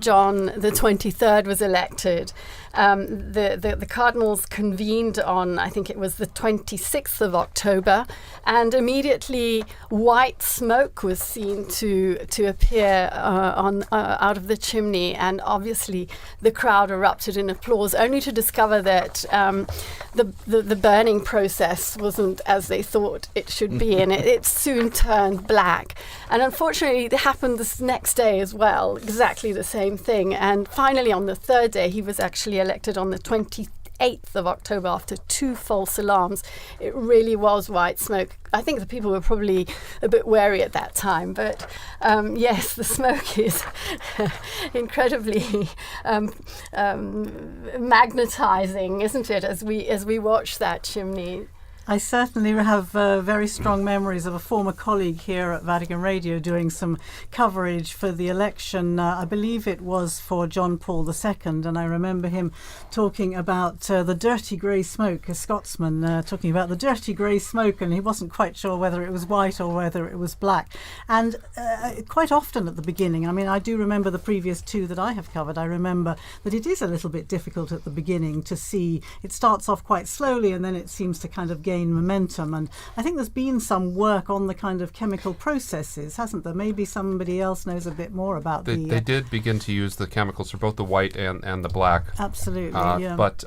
John the 23rd was elected. The cardinals convened on, I think it was the 26th of October, and immediately white smoke was seen to appear out of the chimney, and obviously the crowd erupted in applause, only to discover that the burning process wasn't as they thought it should be, and it soon turned black. And unfortunately, it happened this next day as well, exactly the same thing. And finally, on the third day, he was actually elected on the 28th of October after 2 false alarms. It really was white smoke. I think the people were probably a bit wary at that time, but yes, the smoke is incredibly magnetizing, isn't it, as we watch that chimney. I certainly have very strong memories of a former colleague here at Vatican Radio doing some coverage for the election. I believe it was for John Paul II, and I remember him talking about the dirty grey smoke, a Scotsman talking about the dirty grey smoke, and he wasn't quite sure whether it was white or whether it was black. And quite often at the beginning, I mean, I do remember the previous 2 that I have covered, I remember that it is a little bit difficult at the beginning to see. It starts off quite slowly and then it seems to kind of gain momentum, and I think there's been some work on the kind of chemical processes, hasn't there? Maybe somebody else knows a bit more about They did begin to use the chemicals for both the white and the black. Absolutely, yeah. But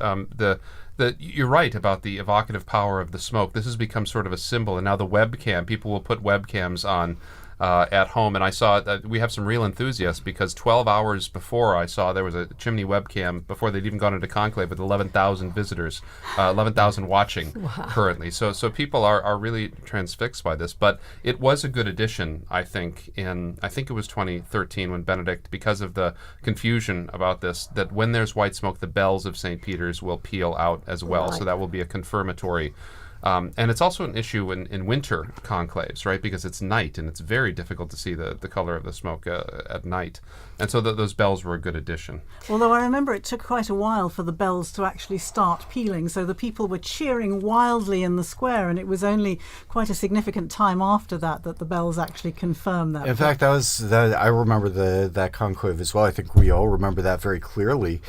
you're right about the evocative power of the smoke. This has become sort of a symbol, and now the webcam, people will put webcams on at home, and I saw that we have some real enthusiasts, because 12 hours before I saw there was a chimney webcam before they'd even gone into conclave with 11,000 visitors, 11,000 watching currently. So people are really transfixed by this. But it was a good addition, I think it was 2013 when Benedict, because of the confusion about this, that when there's white smoke, the bells of St. Peter's will peal out as well. Right. So that will be a confirmatory. And it's also an issue in winter conclaves, right? Because it's night and it's very difficult to see the color of the smoke at night. And so those bells were a good addition. Although I remember it took quite a while for the bells to actually start pealing. So the people were cheering wildly in the square, and it was only quite a significant time after that the bells actually confirmed that. In fact, I remember that conclave as well. I think we all remember that very clearly.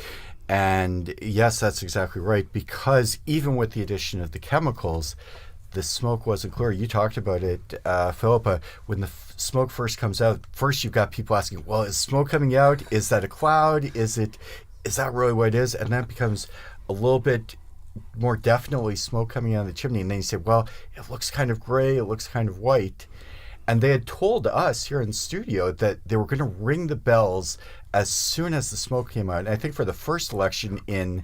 And yes, that's exactly right, because even with the addition of the chemicals, the smoke wasn't clear. You talked about it, Philippa. When the smoke first comes out, first you've got people asking, well, is smoke coming out? Is that a cloud? Is that really what it is? And then it becomes a little bit more definitely smoke coming out of the chimney. And then you say, well, it looks kind of gray, it looks kind of white. And they had told us here in the studio that they were going to ring the bells as soon as the smoke came out. And I think for the first election in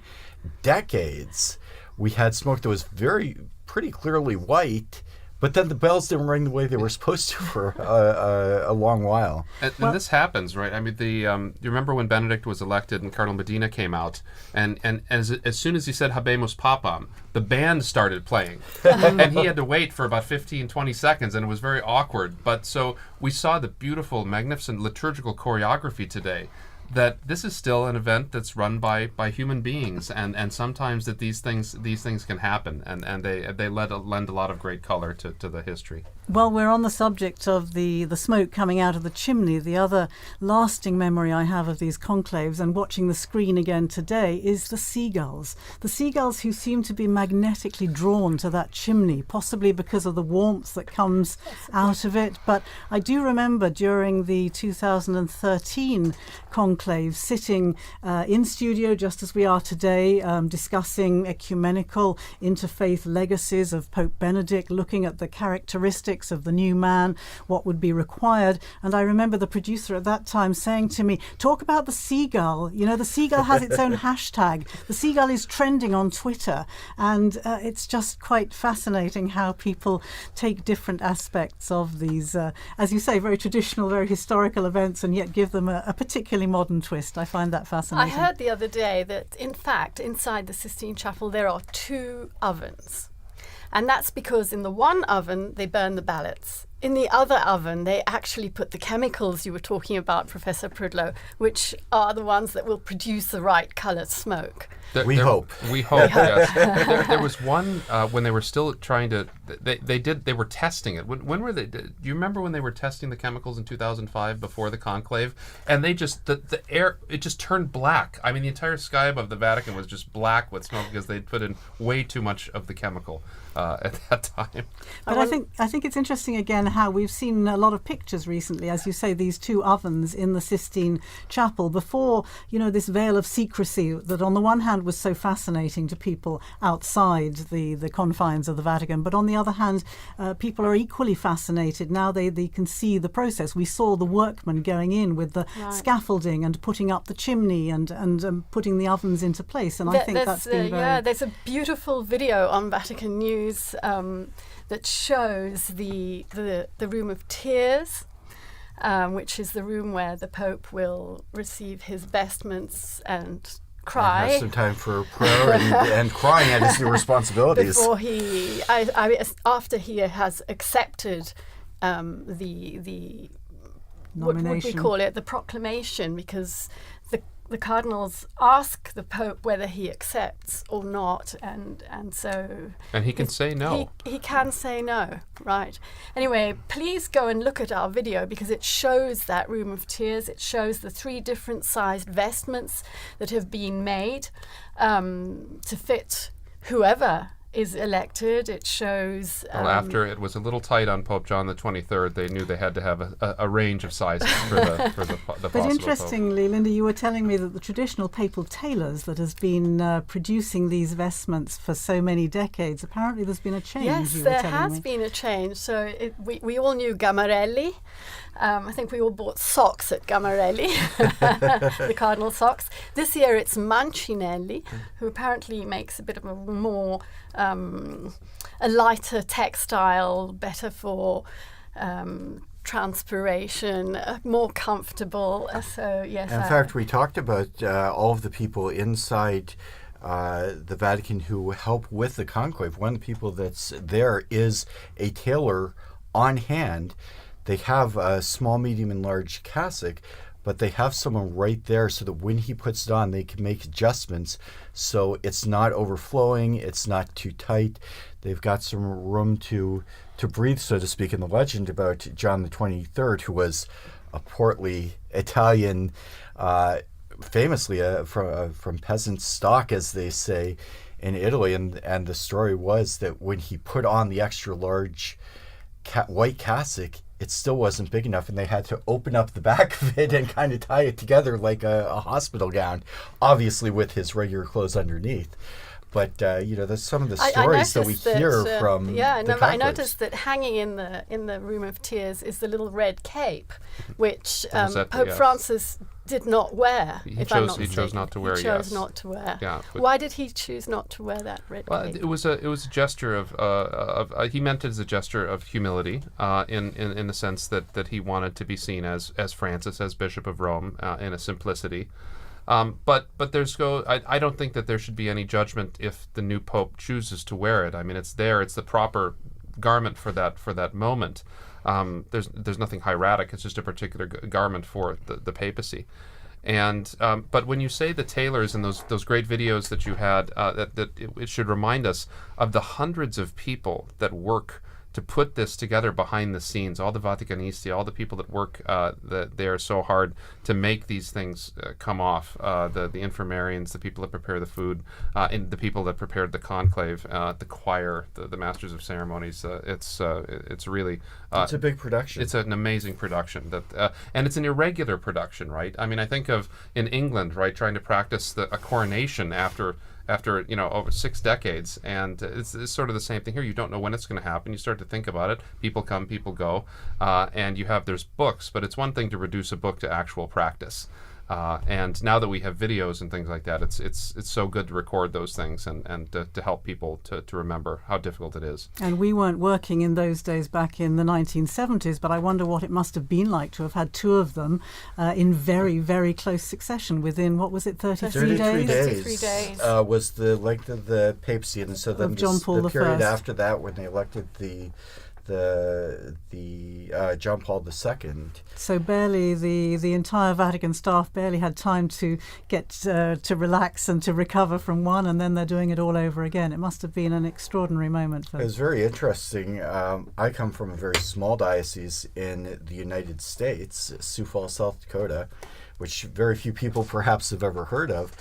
decades, we had smoke that was pretty clearly white, but then the bells didn't ring the way they were supposed to for a long while. And this happens, right? I mean, you remember when Benedict was elected and Cardinal Medina came out, and as soon as he said Habemus Papam, the band started playing. And he had to wait for about 15, 20 seconds, and it was very awkward. But so we saw the beautiful, magnificent liturgical choreography today, that this is still an event that's run by human beings, and sometimes that these things can happen, and they lend a lot of great color to the history. Well, we're on the subject of the smoke coming out of the chimney. The other lasting memory I have of these conclaves and watching the screen again today is the seagulls. The seagulls who seem to be magnetically drawn to that chimney, possibly because of the warmth that comes out of it. But I do remember during the 2013 conclave sitting in studio just as we are today, discussing ecumenical interfaith legacies of Pope Benedict, looking at the characteristics of the new man, what would be required. And I remember the producer at that time saying to me, talk about the seagull. You know, the seagull has its own hashtag. The seagull is trending on Twitter. And it's just quite fascinating how people take different aspects of these, as you say, very traditional, very historical events, and yet give them a particularly modern twist. I find that fascinating. I heard the other day that, in fact, inside the Sistine Chapel, there are 2 ovens. And that's because in the one oven, they burn the ballots. In the other oven, they actually put the chemicals you were talking about, Professor Prudlow, which are the ones that will produce the right coloured smoke. We hope. Yes. There was one when they were still trying to. They were testing it. When were they? Do you remember when they were testing the chemicals in 2005 before the conclave? And they just the air, it just turned black. I mean, the entire sky above the Vatican was just black with smoke because they'd put in way too much of the chemical at that time. But I think it's interesting again how we've seen a lot of pictures recently, as you say, these two ovens in the Sistine Chapel before, this veil of secrecy that on the one hand was so fascinating to people outside the confines of the Vatican, but on the other hand, people are equally fascinated now they can see the process. We saw the workmen going in with the scaffolding and putting up the chimney and putting the ovens into place, and I think that's been very... there's a beautiful video on Vatican News that shows the Room of Tears, which is the room where the Pope will receive his vestments and cry. And have some time for prayer and crying at his new responsibilities. Before after he has accepted the what would we call it, the proclamation, because the cardinals ask the Pope whether he accepts or not, and so... And he can say no. He can say no, right. Anyway, please go and look at our video because it shows that Room of Tears. It shows the 3 different sized vestments that have been made to fit whoever is elected. It shows... Well, after it was a little tight on Pope John the 23rd, they knew they had to have a range of sizes for the possible But interestingly, Pope. Linda, you were telling me that the traditional papal tailors that has been producing these vestments for so many decades, apparently there's been a change. Yes, there has been a change. So we all knew Gamarelli. I think we all bought socks at Gamarelli, the cardinal socks. This year it's Mancinelli, who apparently makes a bit of a more... a lighter textile, better for transpiration, more comfortable. So yes. In fact, we talked about all of the people inside the Vatican who help with the conclave. One of the people that's there is a tailor on hand. They have a small, medium, and large cassock, but they have someone right there so that when he puts it on, they can make adjustments so it's not overflowing, it's not too tight. They've got some room to breathe, so to speak. In the legend about John the 23rd, who was a portly Italian, famously from peasant stock, as they say, in Italy, and the story was that when he put on the extra large white cassock, it still wasn't big enough, and they had to open up the back of it and kind of tie it together like a hospital gown, obviously with his regular clothes underneath. But there's some of the stories that we hear from the conclaves. I noticed that hanging in the Room of Tears is the little red cape, which Pope Francis did not wear. He chose not to wear. He chose not to wear. Yeah. Why did he choose not to wear that red cape? It was a gesture of he meant it as a gesture of humility, in the sense that he wanted to be seen as Francis, as Bishop of Rome, in a simplicity. But I don't think that there should be any judgment if the new Pope chooses to wear it. I mean, it's the proper garment for that moment. There's nothing hieratic. It's just a particular garment for the papacy. And but when you say the tailors and those great videos that you had, it should remind us of the hundreds of people that work to put this together behind the scenes, all the Vaticanisti, all the people that work, that they are so hard to make these things come off, the infirmarians, the people that prepare the food, and the people that prepared the conclave, the choir, the masters of ceremonies. It's really... it's a big production. It's an amazing production, and it's an irregular production, right? I mean, I think of in England, right, trying to practice a coronation after over 6 decades, and it's sort of the same thing here. You don't know when it's going to happen. You start to think about it. People come, people go, and there's books, but it's one thing to reduce a book to actual practice. And now that we have videos and things like that, it's so good to record those things and to help people to remember how difficult it is. And we weren't working in those days back in the 1970s, but I wonder what it must have been like to have had two of them in very, very close succession within, what was it, 33 days? 33 days. Was the length of the papacy, and so then John Paul the period I. after that when they elected the John Paul II. So barely the entire Vatican staff barely had time to get to relax and to recover from one, and then they're doing it all over again. It must have been an extraordinary moment for them. It was very interesting. I come from a very small diocese in the United States, Sioux Falls, South Dakota, which very few people perhaps have ever heard of.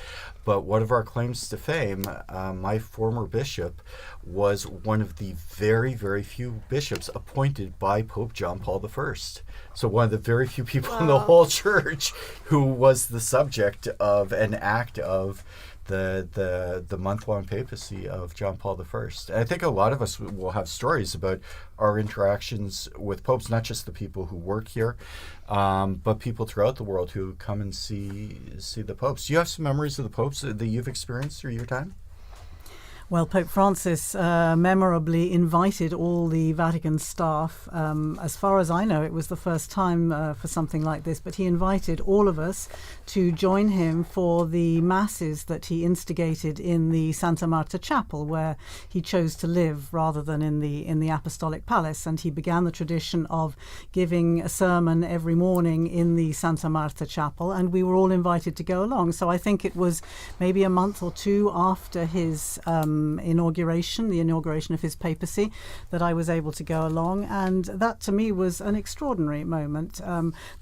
But one of our claims to fame, my former bishop was one of the very, very few bishops appointed by Pope John Paul I. So one of the very few people in the whole church who was the subject of an act of the month-long papacy of John Paul I. And I think a lot of us will have stories about our interactions with popes, not just the people who work here, but people throughout the world who come and see the popes. Do you have some memories of the popes that you've experienced through your time? Well, Pope Francis memorably invited all the Vatican staff. As far as I know, it was the first time for something like this, but he invited all of us to join him for the masses that he instigated in the Santa Marta Chapel, where he chose to live rather than in the Apostolic Palace. And he began the tradition of giving a sermon every morning in the Santa Marta Chapel, and we were all invited to go along. So I think it was maybe a month or two after his inauguration, the inauguration of his papacy, that I was able to go along, and that to me was an extraordinary moment.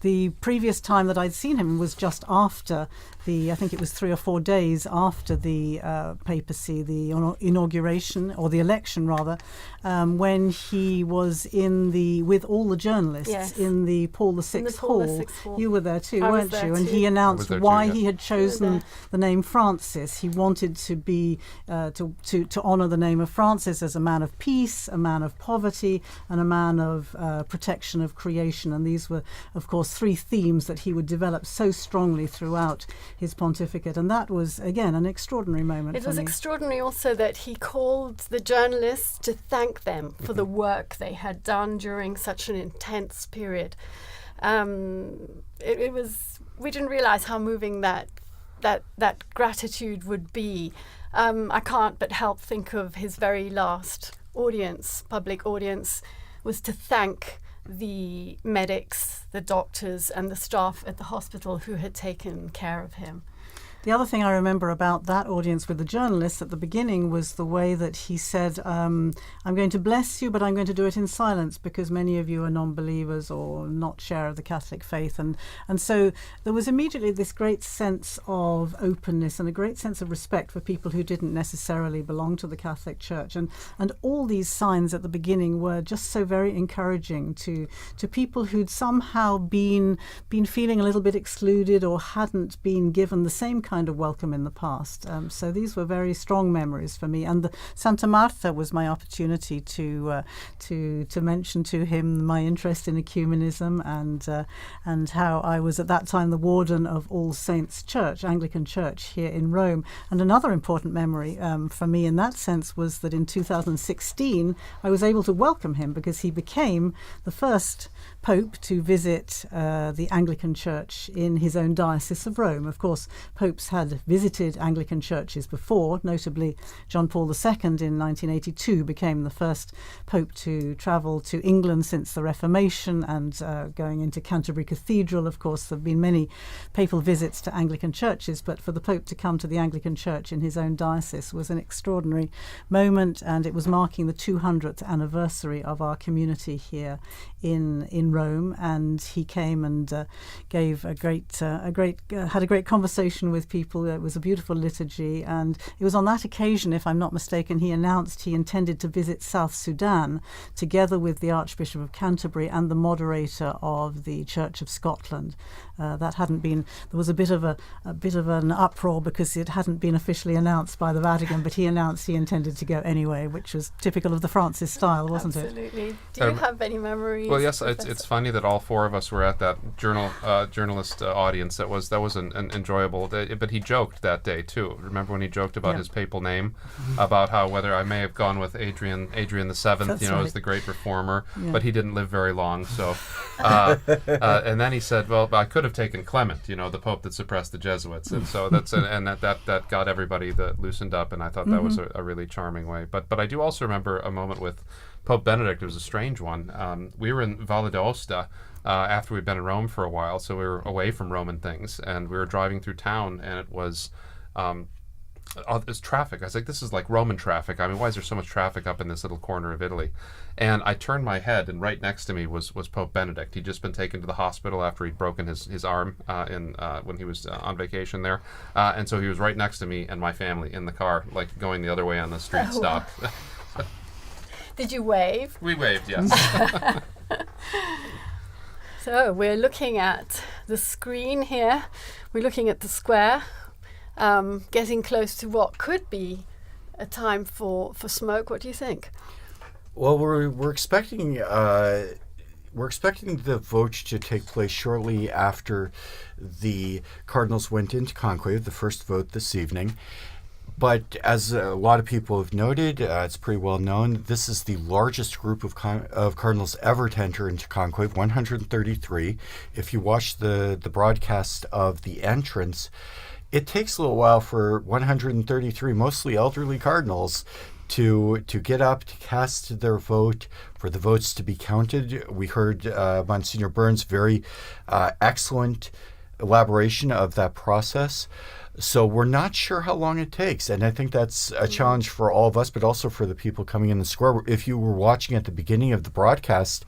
The previous time that I'd seen him was just after I think it was 3 or 4 days after the papacy, the inauguration, or the election rather, when he was with all the journalists in the Paul VI Hall. You were there too, weren't you? And he announced why he had chosen the name Francis. He wanted to be to honour the name of Francis as a man of peace, a man of poverty, and a man of protection of creation. And these were, of course, 3 themes that he would develop so strongly throughout his pontificate. And that was, again, an extraordinary moment for me. It was extraordinary also that he called the journalists to thank them for the work they had done during such an intense period. It was, we didn't realise how moving that gratitude would be. I can't but help think of his very last public audience, was to thank the medics, the doctors, and the staff at the hospital who had taken care of him. The other thing I remember about that audience with the journalists at the beginning was the way that he said, I'm going to bless you, but I'm going to do it in silence because many of you are non-believers or not share of the Catholic faith. And so there was immediately this great sense of openness and a great sense of respect for people who didn't necessarily belong to the Catholic Church. And all these signs at the beginning were just so very encouraging to people who'd somehow been feeling a little bit excluded or hadn't been given the same kind of welcome in the past. So these were very strong memories for me. And the Santa Marta was my opportunity to mention to him my interest in ecumenism and how I was at that time the warden of All Saints Church, Anglican Church here in Rome. And another important memory for me in that sense was that in 2016 I was able to welcome him because he became the first Pope to visit the Anglican Church in his own diocese of Rome. Of course, popes had visited Anglican churches before, notably John Paul II in 1982 became the first Pope to travel to England since the Reformation, and going into Canterbury Cathedral. Of course, there have been many papal visits to Anglican churches, but for the Pope to come to the Anglican Church in his own diocese was an extraordinary moment, and it was marking the 200th anniversary of our community here in Rome. And he came and had a great conversation with people. It was a beautiful liturgy, and it was on that occasion, if I'm not mistaken, he announced he intended to visit South Sudan together with the Archbishop of Canterbury and the moderator of the Church of Scotland. That hadn't been. There was a bit of an uproar because it hadn't been officially announced by the Vatican, but he announced he intended to go anyway, which was typical of the Francis style, wasn't it? Absolutely. Do you have any memories? Well, yes, it's funny that all four of us were at that journalist audience. That was an enjoyable day. But he joked that day too. Remember when he joked about his papal name, about how whether I may have gone with Adrian the Seventh, as the great reformer, but he didn't live very long. So, and then he said, well, I could have taken Clement, the Pope that suppressed the Jesuits, and so that got everybody loosened up, and I thought that was a really charming way. But I do also remember a moment with Pope Benedict. It was a strange one. We were in Valle d'Aosta after we'd been in Rome for a while, so we were away from Roman things, and we were driving through town, and it was there's traffic. I was like, this is like Roman traffic. I mean, why is there so much traffic up in this little corner of Italy? And I turned my head, and right next to me was Pope Benedict. He'd just been taken to the hospital after he'd broken his arm when he was on vacation there. And so he was right next to me and my family in the car, like going the other way on the street stop. Did you wave? We waved, yes. So we're looking at the screen here. We're looking at the square, getting close to what could be a time for smoke. What do you think? Well, we're expecting the vote to take place shortly after the cardinals went into conclave, the first vote this evening. But as a lot of people have noted, it's pretty well known, this is the largest group of cardinals ever to enter into conclave, 133. If you watch the broadcast of the entrance, it takes a little while for 133 mostly elderly cardinals to get up, to cast their vote, for the votes to be counted. We heard Monsignor Burns' very excellent elaboration of that process. So we're not sure how long it takes, and I think that's a challenge for all of us, but also for the people coming in the square. If you were watching at the beginning of the broadcast,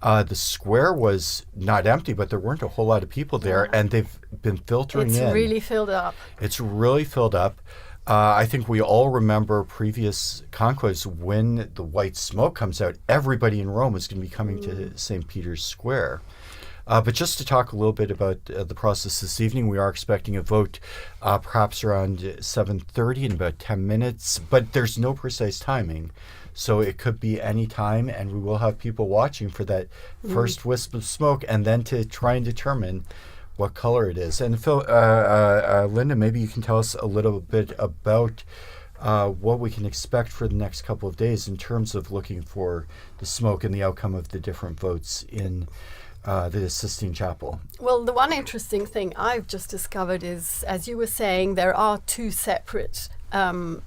the square was not empty, but there weren't a whole lot of people there, and they've been filtering in. It's really filled up. It's really filled up. I think we all remember previous conclaves when the white smoke comes out, everybody in Rome is going to be coming to St. Peter's Square. But just to talk a little bit about the process this evening, we are expecting a vote perhaps around 7:30 in about 10 minutes, but there's no precise timing. So it could be any time, and we will have people watching for that first wisp of smoke and then to try and determine what color it is. And Phil, Linda, maybe you can tell us a little bit about what we can expect for the next couple of days in terms of looking for the smoke and the outcome of the different votes in the Sistine Chapel. Well, the one interesting thing I've just discovered is, as you were saying, there are two separate votes.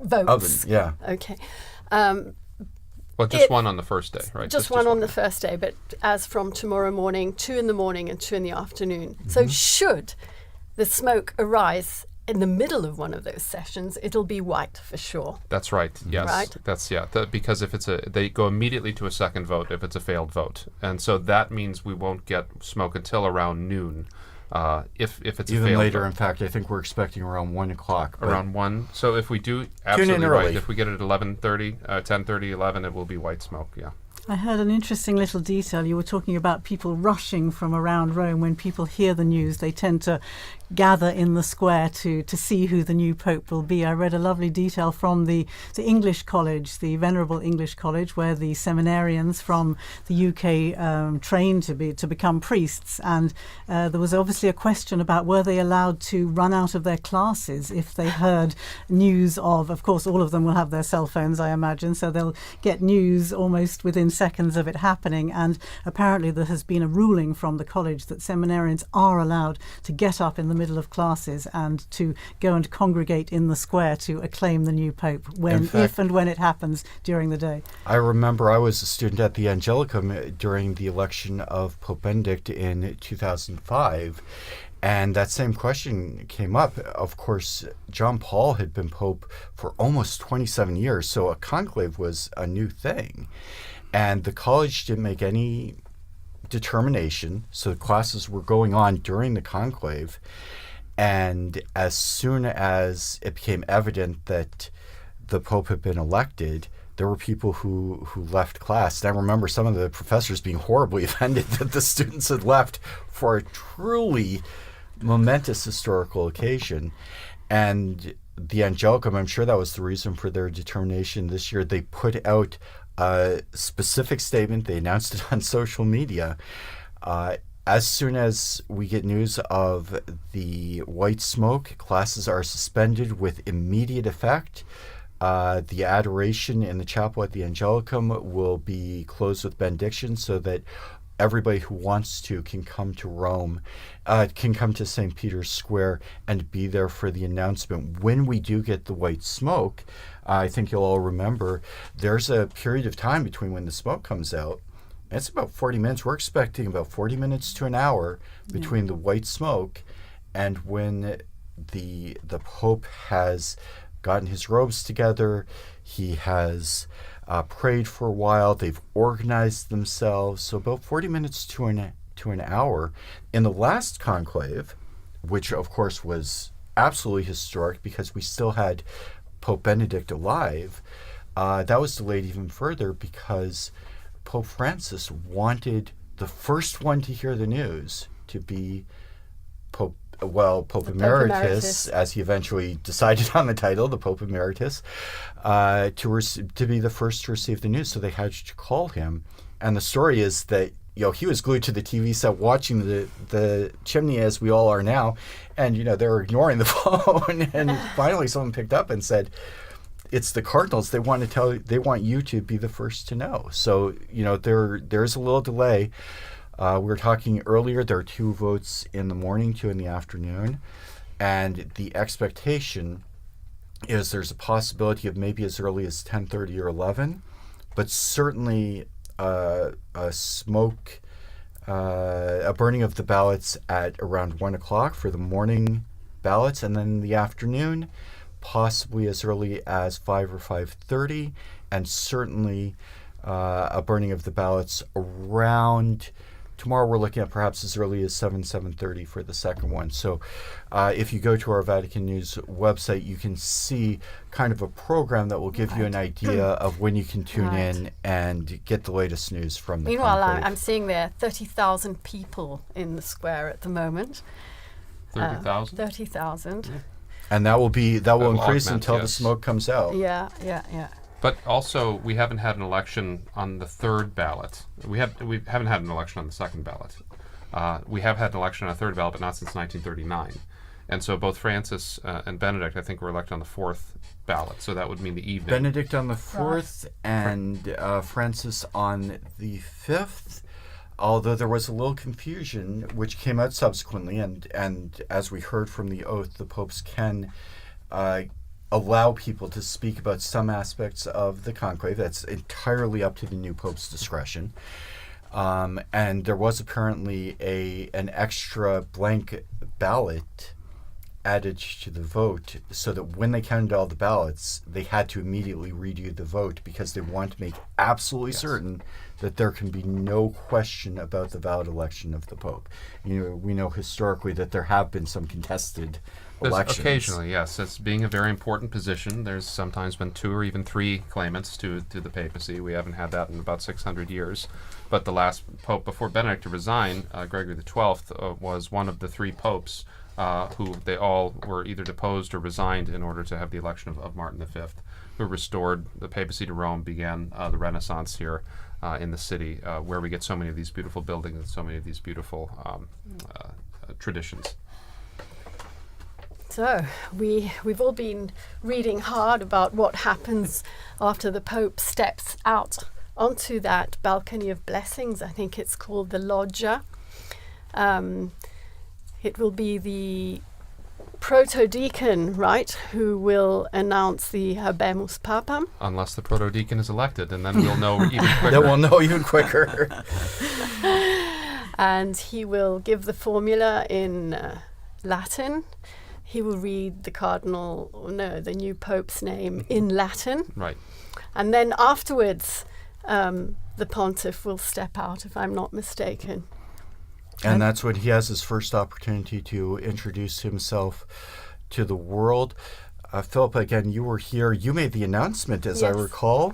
Oven, yeah. Okay. Well, just one on the first day, right? Just one on the first day, but as from tomorrow morning, 2 in the morning and 2 in the afternoon. So should the smoke arise in the middle of one of those sessions, it'll be white for sure. That's right. Yes. Right? That's because if they go immediately to a second vote if it's a failed vote, and so that means we won't get smoke until around noon. If it's even a failed later, vote. in fact, I think we're expecting around 1 o'clock. Around 1. So if we do, Tune in absolutely early. right. If we get it at 11:30, 10:30, 11, it will be white smoke. Yeah. I heard an interesting little detail. You were talking about people rushing from around Rome. When people hear the news, they tend to gather in the square to see who the new pope will be. I read a lovely detail from the English College, the Venerable English College, where the seminarians from the UK trained to become priests. And there was obviously a question about were they allowed to run out of their classes if they heard news of course, all of them will have their cell phones, I imagine, so they'll get news almost within seconds of it happening. And apparently there has been a ruling from the college that seminarians are allowed to get up in the middle of classes and to go and congregate in the square to acclaim the new pope if and when it happens during the day. I remember I was a student at the Angelicum during the election of Pope Benedict in 2005, and that same question came up. Of course, John Paul had been pope for almost 27 years, so a conclave was a new thing. And the college didn't make any determination, so the classes were going on during the conclave. And as soon as it became evident that the Pope had been elected, there were people who left class. And I remember some of the professors being horribly offended that the students had left for a truly momentous historical occasion. And the Angelicum, I'm sure that was the reason for their determination this year. They put out a specific statement. They announced it on social media. As soon as we get news of the white smoke, classes are suspended with immediate effect. The adoration in the chapel at the Angelicum will be closed with benediction so that everybody who wants to can come to Rome, can come to St. Peter's Square and be there for the announcement. When we do get the white smoke, I think you'll all remember, there's a period of time between when the smoke comes out. It's about 40 minutes. We're expecting about 40 minutes to an hour between the white smoke and when the Pope has gotten his robes together. He has prayed for a while. They've organized themselves. So about 40 minutes to an hour. In the last conclave, which of course was absolutely historic because we still had Pope Benedict alive, that was delayed even further because Pope Francis wanted the first one to hear the news to be Pope Emeritus, as he eventually decided on the title, the Pope Emeritus, to be the first to receive the news. So they had to call him. And the story is that he was glued to the TV set watching the chimney as we all are now. And, they were ignoring the phone. And finally someone picked up and said, it's the cardinals. They want you to be the first to know. So, there's a little delay. We were talking earlier, there are 2 votes in the morning, 2 in the afternoon. And the expectation is there's a possibility of maybe as early as 10:30 or 11, but certainly a burning of the ballots at around 1 o'clock for the morning ballots, and then in the afternoon, possibly as early as 5 or 5:30, and certainly a burning of the ballots around. Tomorrow we're looking at perhaps as early as 7:30 for the second one. So if you go to our Vatican News website, you can see kind of a program that will give you an idea of when you can tune in and get the latest news from the Meanwhile, conclave. I'm seeing there 30,000 people in the square at the moment. 30,000? 30,000. And that will increase augment, until the smoke comes out. Yeah. But also, we haven't had an election on the third ballot. We haven't had an election on the second ballot. We have had an election on a third ballot, but not since 1939. And so both Francis and Benedict, I think, were elected on the fourth ballot. So that would mean the evening. Benedict on the 4th and Francis on the 5th. Although there was a little confusion, which came out subsequently, and as we heard from the oath, the popes can allow people to speak about some aspects of the conclave. That's entirely up to the new pope's discretion. And there was apparently an extra blank ballot added to the vote so that when they counted all the ballots, they had to immediately redo the vote because they want to make absolutely certain that there can be no question about the valid election of the Pope. We know historically that there have been some contested elections. Occasionally, yes. It's being a very important position. There's sometimes been 2 or even 3 claimants to the papacy. We haven't had that in about 600 years. But the last Pope before Benedict to resign, Gregory XII, was one of the 3 popes who they all were either deposed or resigned in order to have the election of Martin V, who restored the papacy to Rome, began the Renaissance here in the city, where we get so many of these beautiful buildings and so many of these beautiful traditions. So we've all been reading hard about what happens after the Pope steps out onto that balcony of blessings. I think it's called the loggia. It will be the proto-deacon, right, who will announce the Habemus Papam. Unless the proto-deacon is elected, and then we'll know even quicker. Then we'll know even quicker. And he will give the formula in Latin. He will read the new Pope's name in Latin. Right. And then afterwards, the pontiff will step out, if I'm not mistaken. And that's when he has his first opportunity to introduce himself to the world. Philip, again, you were here. You made the announcement, as I recall,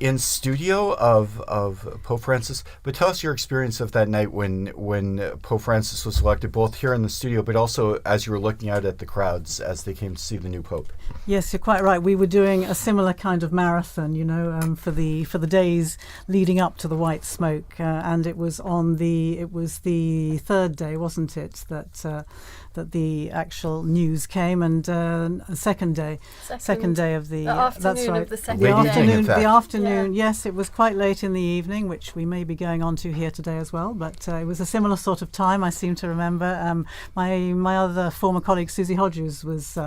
in studio of Pope Francis. But tell us your experience of that night when Pope Francis was elected, both here in the studio, but also as you were looking out at the crowds as they came to see the new Pope. Yes, you're quite right. We were doing a similar kind of marathon, for the days leading up to the white smoke, and it was the third day, wasn't it, that the actual news came, and second day of the afternoon, that's right, of the second the afternoon. Yes, it was quite late in the evening, which we may be going on to here today as well. But it was a similar sort of time. I seem to remember. My other former colleague Susie Hodges was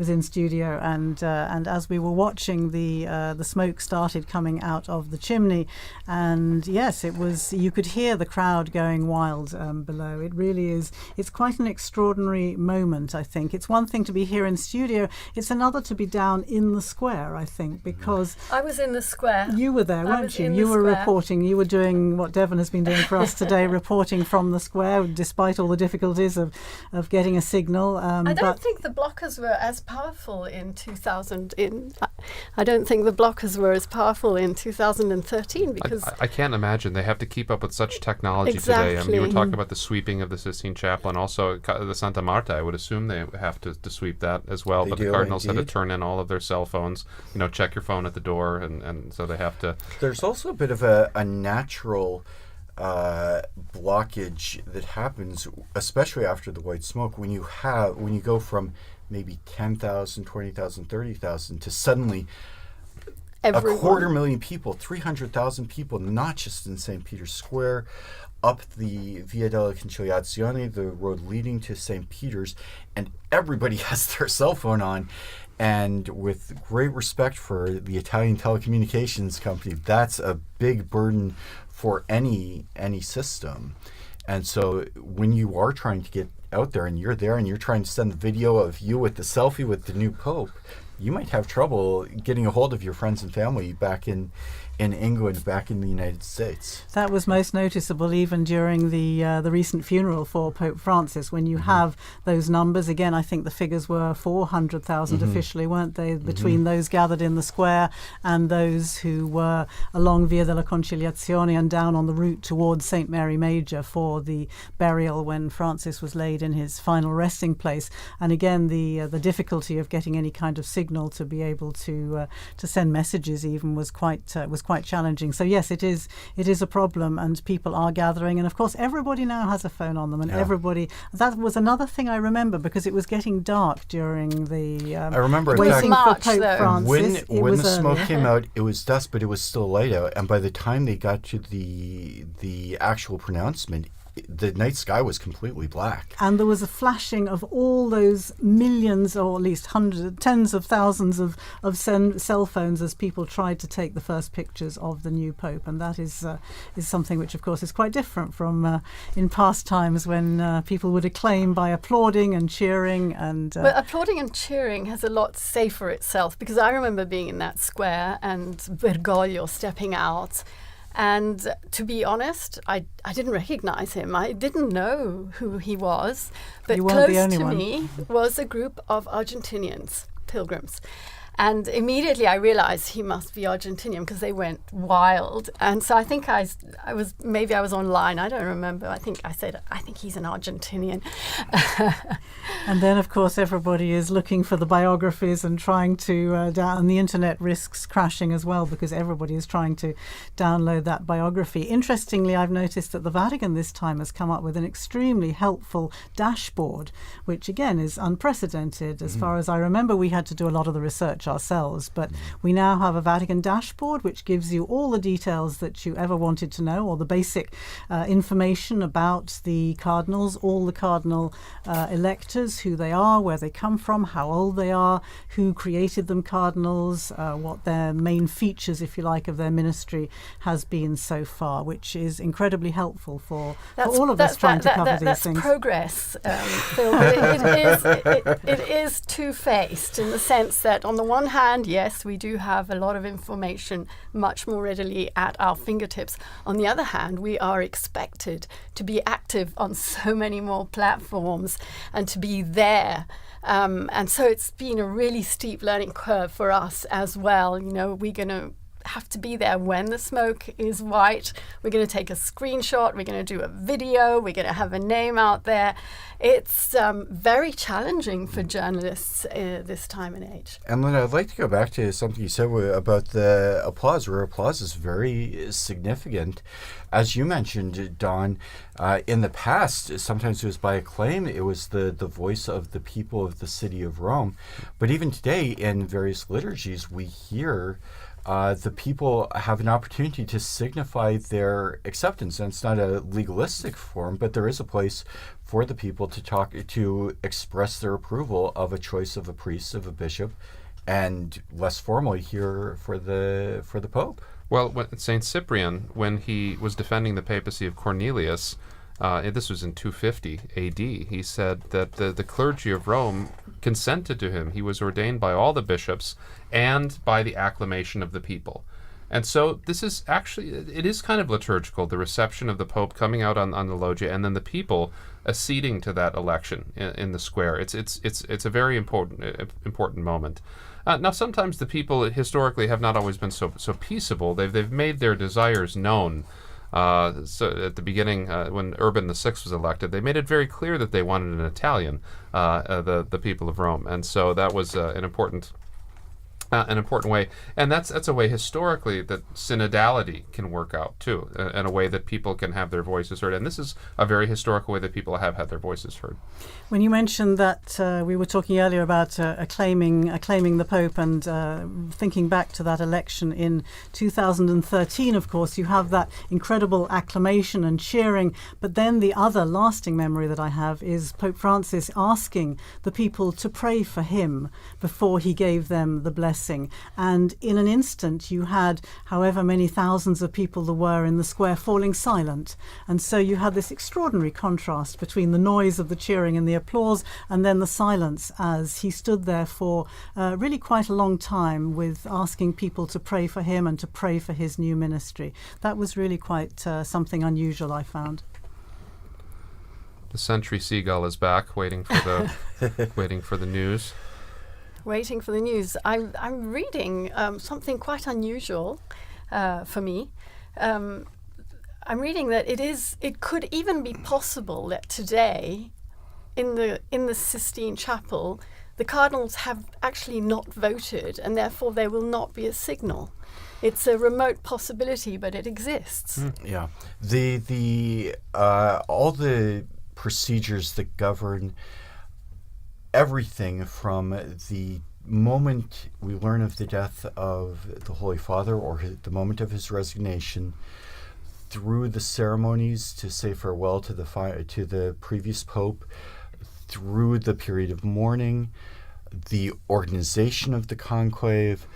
in studio, and as we were watching the smoke started coming out of the chimney, and yes, it was. You could hear the crowd going wild below. It really is. It's quite an extraordinary moment, I think. It's one thing to be here in studio, it's another to be down in the square, I think, because I was in the square. You were there, weren't you? You were reporting, you were doing what Devon has been doing for us today, reporting from the square, despite all the difficulties of getting a signal. I don't think the blockers were as powerful in I don't think the blockers were as powerful in 2013 because I can't imagine. They have to keep up with such technology today. I mean, you were talking about the sweeping of the Sistine Chapel and also the Santa Marta. I would assume they have to sweep that as well. But the Cardinals had to turn in all of their cell phones, check your phone at the door, and so they have to. There's also a bit of a natural blockage that happens, especially after the white smoke, when you go from maybe 10,000, 20,000, 30,000 to suddenly everyone. A 250,000 people, 300,000 people, not just in St. Peter's Square, up the Via della Conciliazione, the road leading to St. Peter's, and everybody has their cell phone on. And with great respect for the Italian telecommunications company, that's a big burden for any system. And so when you are trying to get out there and you're trying to send the video of you with the selfie with the new Pope, you might have trouble getting a hold of your friends and family back in England, back in the United States. That was most noticeable even during the recent funeral for Pope Francis, when you have those numbers. Again, I think the figures were 400,000 officially, weren't they, between those gathered in the square and those who were along Via della Conciliazione and down on the route towards St. Mary Major for the burial when Francis was laid in his final resting place. And again, the difficulty of getting any kind of signal to be able to send messages even was quite challenging. So yes, it is a problem, and people are gathering, and of course everybody now has a phone on them, and everybody. That was another thing I remember, because it was getting dark during the I remember waiting March, for Pope Francis. When the smoke came out, it was dusk, but it was still light out, and by the time they got to the actual pronouncement, the night sky was completely black. And there was a flashing of all those millions, or at least tens of thousands of cell phones as people tried to take the first pictures of the new Pope. And that is something which, of course, is quite different from in past times when people would acclaim by applauding and cheering. But applauding and cheering has a lot to say for itself, because I remember being in that square and Bergoglio stepping out. And to be honest, I didn't recognize him. I didn't know who he was. But close to me was a group of Argentinians, pilgrims. And immediately I realized he must be Argentinian, because they went wild. And so I think I was online. I don't remember. I think I said, I think he's an Argentinian. And then, of course, everybody is looking for the biographies and trying to and the internet risks crashing as well, because everybody is trying to download that biography. Interestingly, I've noticed that the Vatican this time has come up with an extremely helpful dashboard, which again is unprecedented. As far as I remember, we had to do a lot of the research ourselves, but we now have a Vatican dashboard which gives you all the details that you ever wanted to know, or the basic information about the cardinals, all the cardinal electors, who they are, where they come from, how old they are, who created them cardinals, what their main features, if you like, of their ministry has been so far, which is incredibly helpful for all of us trying to cover these things. That's progress, Phil. It is two-faced, in the sense that on the one hand, yes, we do have a lot of information much more readily at our fingertips. On the other hand, we are expected to be active on so many more platforms and to be there. And so it's been a really steep learning curve for us as well. You know, we're going to have to be there when the smoke is white. We're going to take a screenshot. We're going to do a video. We're going to have a name out there. It's very challenging for journalists this time and age. And Linda, I'd like to go back to something you said about the applause, where applause is very significant. As you mentioned, Dawn, in the past, sometimes it was by acclaim. It was the voice of the people of the city of Rome. But even today, in various liturgies, we hear the people have an opportunity to signify their acceptance. And it's not a legalistic form, but there is a place for the people to express their approval of a choice of a priest, of a bishop, and less formally here for the Pope. Well, Saint Cyprian, when he was defending the papacy of Cornelius, this was in 250 AD, he said that the clergy of Rome consented to him. He was ordained by all the bishops and by the acclamation of the people. And so this is actually, it is kind of liturgical, the reception of the Pope coming out on the loggia and then the people acceding to that election in the square. It's a very important moment. Now, sometimes the people historically have not always been so peaceable. They've made their desires known. So at the beginning, when Urban VI was elected, they made it very clear that they wanted an Italian, the people of Rome, and so that was an important way. And that's a way historically that synodality can work out too, in a way that people can have their voices heard. And this is a very historical way that people have had their voices heard. When you mentioned that we were talking earlier about acclaiming the Pope and thinking back to that election in 2013, of course, you have that incredible acclamation and cheering. But then the other lasting memory that I have is Pope Francis asking the people to pray for him before he gave them the blessing. And in an instant, you had however many thousands of people there were in the square falling silent. And so you had this extraordinary contrast between the noise of the cheering and the applause and then the silence as he stood there for really quite a long time with asking people to pray for him and to pray for his new ministry. That was really quite something unusual, I found. The sentry seagull is back, waiting for the news. Waiting for the news. I'm reading something quite unusual for me. I'm reading that it could even be possible that today, in the Sistine Chapel, the cardinals have actually not voted, and therefore there will not be a signal. It's a remote possibility, but it exists. Yeah, the all the procedures that govern everything from the moment we learn of the death of the Holy Father or the moment of his resignation, through the ceremonies to say farewell to the previous Pope, through the period of mourning, the organization of the conclave,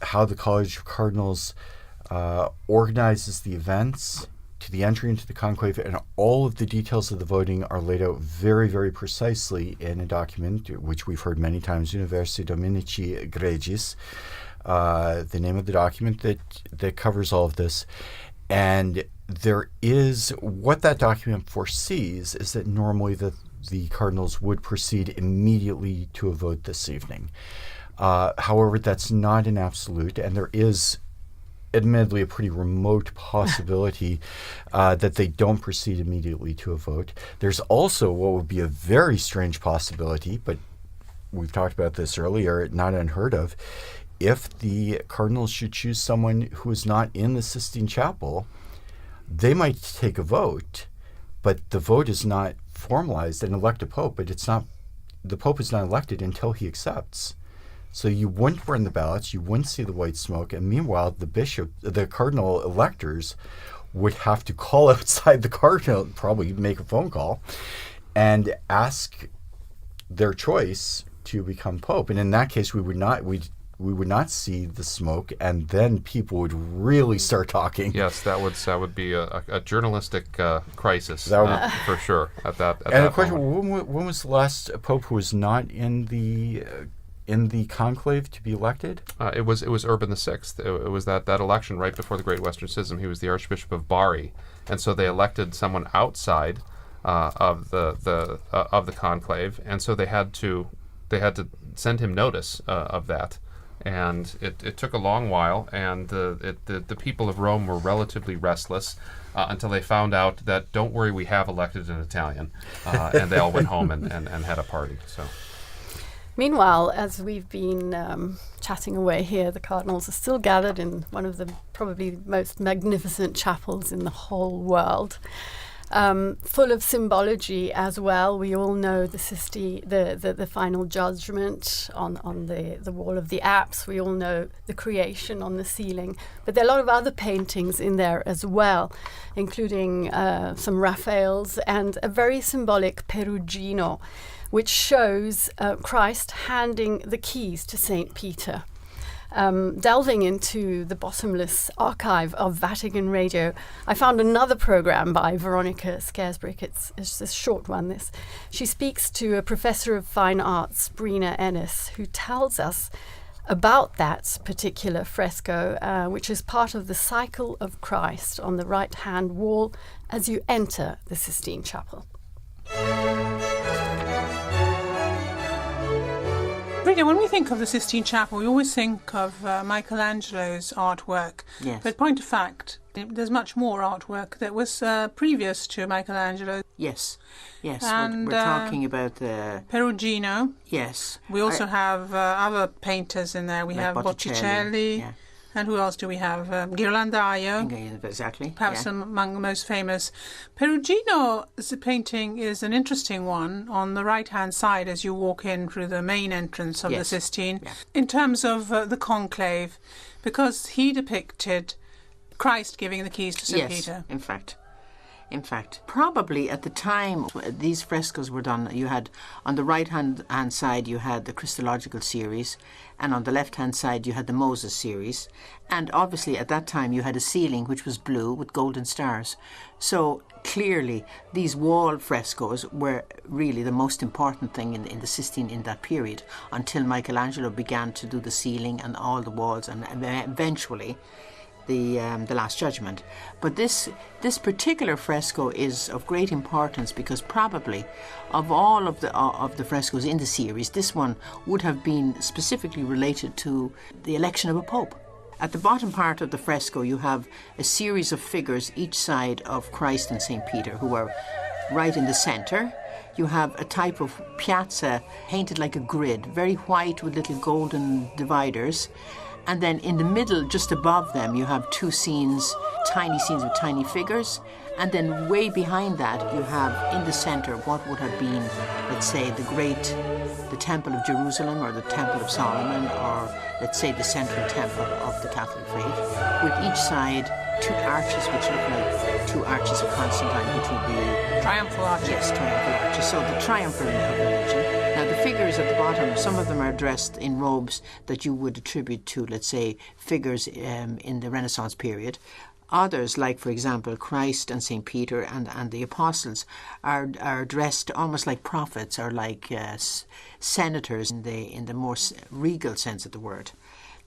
how the College of Cardinals organizes the events, to the entry into the conclave, and all of the details of the voting are laid out very, very precisely in a document which we've heard many times, Universi Dominici Gregis, the name of the document that covers all of this. And there is, what that document foresees is that normally the cardinals would proceed immediately to a vote this evening. However, that's not an absolute, and there is admittedly a pretty remote possibility that they don't proceed immediately to a vote. There's also what would be a very strange possibility, but we've talked about this earlier, not unheard of, if the cardinals should choose someone who is not in the Sistine Chapel, they might take a vote, but the vote is not formalized and elect a pope, but the pope is not elected until he accepts. So you wouldn't burn the ballots, you wouldn't see the white smoke, and meanwhile the cardinal electors would have to call outside the cardinal, probably make a phone call, and ask their choice to become pope. And in that case, we would not see the smoke, and then people would really start talking. Yes, that would be a journalistic crisis for sure at that. And the question: when was the last pope who was not in the in the conclave to be elected? It was Urban VI. It was that election right before the Great Western Schism. He was the Archbishop of Bari, and so they elected someone outside of the conclave, and so they had to send him notice of that. And it took a long while, and the people of Rome were relatively restless until they found out that, don't worry, we have elected an Italian. And they all went home and had a party. So, meanwhile, as we've been chatting away here, the cardinals are still gathered in one of the probably most magnificent chapels in the whole world. Full of symbology as well. We all know the Sistine, the final judgment on the wall of the apse. We all know the creation on the ceiling. But there are a lot of other paintings in there as well, including some Raphaels and a very symbolic Perugino, which shows Christ handing the keys to St. Peter. Delving into the bottomless archive of Vatican Radio, I found another program by Veronica Scaresbrick. It's a short one, this. She speaks to a professor of fine arts, Brina Ennis, who tells us about that particular fresco, which is part of the cycle of Christ on the right-hand wall as you enter the Sistine Chapel. Brina, when we think of the Sistine Chapel, we always think of Michelangelo's artwork. Yes. But point of fact, there's much more artwork that was previous to Michelangelo. Yes, and, we're talking about the Perugino. Yes. We also have other painters in there. We like have Botticelli. Yeah. And who else do we have? Ghirlandaio. Exactly. Perhaps among the most famous. Perugino's painting is an interesting one on the right-hand side as you walk in through the main entrance of the Sistine. Yeah. In terms of the conclave, because he depicted Christ giving the keys to St. Peter. In fact, probably at the time these frescoes were done, you had on the right-hand side you had the Christological series, and on the left-hand side you had the Moses series, and obviously at that time you had a ceiling which was blue with golden stars. So clearly these wall frescoes were really the most important thing in the Sistine in that period, until Michelangelo began to do the ceiling and all the walls, and eventually the Last Judgment. But this particular fresco is of great importance because probably of all of the frescoes in the series, this one would have been specifically related to the election of a pope. At the bottom part of the fresco you have a series of figures each side of Christ and St. Peter, who are right in the centre. You have a type of piazza painted like a grid, very white with little golden dividers. And then in the middle, just above them, you have two scenes, tiny scenes with tiny figures. And then way behind that, you have in the center what would have been, let's say, the Temple of Jerusalem or the Temple of Solomon, or let's say the central temple of the Catholic faith, with each side two arches which look like two arches of Constantine, which would be triumphal arches. Yes, triumphal arches. So the triumph of religion. Now the figures at the bottom, some of them are dressed in robes that you would attribute to, let's say, figures in the Renaissance period. Others, like for example Christ and St. Peter and the apostles, are dressed almost like prophets or like senators in the more regal sense of the word.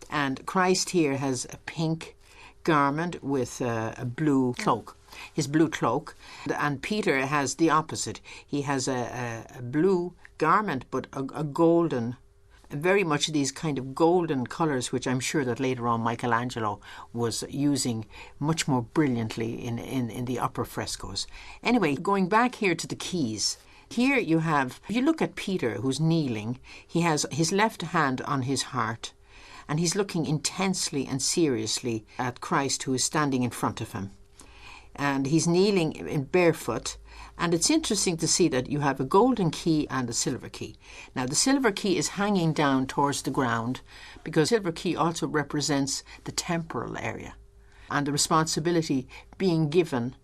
And Christ here has a pink garment with a blue cloak, his blue cloak, and Peter has the opposite. He has a blue garment but a golden, very much these kind of golden colours, which I'm sure that later on Michelangelo was using much more brilliantly in the upper frescoes. Anyway, going back here to the keys, here you have, if you look at Peter who's kneeling, he has his left hand on his heart, and he's looking intensely and seriously at Christ, who is standing in front of him. And he's kneeling in barefoot. And it's interesting to see that you have a golden key and a silver key. Now, the silver key is hanging down towards the ground because silver key also represents the temporal area and the responsibility being given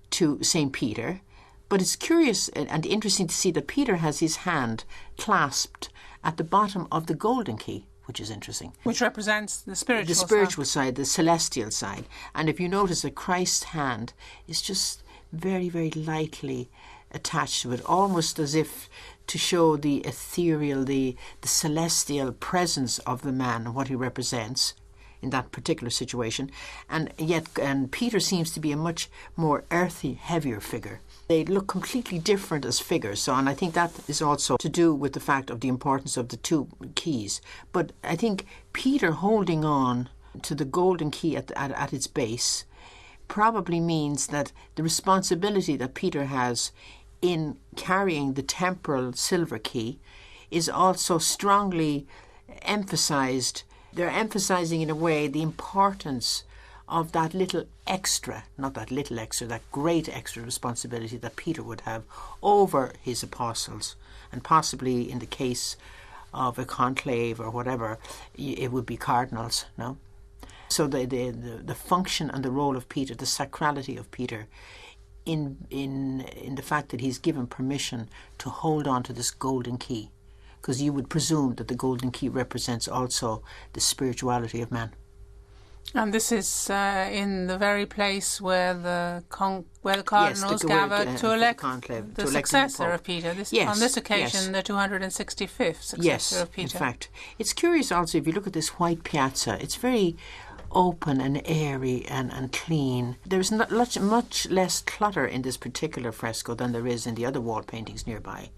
to St. Peter. But it's curious and interesting to see that Peter has his hand clasped at the bottom of the golden key, which is interesting. Which represents the spiritual side. The spiritual side, the celestial side. And if you notice that Christ's hand is just very, very lightly attached to it, almost as if to show the ethereal, the celestial presence of the man and what he represents in that particular situation. And Peter seems to be a much more earthy, heavier figure. They look completely different as figures. And I think that is also to do with the fact of the importance of the two keys. But I think Peter holding on to the golden key at its base probably means that the responsibility that Peter has in carrying the temporal silver key is also strongly emphasized. They're emphasizing in a way the importance of that little extra, not that little extra, that great extra responsibility that Peter would have over his apostles. And possibly in the case of a conclave or whatever, it would be cardinals, no? So the function and the role of Peter, the sacrality of Peter, in the fact that he's given permission to hold on to this golden key, because you would presume that the golden key represents also the spirituality of man. And this is in the very place where the cardinals gathered to elect the successor of Peter. On this occasion, the 265th successor of Peter. In fact. It's curious also, if you look at this white piazza, it's very open and airy and clean. There's not much less clutter in this particular fresco than there is in the other wall paintings nearby.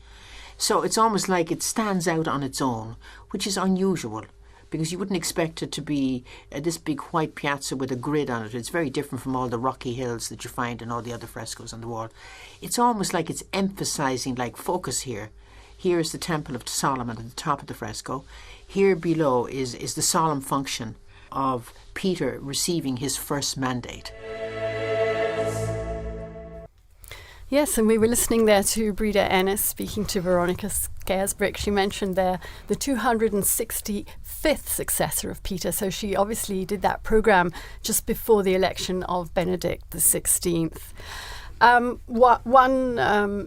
So it's almost like it stands out on its own, which is unusual, because you wouldn't expect it to be this big white piazza with a grid on it. It's very different from all the rocky hills that you find in all the other frescoes on the wall. It's almost like it's emphasizing, like, focus here. Here is the Temple of Solomon at the top of the fresco. Here below is the solemn function of Peter receiving his first mandate. Yes, and we were listening there to Breda Ennis speaking to Veronica Scaresbrick. She mentioned there the 265th successor of Peter, so she obviously did that programme just before the election of Benedict XVI. One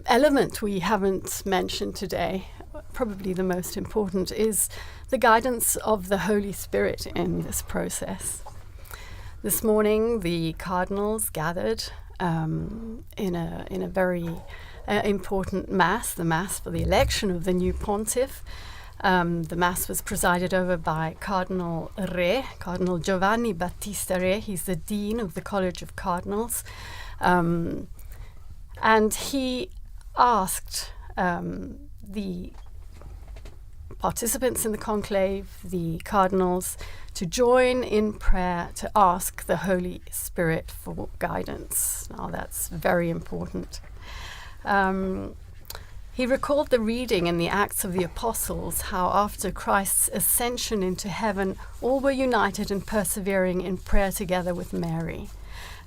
element we haven't mentioned today, probably the most important, is the guidance of the Holy Spirit in this process. This morning, the cardinals gathered in a very important Mass, the Mass for the election of the new pontiff. The Mass was presided over by Cardinal Giovanni Battista Re. He's the Dean of the College of Cardinals. And he asked the participants in the conclave, the cardinals, to join in prayer to ask the Holy Spirit for guidance. Now that's very important. He recalled the reading in the Acts of the Apostles, how after Christ's ascension into heaven, all were united and persevering in prayer together with Mary.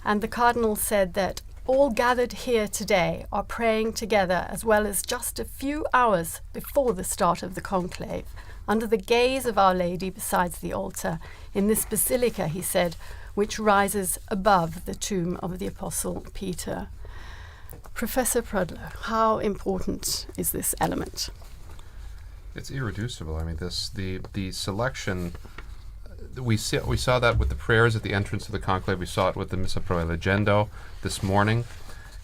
And the cardinal said that all gathered here today are praying together, as well as just a few hours before the start of the conclave, under the gaze of Our Lady besides the altar, in this basilica, he said, which rises above the tomb of the Apostle Peter. Professor Prudlow, how important is this element? It's irreducible. I mean, the selection. We saw that with the prayers at the entrance of the conclave. We saw it with the Missa Pro Elegendo this morning.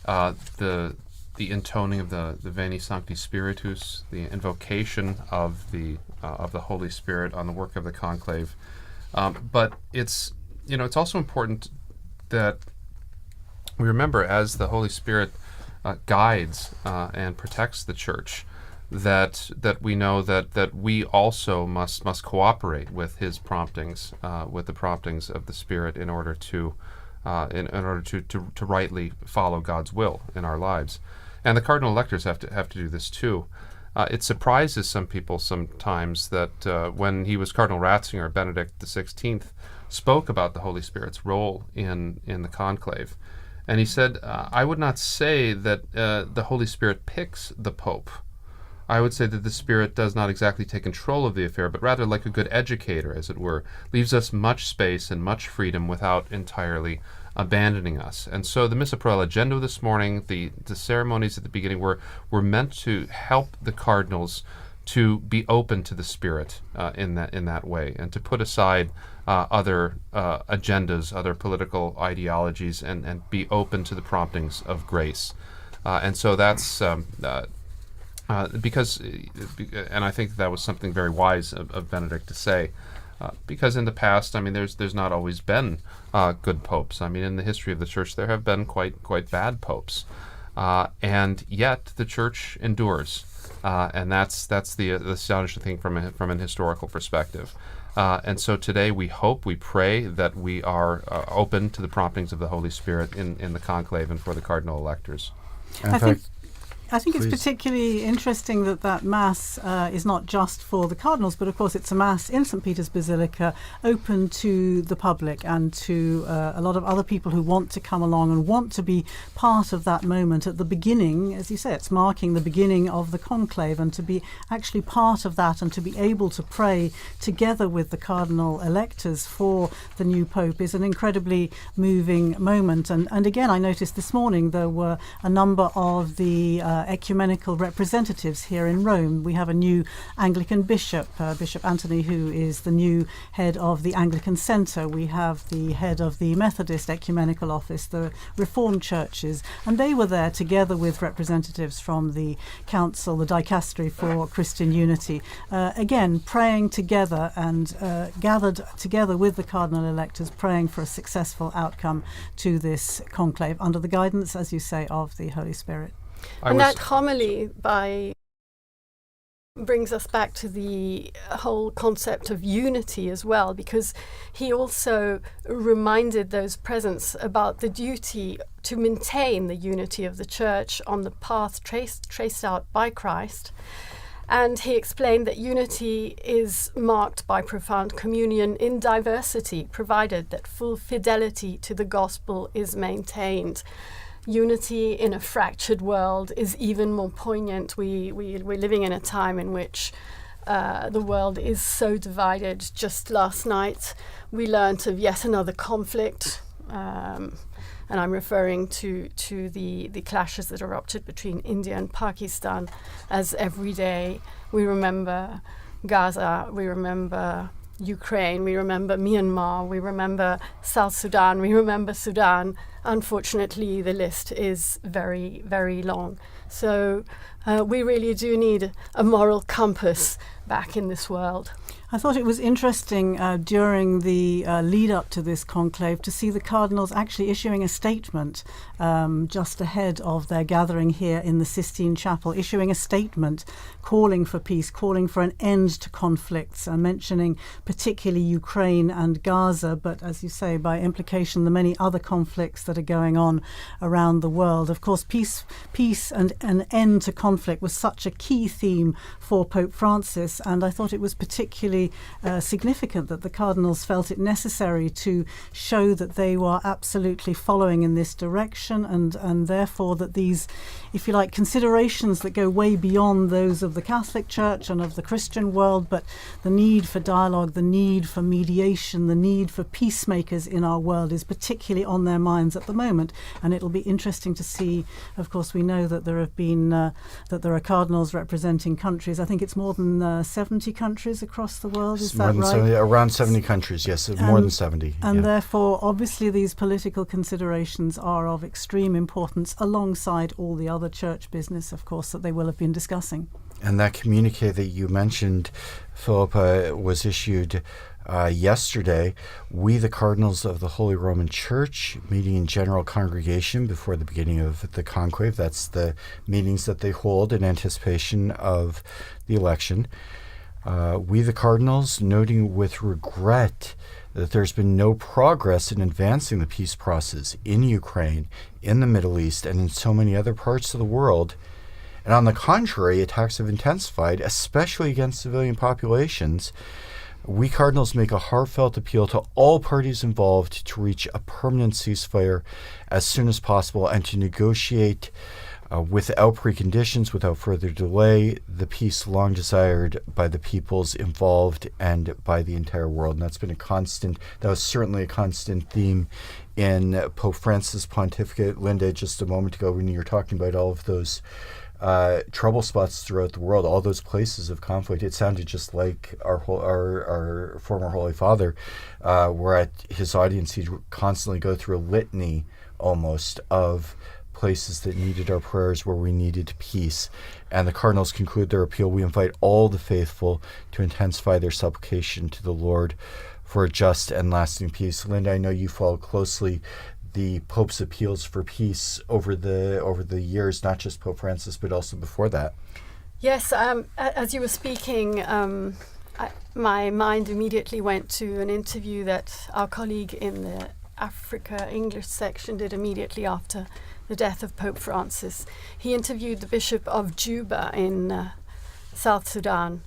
The intoning of the Veni Sancti Spiritus, the invocation of the Holy Spirit on the work of the conclave. But it's also important that we remember, as the Holy Spirit guides and protects the Church, that we know that we also must cooperate with His promptings, with the promptings of the Spirit, in order to rightly follow God's will in our lives. And the Cardinal Electors have to do this too. It surprises some people sometimes that when he was Cardinal Ratzinger, Benedict XVI spoke about the Holy Spirit's role in the conclave. And he said, I would not say that the Holy Spirit picks the Pope. I would say that the Spirit does not exactly take control of the affair, but rather, like a good educator, as it were, leaves us much space and much freedom without entirely abandoning us. And so the Missa Pro Elegendo this morning, the ceremonies at the beginning were meant to help the cardinals to be open to the Spirit in that way, and to put aside other agendas, other political ideologies, and be open to the promptings of grace. And so that's because, and I think that was something very wise of Benedict to say, because in the past, I mean, there's not always been good popes. I mean, in the history of the Church, there have been quite bad popes, and yet the Church endures, and that's the astonishing thing from an historical perspective. And so today we pray that we are open to the promptings of the Holy Spirit in the conclave and for the Cardinal Electors. I think it's particularly interesting that Mass is not just for the cardinals, but of course it's a Mass in St. Peter's Basilica, open to the public and to a lot of other people who want to come along and want to be part of that moment at the beginning. As you say, it's marking the beginning of the conclave, and to be actually part of that and to be able to pray together with the Cardinal Electors for the new Pope is an incredibly moving moment. And again, I noticed this morning there were a number of the ecumenical representatives here in Rome. We have a new Anglican bishop, Bishop Anthony, who is the new head of the Anglican Centre. We have the head of the Methodist Ecumenical Office, the Reformed churches, and they were there together with representatives from the Council, the Dicastery for Christian Unity, again praying together and gathered together with the Cardinal Electors, praying for a successful outcome to this conclave under the guidance, as you say, of the Holy Spirit. And that homily brings us back to the whole concept of unity as well, because he also reminded those present about the duty to maintain the unity of the Church on the path traced out by Christ. And he explained that unity is marked by profound communion in diversity, provided that full fidelity to the gospel is maintained. Unity in a fractured world is even more poignant. We're living in a time in which the world is so divided. Just last night we learnt of yet another conflict, and I'm referring to the clashes that erupted between India and Pakistan, as every day we remember Gaza, we remember Ukraine, we remember Myanmar, we remember South Sudan, we remember Sudan. Unfortunately, the list is very, very long. So we really do need a moral compass back in this world. I thought it was interesting during the lead up to this conclave to see the cardinals actually issuing a statement just ahead of their gathering here in the Sistine Chapel, issuing a statement calling for peace, calling for an end to conflicts, mentioning particularly Ukraine and Gaza, but as you say, by implication, the many other conflicts that are going on around the world. Of course, peace and an end to conflict was such a key theme for Pope Francis, and I thought it was particularly significant that the cardinals felt it necessary to show that they were absolutely following in this direction, and therefore that these, if you like, considerations that go way beyond those of the Catholic Church and of the Christian world, but the need for dialogue, the need for mediation, the need for peacemakers in our world is particularly on their minds at the moment. And it'll be interesting to see. Of course, we know that there have been that there are cardinals representing countries. I think it's more than 70 countries across the world. Is that right? Around 70 countries, yes, more than 70. And therefore, obviously, these political considerations are of extreme importance alongside all the other church business, of course, that they will have been discussing. And that communique that you mentioned, Philippa, was issued yesterday. We, the Cardinals of the Holy Roman Church, meeting in General Congregation before the beginning of the conclave. That's the meetings that they hold in anticipation of the election. We, the Cardinals, noting with regret that there's been no progress in advancing the peace process in Ukraine, in the Middle East, and in so many other parts of the world. And on the contrary, attacks have intensified, especially against civilian populations. We Cardinals make a heartfelt appeal to all parties involved to reach a permanent ceasefire as soon as possible and to negotiate without preconditions, without further delay, the peace long desired by the peoples involved and by the entire world. And that was certainly a constant theme in Pope Francis' pontificate. Linda, just a moment ago when you were talking about all of those trouble spots throughout the world, all those places of conflict, it sounded just like our former Holy Father, where at his audience he'd constantly go through a litany almost of places that needed our prayers, where we needed peace. And the cardinals conclude their appeal. We invite all the faithful to intensify their supplication to the Lord for a just and lasting peace. Linda, I know you follow closely the Pope's appeals for peace over the years, not just Pope Francis, but also before that. Yes, as you were speaking, my mind immediately went to an interview that our colleague in the Africa English section did immediately after the death of Pope Francis. He interviewed the Bishop of Juba in South Sudan,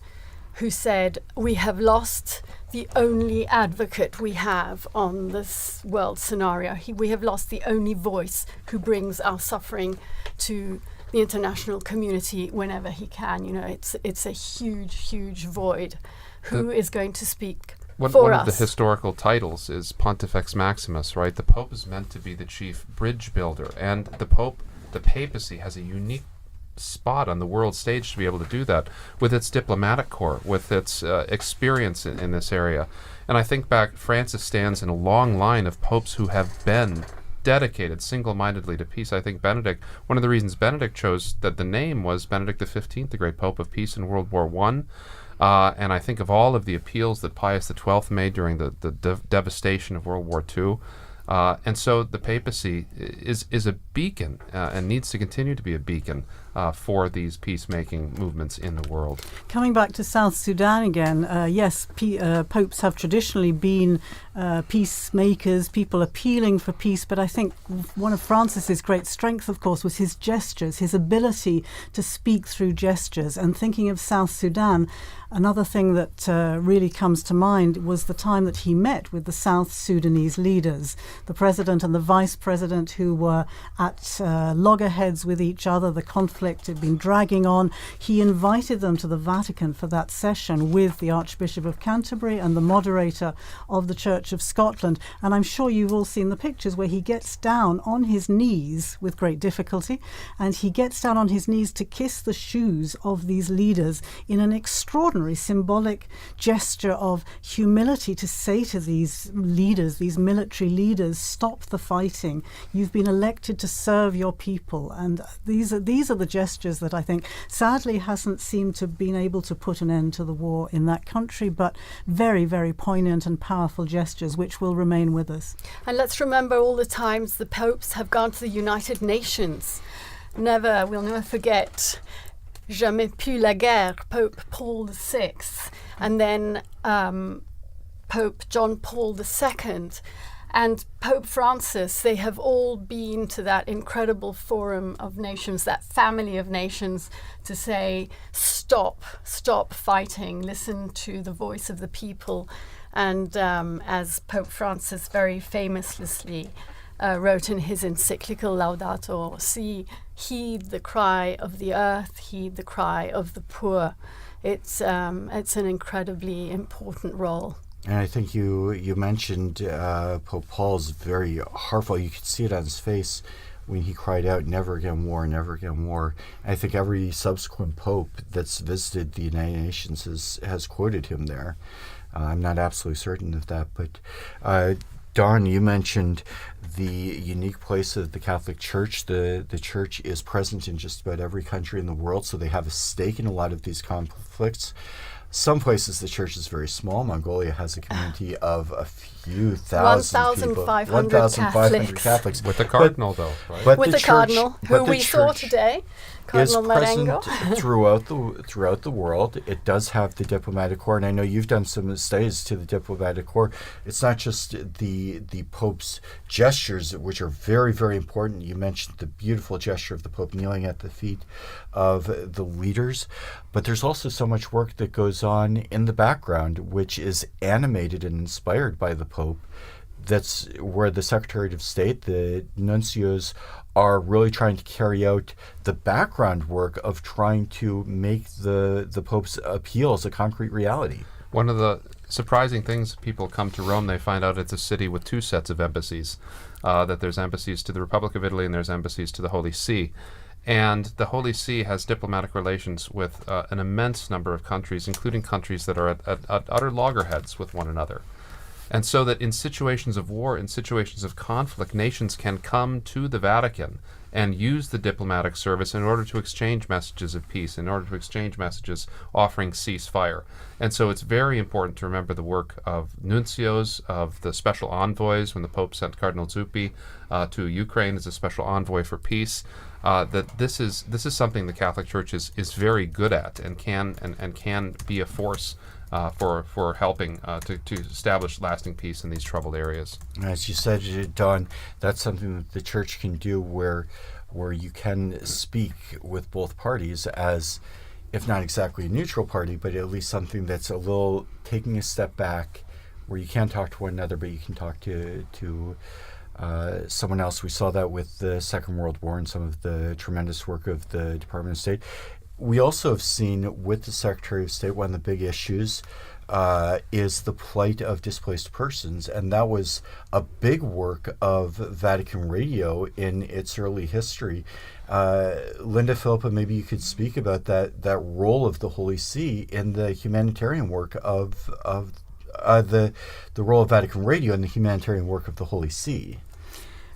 who said, "We have lost the only advocate we have on this world scenario. We have lost the only voice who brings our suffering to the international community whenever he can. You know, it's a huge, huge void. Who is going to speak for us?" One of the historical titles is Pontifex Maximus, right? The Pope is meant to be the chief bridge builder, and the papacy has a unique spot on the world stage to be able to do that with its diplomatic corps, with its experience in this area. And I think back, Francis stands in a long line of popes who have been dedicated single-mindedly to peace. I think Benedict, one of the reasons Benedict chose that the name was Benedict XV, the great Pope of Peace in World War I. And I think of all of the appeals that Pius XII made during the devastation of World War II. And so the papacy is a beacon and needs to continue to be a beacon for these peacemaking movements in the world. Coming back to South Sudan again, yes, popes have traditionally been peacemakers, people appealing for peace, but I think one of Francis's great strengths, of course, was his gestures, his ability to speak through gestures. And thinking of South Sudan, another thing that really comes to mind was the time that he met with the South Sudanese leaders, the president and the vice president, who were at loggerheads with each other. The conflict had been dragging on. He invited them to the Vatican for that session with the Archbishop of Canterbury and the moderator of the Church of Scotland. And I'm sure you've all seen the pictures where he gets down on his knees with great difficulty, and he gets down on his knees to kiss the shoes of these leaders in an extraordinary symbolic gesture of humility, to say to these leaders, these military leaders, stop the fighting. You've been elected to serve your people. And these are the gestures that I think sadly hasn't seemed to have been able to put an end to the war in that country, but very, very poignant and powerful gestures which will remain with us. And let's remember all the times the popes have gone to the United Nations. We'll never forget Jamais plus la guerre, Pope Paul VI, and then Pope John Paul II, and Pope Francis. They have all been to that incredible forum of nations, that family of nations, to say, stop fighting, listen to the voice of the people. And as Pope Francis very famously wrote in his encyclical Laudato Si, heed the cry of the earth, heed the cry of the poor. It's an incredibly important role. And I think you mentioned Pope Paul's very heartfelt. You could see it on his face when he cried out, "Never again war, never again war." And I think every subsequent pope that's visited the United Nations has quoted him there. I'm not absolutely certain of that, but Don, you mentioned the unique place of the Catholic Church. The Church is present in just about every country in the world, so they have a stake in a lot of these conflicts. Some places the Church is very small. Mongolia has a community of a few thousand people. 1,500 Catholics. With the Cardinal, though, right? But with the Cardinal, who we saw today. Cardinal Marengo. throughout the world. It does have the diplomatic corps, and I know you've done some studies to the diplomatic corps. It's not just the Pope's gestures, which are very, very important. You mentioned the beautiful gesture of the Pope kneeling at the feet of the leaders, but there's also so much work that goes on in the background, which is animated and inspired by the Pope. That's where the Secretary of State, the nuncios, are really trying to carry out the background work of trying to make the Pope's appeals a concrete reality. One of the surprising things, people come to Rome, they find out it's a city with two sets of embassies, that there's embassies to the Republic of Italy and there's embassies to the Holy See. And the Holy See has diplomatic relations with an immense number of countries, including countries that are at utter loggerheads with one another. And so that in situations of war, in situations of conflict, nations can come to the Vatican and use the diplomatic service in order to exchange messages of peace, in order to exchange messages offering ceasefire. And so it's very important to remember the work of nuncios, of the special envoys when the Pope sent Cardinal Zuppi to Ukraine as a special envoy for peace. That this is something the Catholic Church is very good at and can be a force for helping to establish lasting peace in these troubled areas. As you said, Don, that's something that the Church can do where you can speak with both parties as, if not exactly a neutral party, but at least something that's a little taking a step back, where you can talk to one another, but you can talk to someone else. We saw that with the Second World War and some of the tremendous work of the Department of State. We also have seen with the Secretary of State, one of the big issues is the plight of displaced persons. And that was a big work of Vatican Radio in its early history. Linda, Philippa, maybe you could speak about that role of the Holy See in the humanitarian work of the role of Vatican Radio in the humanitarian work of the Holy See.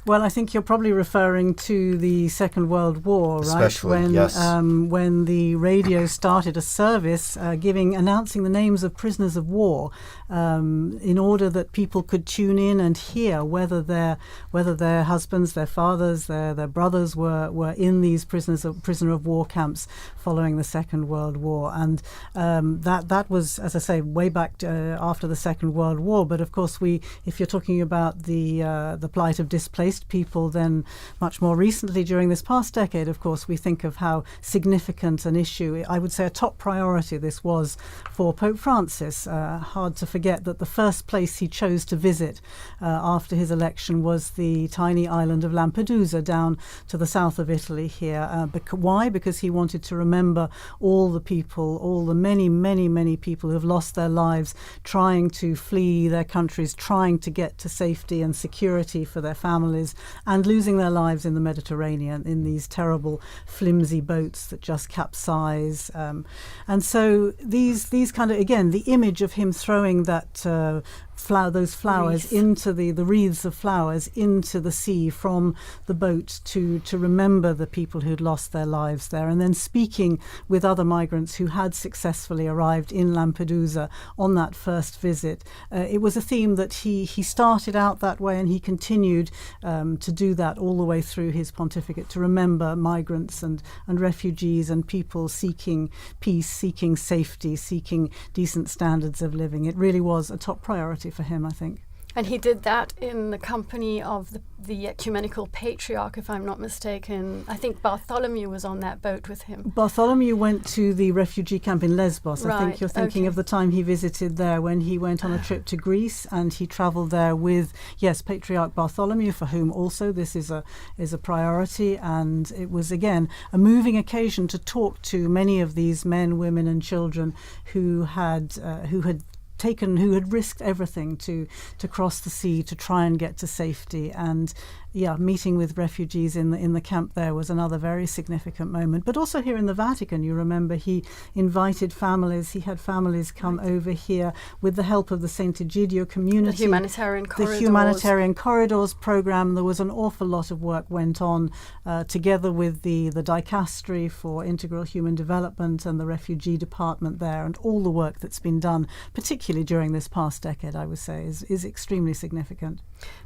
Well, I think you're probably referring to the Second World War, right? Especially, yes. When the radio started a service announcing the names of prisoners of war, in order that people could tune in and hear whether their husbands, their fathers, their brothers were in these prisoner of war camps following the Second World War, and that was, as I say, way back after the Second World War. But of course, if you're talking about the plight of displaced people, then much more recently during this past decade, of course, we think of how significant an issue, I would say a top priority, this was for Pope Francis. Hard to forget that the first place he chose to visit after his election was the tiny island of Lampedusa down to the south of Italy here. Why? Because he wanted to remember all the people, all the many, many, many people who have lost their lives trying to flee their countries, trying to get to safety and security for their families, and losing their lives in the Mediterranean in these terrible flimsy boats that just capsize. And so these kind of, again, the image of him throwing that those flowers into the wreaths of flowers into the sea from the boat to remember the people who'd lost their lives there, and then speaking with other migrants who had successfully arrived in Lampedusa on that first visit. It was a theme that he started out that way, and he continued to do that all the way through his pontificate, to remember migrants and refugees and people seeking peace, seeking safety, seeking decent standards of living. It really was a top priority for him, I think. And he did that in the company of the ecumenical patriarch, if I'm not mistaken. I think Bartholomew was on that boat with him. Bartholomew went to the refugee camp in Lesbos. Right, I think you're thinking of the time he visited there when he went on a trip to Greece, and he travelled there with, Patriarch Bartholomew, for whom also this is a priority. And it was, again, a moving occasion to talk to many of these men, women and children who had risked everything to cross the sea to try and get to safety. And meeting with refugees in the camp there was another very significant moment. But also here in the Vatican, you remember, he invited families. He had families come over here with the help of the St. Egidio community. The Humanitarian Corridors. The Humanitarian Corridors program. There was an awful lot of work went on together with the Dicastery for Integral Human Development and the Refugee Department there, and all the work that's been done, particularly during this past decade, I would say, is extremely significant.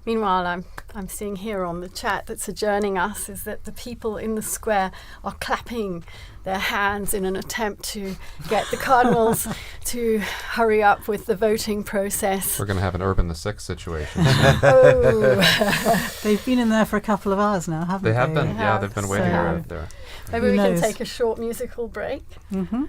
Meanwhile, I'm seeing here on the chat that's adjourning us is that the people in the square are clapping their hands in an attempt to get the cardinals to hurry up with the voting process. We're going to have an Urban VI situation. They've been in there for a couple of hours now, haven't they? They have been, they've been waiting out there. Maybe we can take a short musical break. Mm-hmm.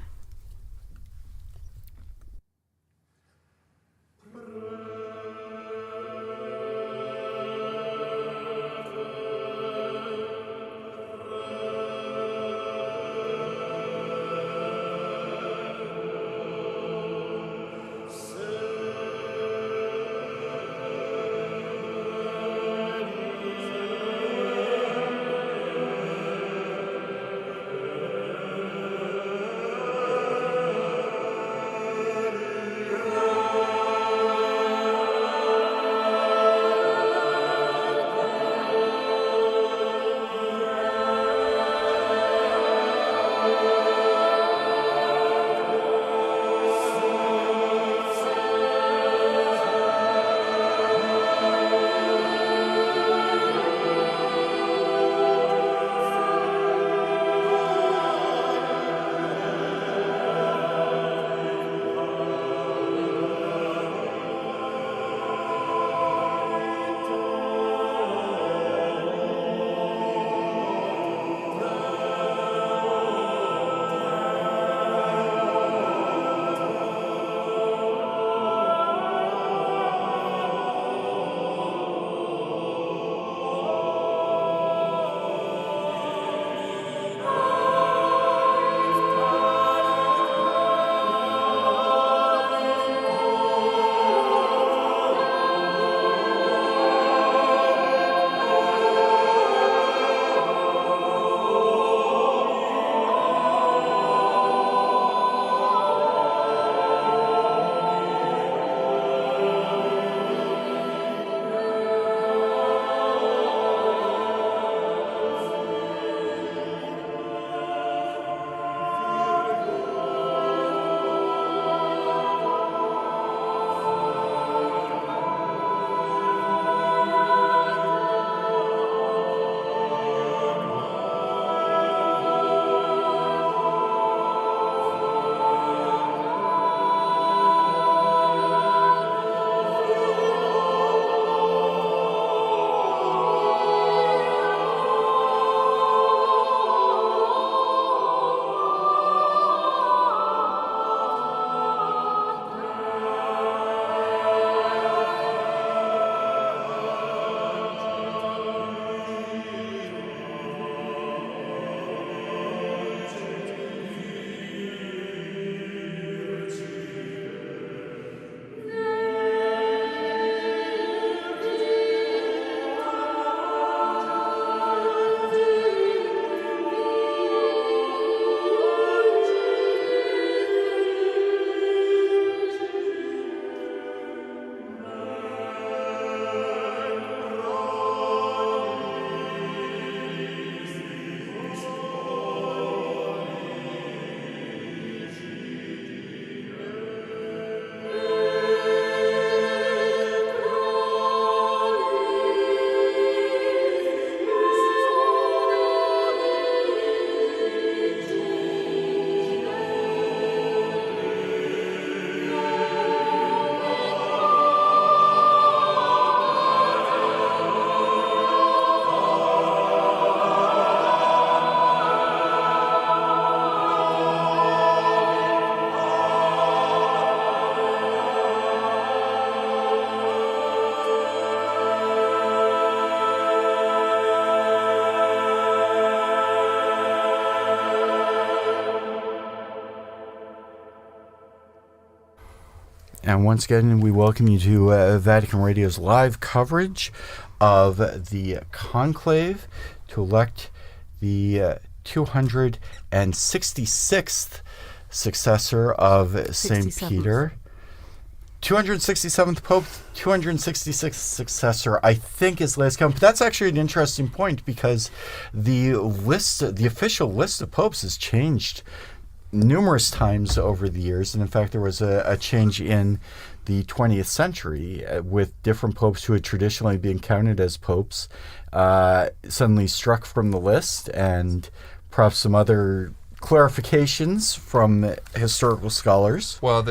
And once again, we welcome you to Vatican Radio's live coverage of the Conclave to elect the 266th successor of St. Peter. 267th Pope, 266th successor, I think, is last count. But that's actually an interesting point because the official list of popes has changed numerous times over the years. And in fact, there was a change in the 20th century with different popes who had traditionally been counted as popes suddenly struck from the list, and perhaps some other clarifications from historical scholars. Well,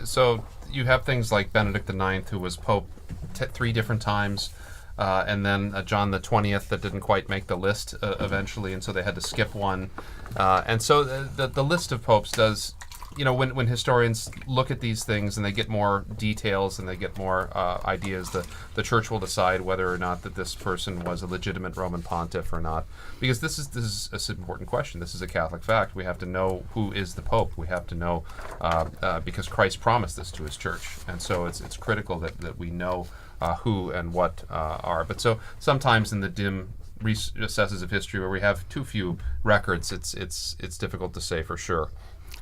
so you have things like Benedict IX, who was Pope 3 different times, and then John the 20th that didn't quite make the list eventually, and so they had to skip one. And so the list of popes does, when historians look at these things and they get more details and they get more ideas, the church will decide whether or not that this person was a legitimate Roman pontiff or not. Because this is an important question. This is a Catholic fact. We have to know who is the Pope. We have to know because Christ promised this to his church, and so it's critical that we know who and what are. But so sometimes in the dim recesses of history where we have too few records, it's difficult to say for sure.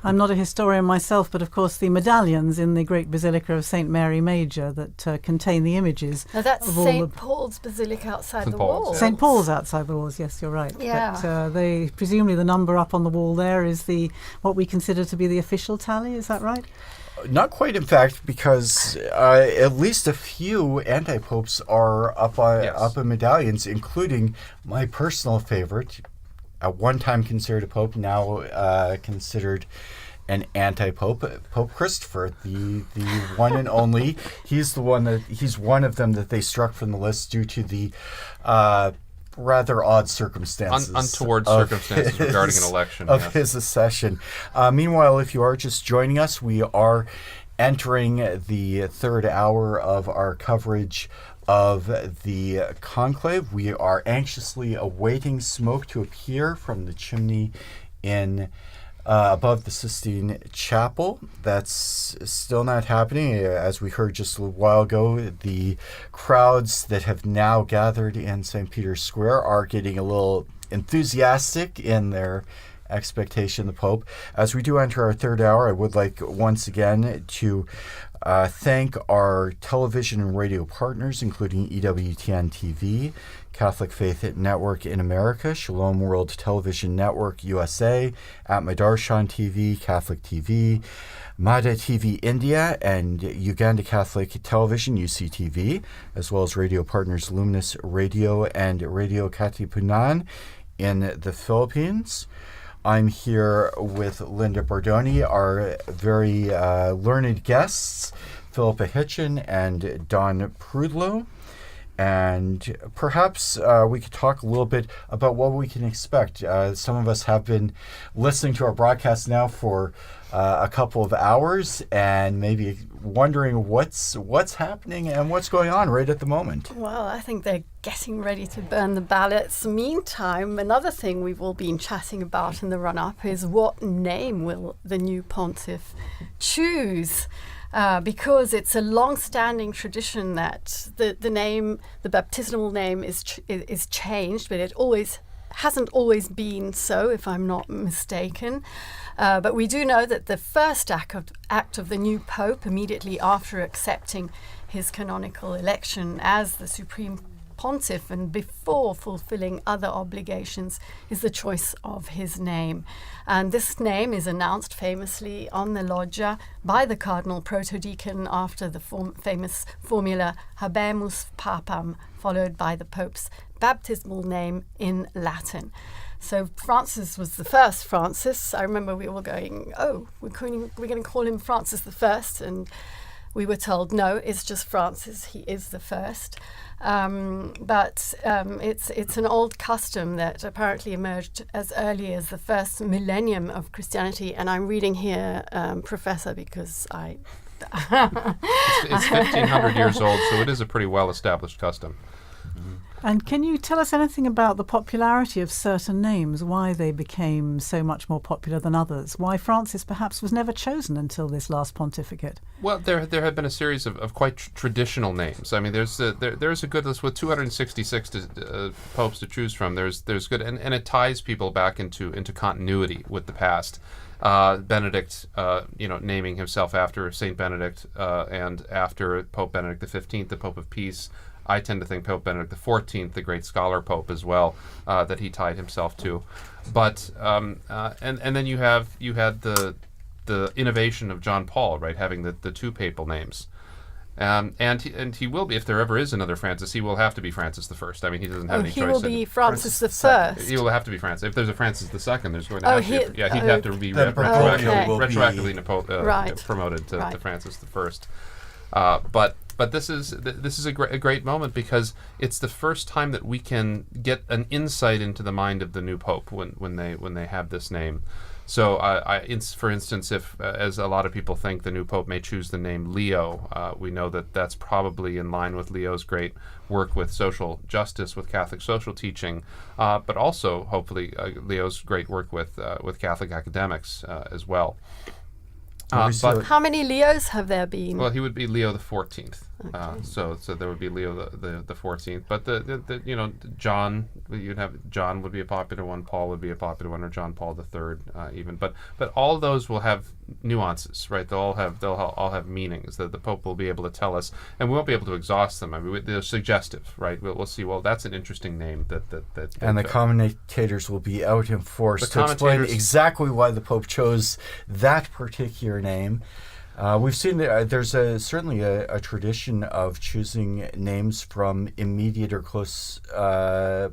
I'm not a historian myself, but of course the medallions in the great Basilica of St. Mary Major that contain the images. Now that's St. Paul's Basilica outside the walls. St. Paul's outside the walls, yes, you're right. Yeah. But presumably the number up on the wall there is what we consider to be the official tally, is that right? Not quite, in fact, because at least a few anti-popes are up in medallions, including my personal favorite, at one time considered a pope, now considered an anti-pope, Pope Christopher, the one and only. He's one of them that they struck from the list due to the rather odd circumstances, untoward circumstances regarding an election of his accession. Meanwhile, if you are just joining us, we are entering the third hour of our coverage of the conclave. We are anxiously awaiting smoke to appear from the chimney in above the Sistine Chapel. That's still not happening. As we heard just a little while ago, the crowds that have now gathered in St. Peter's Square are getting a little enthusiastic in their expectation of the Pope. As we do enter our third hour, I would like once again to thank our television and radio partners, including EWTN TV, Catholic Faith Network in America, Shalom World Television Network USA, At Madarshan TV, Catholic TV, Mada TV India, and Uganda Catholic Television, UCTV, as well as radio partners Luminous Radio and Radio Katipunan in the Philippines. I'm here with Linda Bordoni, our very learned guests, Philippa Hitchin and Don Prudlow. And perhaps we could talk a little bit about what we can expect. Some of us have been listening to our broadcast now for a couple of hours and maybe wondering what's happening and what's going on right at the moment. Well, I think they're getting ready to burn the ballots. Meantime, another thing we've all been chatting about in the run-up is what name will the new pontiff choose? Because it's a long-standing tradition that the name, the baptismal name, is changed, but it hasn't always been so, if I'm not mistaken. But we do know that the first act of the new pope, immediately after accepting his canonical election as the supreme pontiff and before fulfilling other obligations, is the choice of his name. And this name is announced famously on the loggia by the Cardinal Protodeacon after the famous formula Habemus Papam, followed by the Pope's baptismal name in Latin. So Francis was the first Francis. I remember we were going, we're going to call him Francis the First, and we were told, no, it's just Francis. He is the first. But it's an old custom that apparently emerged as early as the first millennium of Christianity. And I'm reading here, Professor, because it's 1,500 years old, so it is a pretty well-established custom. And can you tell us anything about the popularity of certain names, why they became so much more popular than others, why Francis perhaps was never chosen until this last pontificate? Well, there have been a series of quite traditional names. I mean, there's a good list with 266 popes to choose from. There's good, and it ties people back into continuity with the past. Benedict, naming himself after Saint Benedict, and after Pope Benedict XV, the Pope of Peace. I tend to think Pope Benedict XIV, the great scholar pope as well, that he tied himself to. But and then you had the innovation of John Paul, right, having the two papal names. And he will be, if there ever is another Francis, he will have to be Francis I. I mean, he doesn't have any choice. He will be Francis I. He will have to be Francis. If there's a Francis II, there's going to have to be. He'd have to be retroactively promoted to Francis I. But this is a great moment because it's the first time that we can get an insight into the mind of the new pope when they have this name. So, for instance, if, as a lot of people think, the new pope may choose the name Leo, we know that that's probably in line with Leo's great work with social justice, with Catholic social teaching, but also, hopefully, Leo's great work with Catholic academics as well. But how many Leos have there been? Well, he would be Leo the 14th. Okay. So there would be Leo the 14th. But the John, John would be a popular one. Paul would be a popular one, or John Paul III even. But all of those will have nuances, right? They'll all have meanings that the Pope will be able to tell us, and we won't be able to exhaust them. I mean, they're suggestive, right? We'll see. Well, that's an interesting name that. And the commentators will be out in force to explain exactly why the Pope chose that particular name. We've seen there's certainly a tradition of choosing names from immediate or close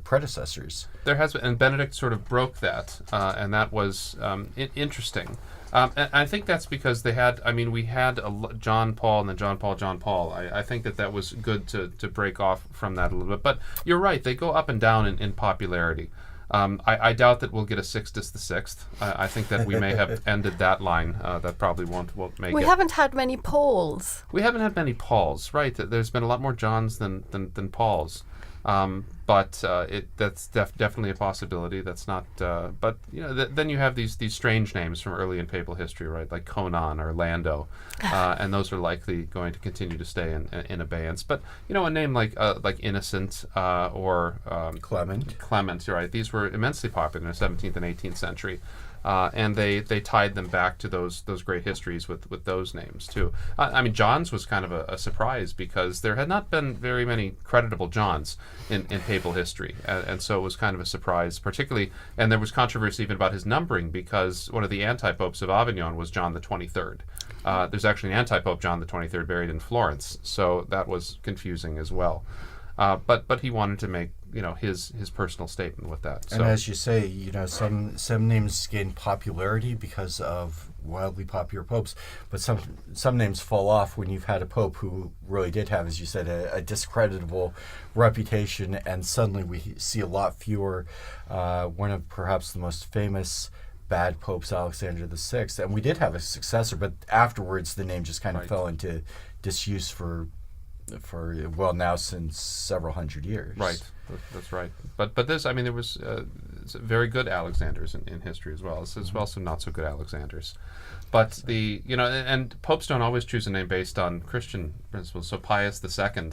predecessors. There has been, and Benedict sort of broke that, and that was interesting. And I think that's because we had John Paul and then John Paul. I think that was good to break off from that a little bit. But you're right, they go up and down in popularity. I doubt that we'll get a Sixtus VI. I think that we may have ended that line. That probably won't make it. We haven't had many Pauls. We haven't had many Pauls, right? There's been a lot more Johns than Pauls. But that's definitely a possibility. That's not. But then you have these strange names from early in papal history, right? Like Conon or Lando, and those are likely going to continue to stay in abeyance. But a name like Innocent or Clement, right? These were immensely popular in the 17th and 18th century. And they tied them back to those great histories with those names too. I mean, John's was kind of a surprise because there had not been very many creditable Johns in papal history, and so it was kind of a surprise, particularly. And there was controversy even about his numbering because one of the anti-popes of Avignon was John the 23rd. There's actually an anti-pope, John the 23rd, buried in Florence, so that was confusing as well. But he wanted to make his personal statement with that. And as you say, some names gain popularity because of wildly popular popes, but some names fall off when you've had a pope who really did have, as you said, a discreditable reputation, and suddenly we see a lot fewer. One of perhaps the most famous bad popes, Alexander VI, and we did have a successor, but afterwards the name just kind of fell into disuse for now since several hundred years. Right, that's right. But this, I mean, there was very good Alexanders in history as well. As well, some not so good Alexanders. But and popes don't always choose a name based on Christian principles. So Pius II,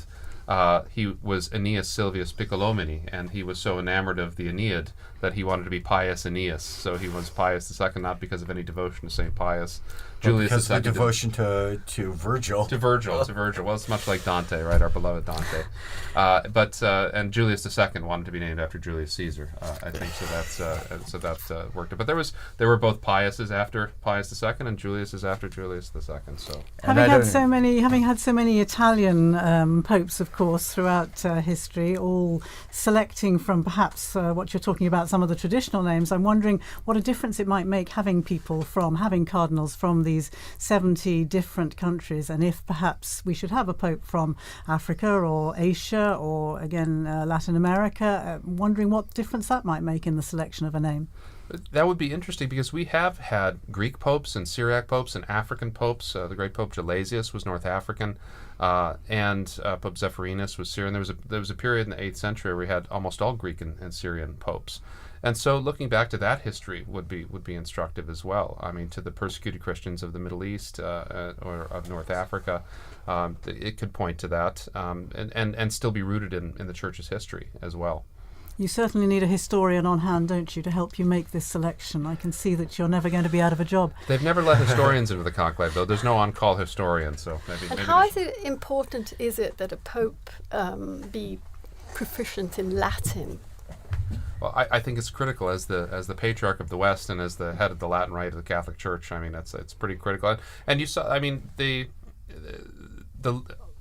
he was Aeneas Silvius Piccolomini, and he was so enamored of the Aeneid that he wanted to be Pius Aeneas. So he was Pius II, not because of any devotion to St. Pius. Julius because of the devotion to Virgil. To Virgil. Well, it's much like Dante, right? Our beloved Dante. And Julius II wanted to be named after Julius Caesar. I think so. That worked. But there were both Piuses after Pius II and Juliuses after Julius II. So having had so many Italian popes, of course, throughout history, all selecting from perhaps what you're talking about, some of the traditional names. I'm wondering what a difference it might make having cardinals from these 70 different countries, and if perhaps we should have a pope from Africa or Asia or again Latin America, wondering what difference that might make in the selection of a name. That would be interesting because we have had Greek popes and Syriac popes and African popes. The great Pope Gelasius was North African, and Pope Zephyrinus was Syrian. There was a period in the 8th century where we had almost all Greek and Syrian popes. And so looking back to that history would be instructive as well. I mean, to the persecuted Christians of the Middle East or of North Africa, it could point to that and still be rooted in the Church's history as well. You certainly need a historian on hand, don't you, to help you make this selection. I can see that you're never going to be out of a job. They've never let historians into the conclave, though. There's no on-call historian, so maybe. And how important is it that a pope be proficient in Latin? Well, I think it's critical as the patriarch of the West and as the head of the Latin Rite of the Catholic Church. I mean, it's pretty critical. And you saw, I mean, the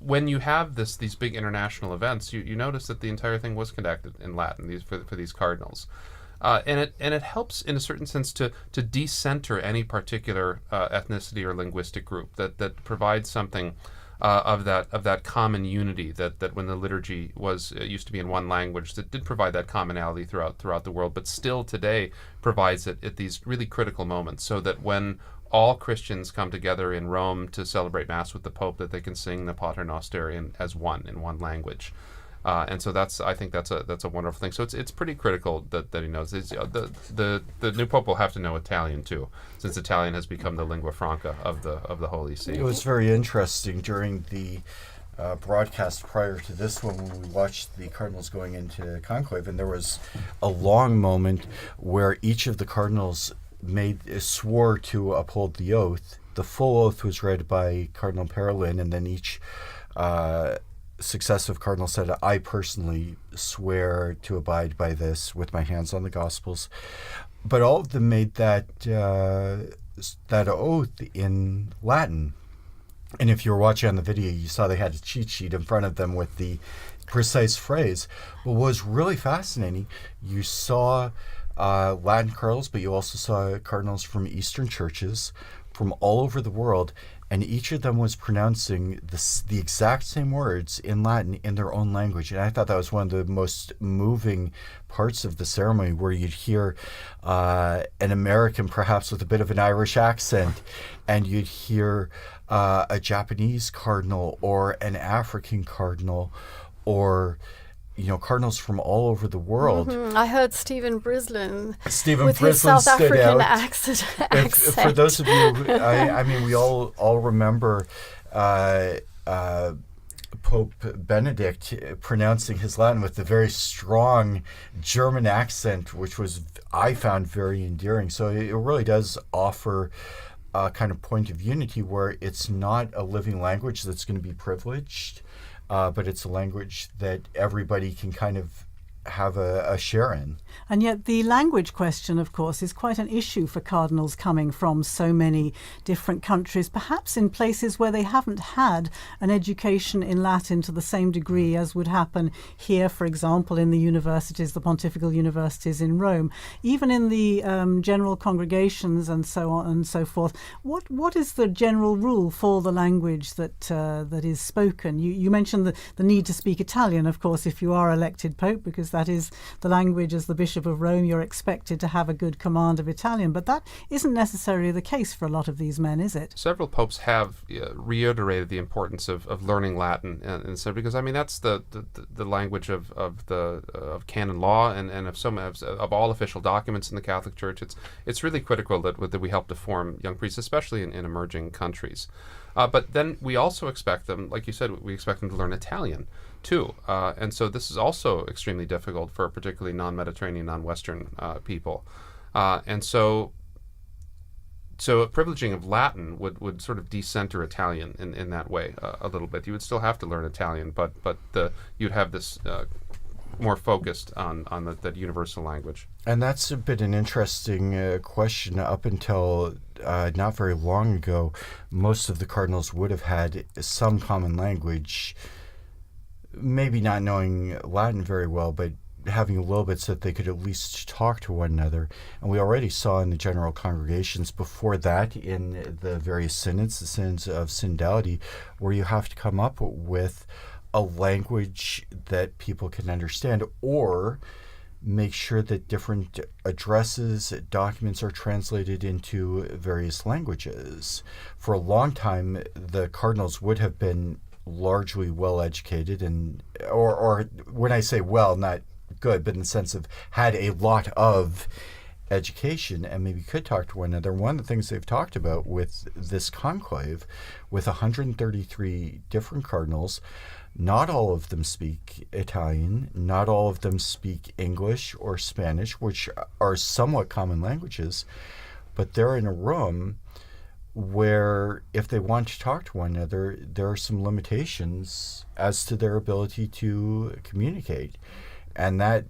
when you have these big international events, you notice that the entire thing was conducted in Latin for these cardinals, and it helps in a certain sense to decenter any particular ethnicity or linguistic group that provides something. Of that common unity that when the liturgy used to be in one language, that did provide that commonality throughout the world, but still today provides it at these really critical moments, so that when all Christians come together in Rome to celebrate Mass with the Pope, that they can sing the Pater Noster in one language. And so I think that's a wonderful thing. So it's pretty critical that he knows. The new pope will have to know Italian too, since Italian has become the lingua franca of the Holy See. It was very interesting during the broadcast prior to this one when we watched the cardinals going into conclave, and there was a long moment where each of the cardinals swore to uphold the oath. The full oath was read by Cardinal Parolin, and then each successive cardinal said, "I personally swear to abide by this with my hands on the Gospels." But all of them made that oath in Latin. And if you were watching on the video, you saw they had a cheat sheet in front of them with the precise phrase. But what was really fascinating, you saw Latin cardinals, but you also saw cardinals from Eastern churches from all over the world, and each of them was pronouncing the exact same words in Latin in their own language. And I thought that was one of the most moving parts of the ceremony, where you'd hear an American perhaps with a bit of an Irish accent, and you'd hear a Japanese cardinal or an African cardinal, or cardinals from all over the world. Mm-hmm. I heard Stephen Brislin with his South African accent. accent. For those of you, I mean, we all remember Pope Benedict pronouncing his Latin with a very strong German accent, which I found very endearing. So it really does offer a kind of point of unity where it's not a living language that's going to be privileged, but it's a language that everybody can kind of have a share in. And yet the language question, of course, is quite an issue for cardinals coming from so many different countries, perhaps in places where they haven't had an education in Latin to the same degree as would happen here, for example, in the universities, the pontifical universities in Rome, even in the general congregations and so on and so forth. What is the general rule for the language that is spoken? You mentioned the need to speak Italian, of course, if you are elected Pope, because that is the language. As the Bishop of Rome, you're expected to have a good command of Italian, but that isn't necessarily the case for a lot of these men, is it? Several popes have reiterated the importance of learning Latin, and so because I mean that's the language of canon law and of all official documents in the Catholic Church. It's really critical that we help to form young priests, especially in emerging countries. But then we also expect them, like you said, we expect them to learn Italian too. And so this is also extremely difficult for particularly non-Mediterranean, non-Western people. And so a privileging of Latin would sort of decenter Italian in that way a little bit. You would still have to learn Italian, but you'd have this more focused on that universal language. And that's been an interesting question. Up until not very long ago, most of the cardinals would have had some common language, maybe not knowing Latin very well, but having a little bit so that they could at least talk to one another. And we already saw in the general congregations before that in the various synods, the synods of synodality, where you have to come up with a language that people can understand, or make sure that different addresses, documents are translated into various languages. For a long time, the cardinals would have been largely well educated, and or when I say well, not good, but in the sense of had a lot of education and maybe could talk to one another. One of the things they've talked about with this conclave, with 133 different cardinals, not all of them speak Italian, not all of them speak English or Spanish, which are somewhat common languages, but they're in a room where if they want to talk to one another, there are some limitations as to their ability to communicate. And that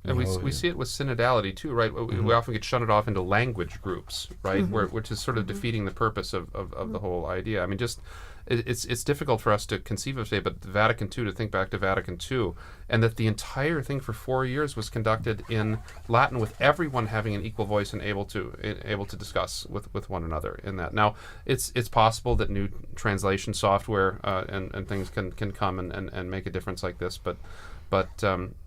and we see it with synodality too, right? We often get shunted off into language groups, right? Which is sort of defeating the purpose of the whole idea. I mean, just it's difficult for us to conceive of today, but Vatican II, to think back to Vatican II, and that the entire thing for 4 years was conducted in Latin, with everyone having an equal voice and able to discuss with one another in that. Now, it's possible that new translation software and things can come and make a difference like this, but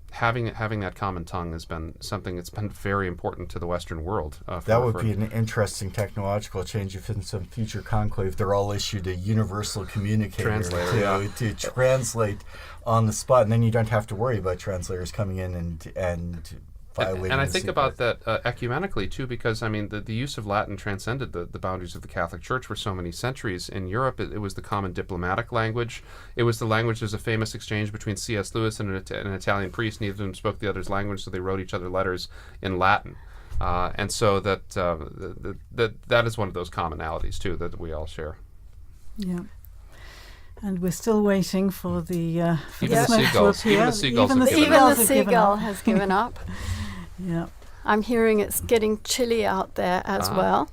having that common tongue has been something that's been very important to the Western world. That would be an interesting technological change if in some future conclave they're all issued a universal communicator to translate on the spot, and then you don't have to worry about translators coming in and violating. And I think about that ecumenically too, because I mean the use of Latin transcended the boundaries of the Catholic Church for so many centuries. In Europe, it was the common diplomatic language. It was the language. There's a famous exchange between C.S. Lewis and an Italian priest. Neither of them spoke the other's language, so they wrote each other letters in Latin. And so that is one of those commonalities too that we all share. Yeah. And we're still waiting for the smoke to appear. Even the seagull has given up. Yeah. I'm hearing it's getting chilly out there as well.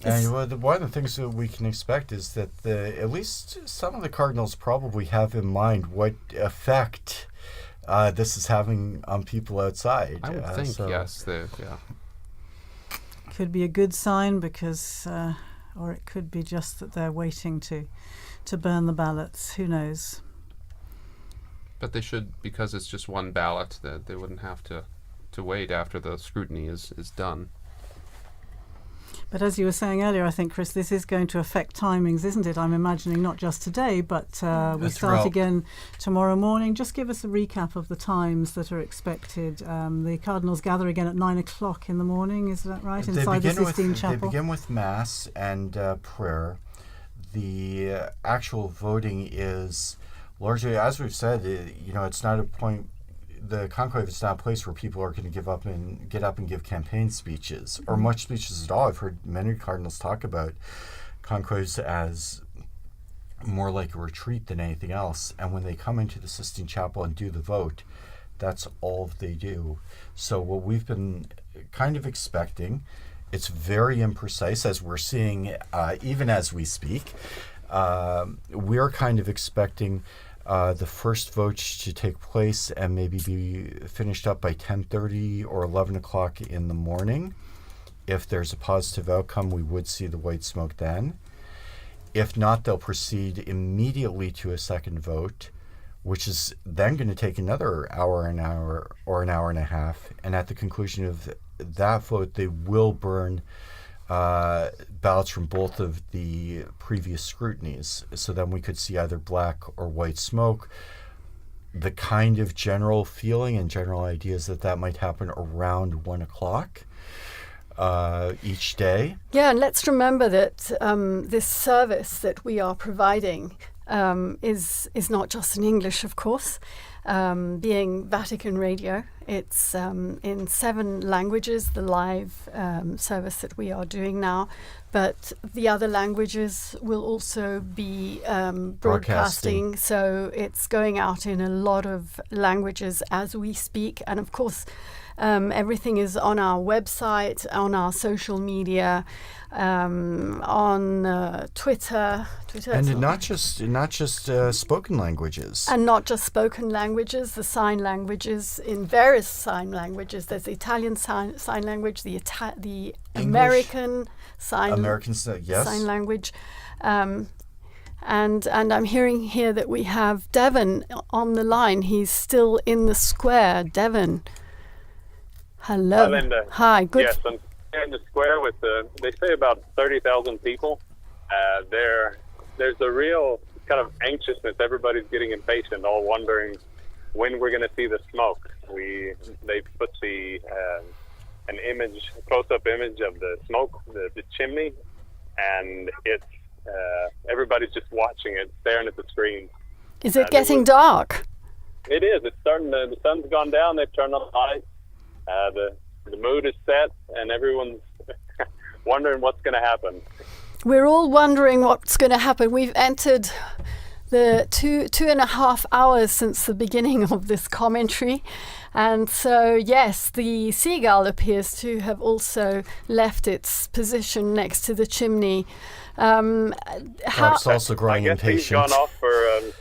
And one of the things that we can expect is that at least some of the cardinals probably have in mind what effect this is having on people outside. I would think, yes. Could be a good sign because, or it could be just that they're waiting to burn the ballots. Who knows? But they should, because it's just one ballot, that they wouldn't have to wait after the scrutiny is done. But as you were saying earlier, I think, Chris, this is going to affect timings, isn't it? I'm imagining not just today, but we start again tomorrow morning. Just give us a recap of the times that are expected. The cardinals gather again at 9 o'clock in the morning, is that right, inside the Sistine Chapel? They begin with Mass and prayer. The actual voting is largely, as we've said, it's not a point. The conclave is not a place where people are going to get up and give campaign speeches or much speeches at all. I've heard many cardinals talk about conclaves as more like a retreat than anything else. And when they come into the Sistine Chapel and do the vote, that's all they do. So what we've been kind of expecting, it's very imprecise, as we're seeing even as we speak. We're kind of expecting the first vote to take place and maybe be finished up by 10:30 or 11 o'clock in the morning. If there's a positive outcome, we would see the white smoke then. If not, they'll proceed immediately to a second vote, which is then going to take another an hour and a half. And at the conclusion of that vote, they will burn ballots from both of the previous scrutinies. So then we could see either black or white smoke. The kind of general feeling and general ideas that might happen around 1 o'clock each day. Yeah, and let's remember that this service that we are providing is not just in English, of course. Being Vatican Radio, it's in 7 languages, the live service that we are doing now, but the other languages will also be broadcasting, so it's going out in a lot of languages as we speak, and of course everything is on our website, on our social media, on Twitter, and not just spoken languages, and not just spoken languages, the sign languages, in various sign languages. There's the Italian sign language, the American sign language, And I'm hearing here that we have Devon on the line. He's still in the square. Devon. Hello. Hi, Linda. Hi. Good. Yes, I'm here in the square with they say about 30,000 people. There's a real kind of anxiousness. Everybody's getting impatient, all wondering when we're going to see the smoke. They put an image, close-up image of the smoke, the chimney, and it's everybody's just watching it, staring at the screen. Is it getting dark? It is. It's starting. The sun's gone down. They've turned on the lights. The mood is set, and everyone's wondering what's going to happen. We're all wondering what's going to happen. We've entered the 2.5 hours since the beginning of this commentary. And so, yes, the seagull appears to have also left its position next to the chimney. It's also growing impatient. I guess he's gone off for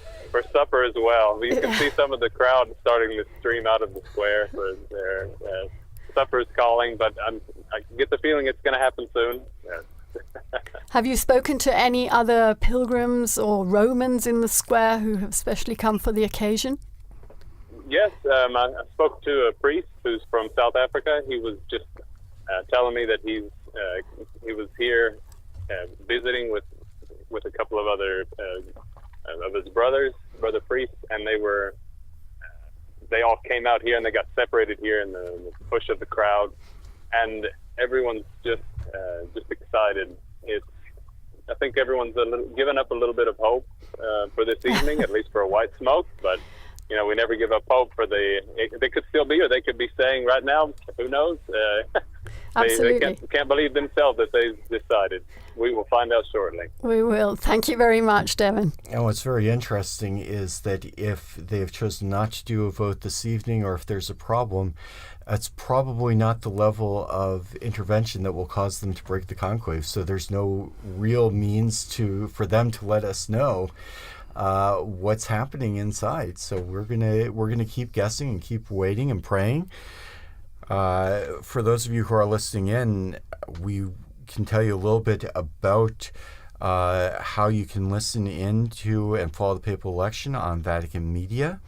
supper as well. You can see some of the crowd starting to stream out of the square for their supper is calling, but I get the feeling it's going to happen soon. Have you spoken to any other pilgrims or Romans in the square who have specially come for the occasion? Yes, I spoke to a priest who's from South Africa. He was just telling me that he was here visiting with a couple of other of his brother priests, and they all came out here and they got separated here in the push of the crowd, and everyone's just excited. I think everyone's given up a little bit of hope for this evening, at least for a white smoke, but we never give up hope for they could still be, or they could be saying right now, who knows? They can't believe themselves that they've decided. We will find out shortly. We will. Thank you very much, Devon. And what's very interesting is that if they've chosen not to do a vote this evening, or if there's a problem, it's probably not the level of intervention that will cause them to break the conclave. So there's no real means for them to let us know what's happening inside. So we're gonna keep guessing and keep waiting and praying. For those of you who are listening in, we can tell you a little bit about how you can listen in to and follow the papal election on Vatican Media.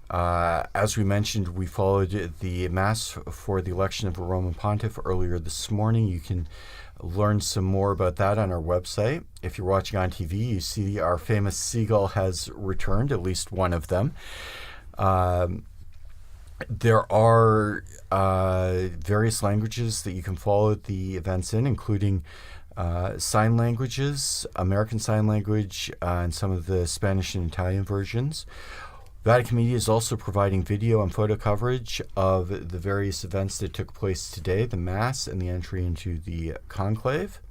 As we mentioned, we followed the Mass for the election of a Roman Pontiff earlier this morning. You can learn some more about that on our website. If you're watching on TV, you see our famous seagull has returned, at least one of them. There are various languages that you can follow the events in, including sign languages, American Sign Language, and some of the Spanish and Italian versions. Vatican Media is also providing video and photo coverage of the various events that took place today, the Mass and the entry into the Conclave.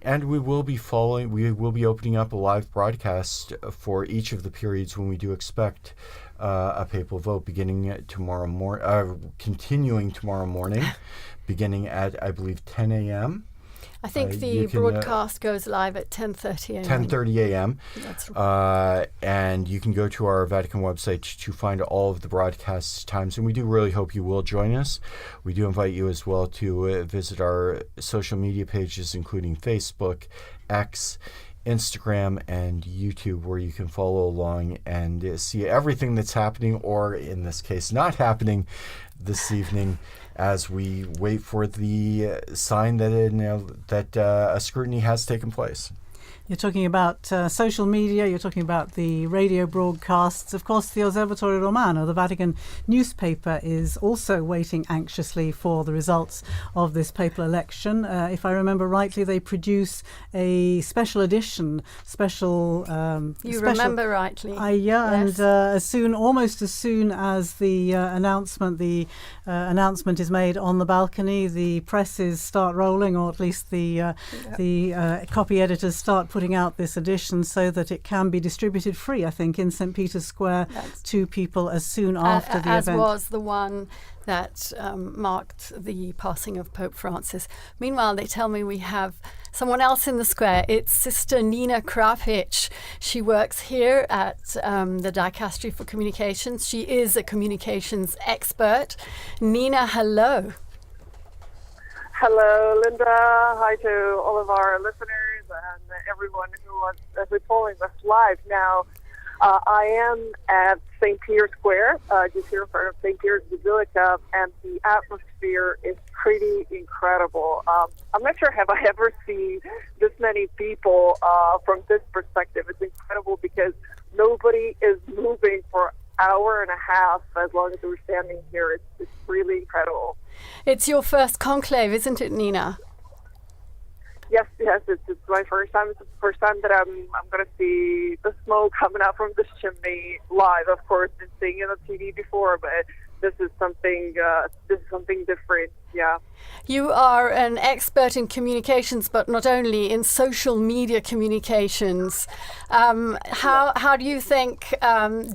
And we will be opening up a live broadcast for each of the periods when we do expect a papal vote continuing tomorrow morning, beginning at, I believe, 10 a.m. I think the broadcast goes live at 10:30 a.m. 10:30 a.m. That's right. And you can go to our Vatican website to find all of the broadcast times. And we do really hope you will join us. We do invite you as well to visit our social media pages, including Facebook, X, Instagram, and YouTube, where you can follow along and see everything that's happening, or in this case, not happening this evening, as we wait for the sign that a scrutiny has taken place. You're talking about social media, you're talking about the radio broadcasts. Of course, the Osservatore Romano, the Vatican newspaper, is also waiting anxiously for the results of this papal election. If I remember rightly, they produce a special edition, remember rightly. Yes. And almost as soon as the announcement is made on the balcony, the presses start rolling, or at least the copy editors start putting out this edition so that it can be distributed free, I think, in St. Peter's Square to people as soon after the event. As was the one that marked the passing of Pope Francis. Meanwhile, they tell me we have someone else in the square. It's Sister Nina Krapic. She works here at the Dicastery for Communications. She is a communications expert. Nina, hello. Hello, Linda. Hi to all of our listeners and everyone who's following us live now. I am at St. Peter's Square, just here in front of St. Peter's Basilica, and the atmosphere is pretty incredible. I'm not sure have I ever seen this many people from this perspective. It's incredible because nobody is moving for an hour and a half as long as we're standing here. It's really incredible. It's your first conclave, isn't it, Nina? Yes, it's my first time. It's the first time that I'm going to see the smoke coming out from this chimney live. Of course, been seeing it on TV before, but this is something different. Yeah. You are an expert in communications, but not only in social media communications. How do you think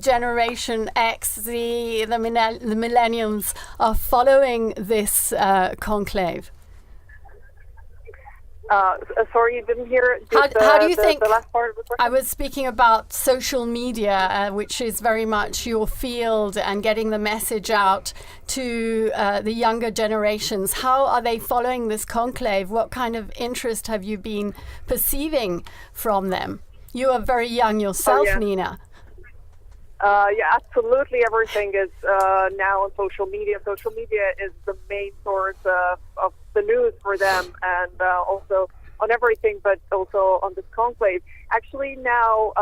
Generation X, the millennials, are following this conclave? Sorry, you didn't hear how do you think the last part of the question? I was speaking about social media, which is very much your field, and getting the message out to the younger generations. How are they following this conclave? What kind of interest have you been perceiving from them? You are very young yourself, Nina. Yeah, absolutely. Everything is now on social media. Social media is the main source of the news for them, and also on everything, but also on this conclave. Actually, now,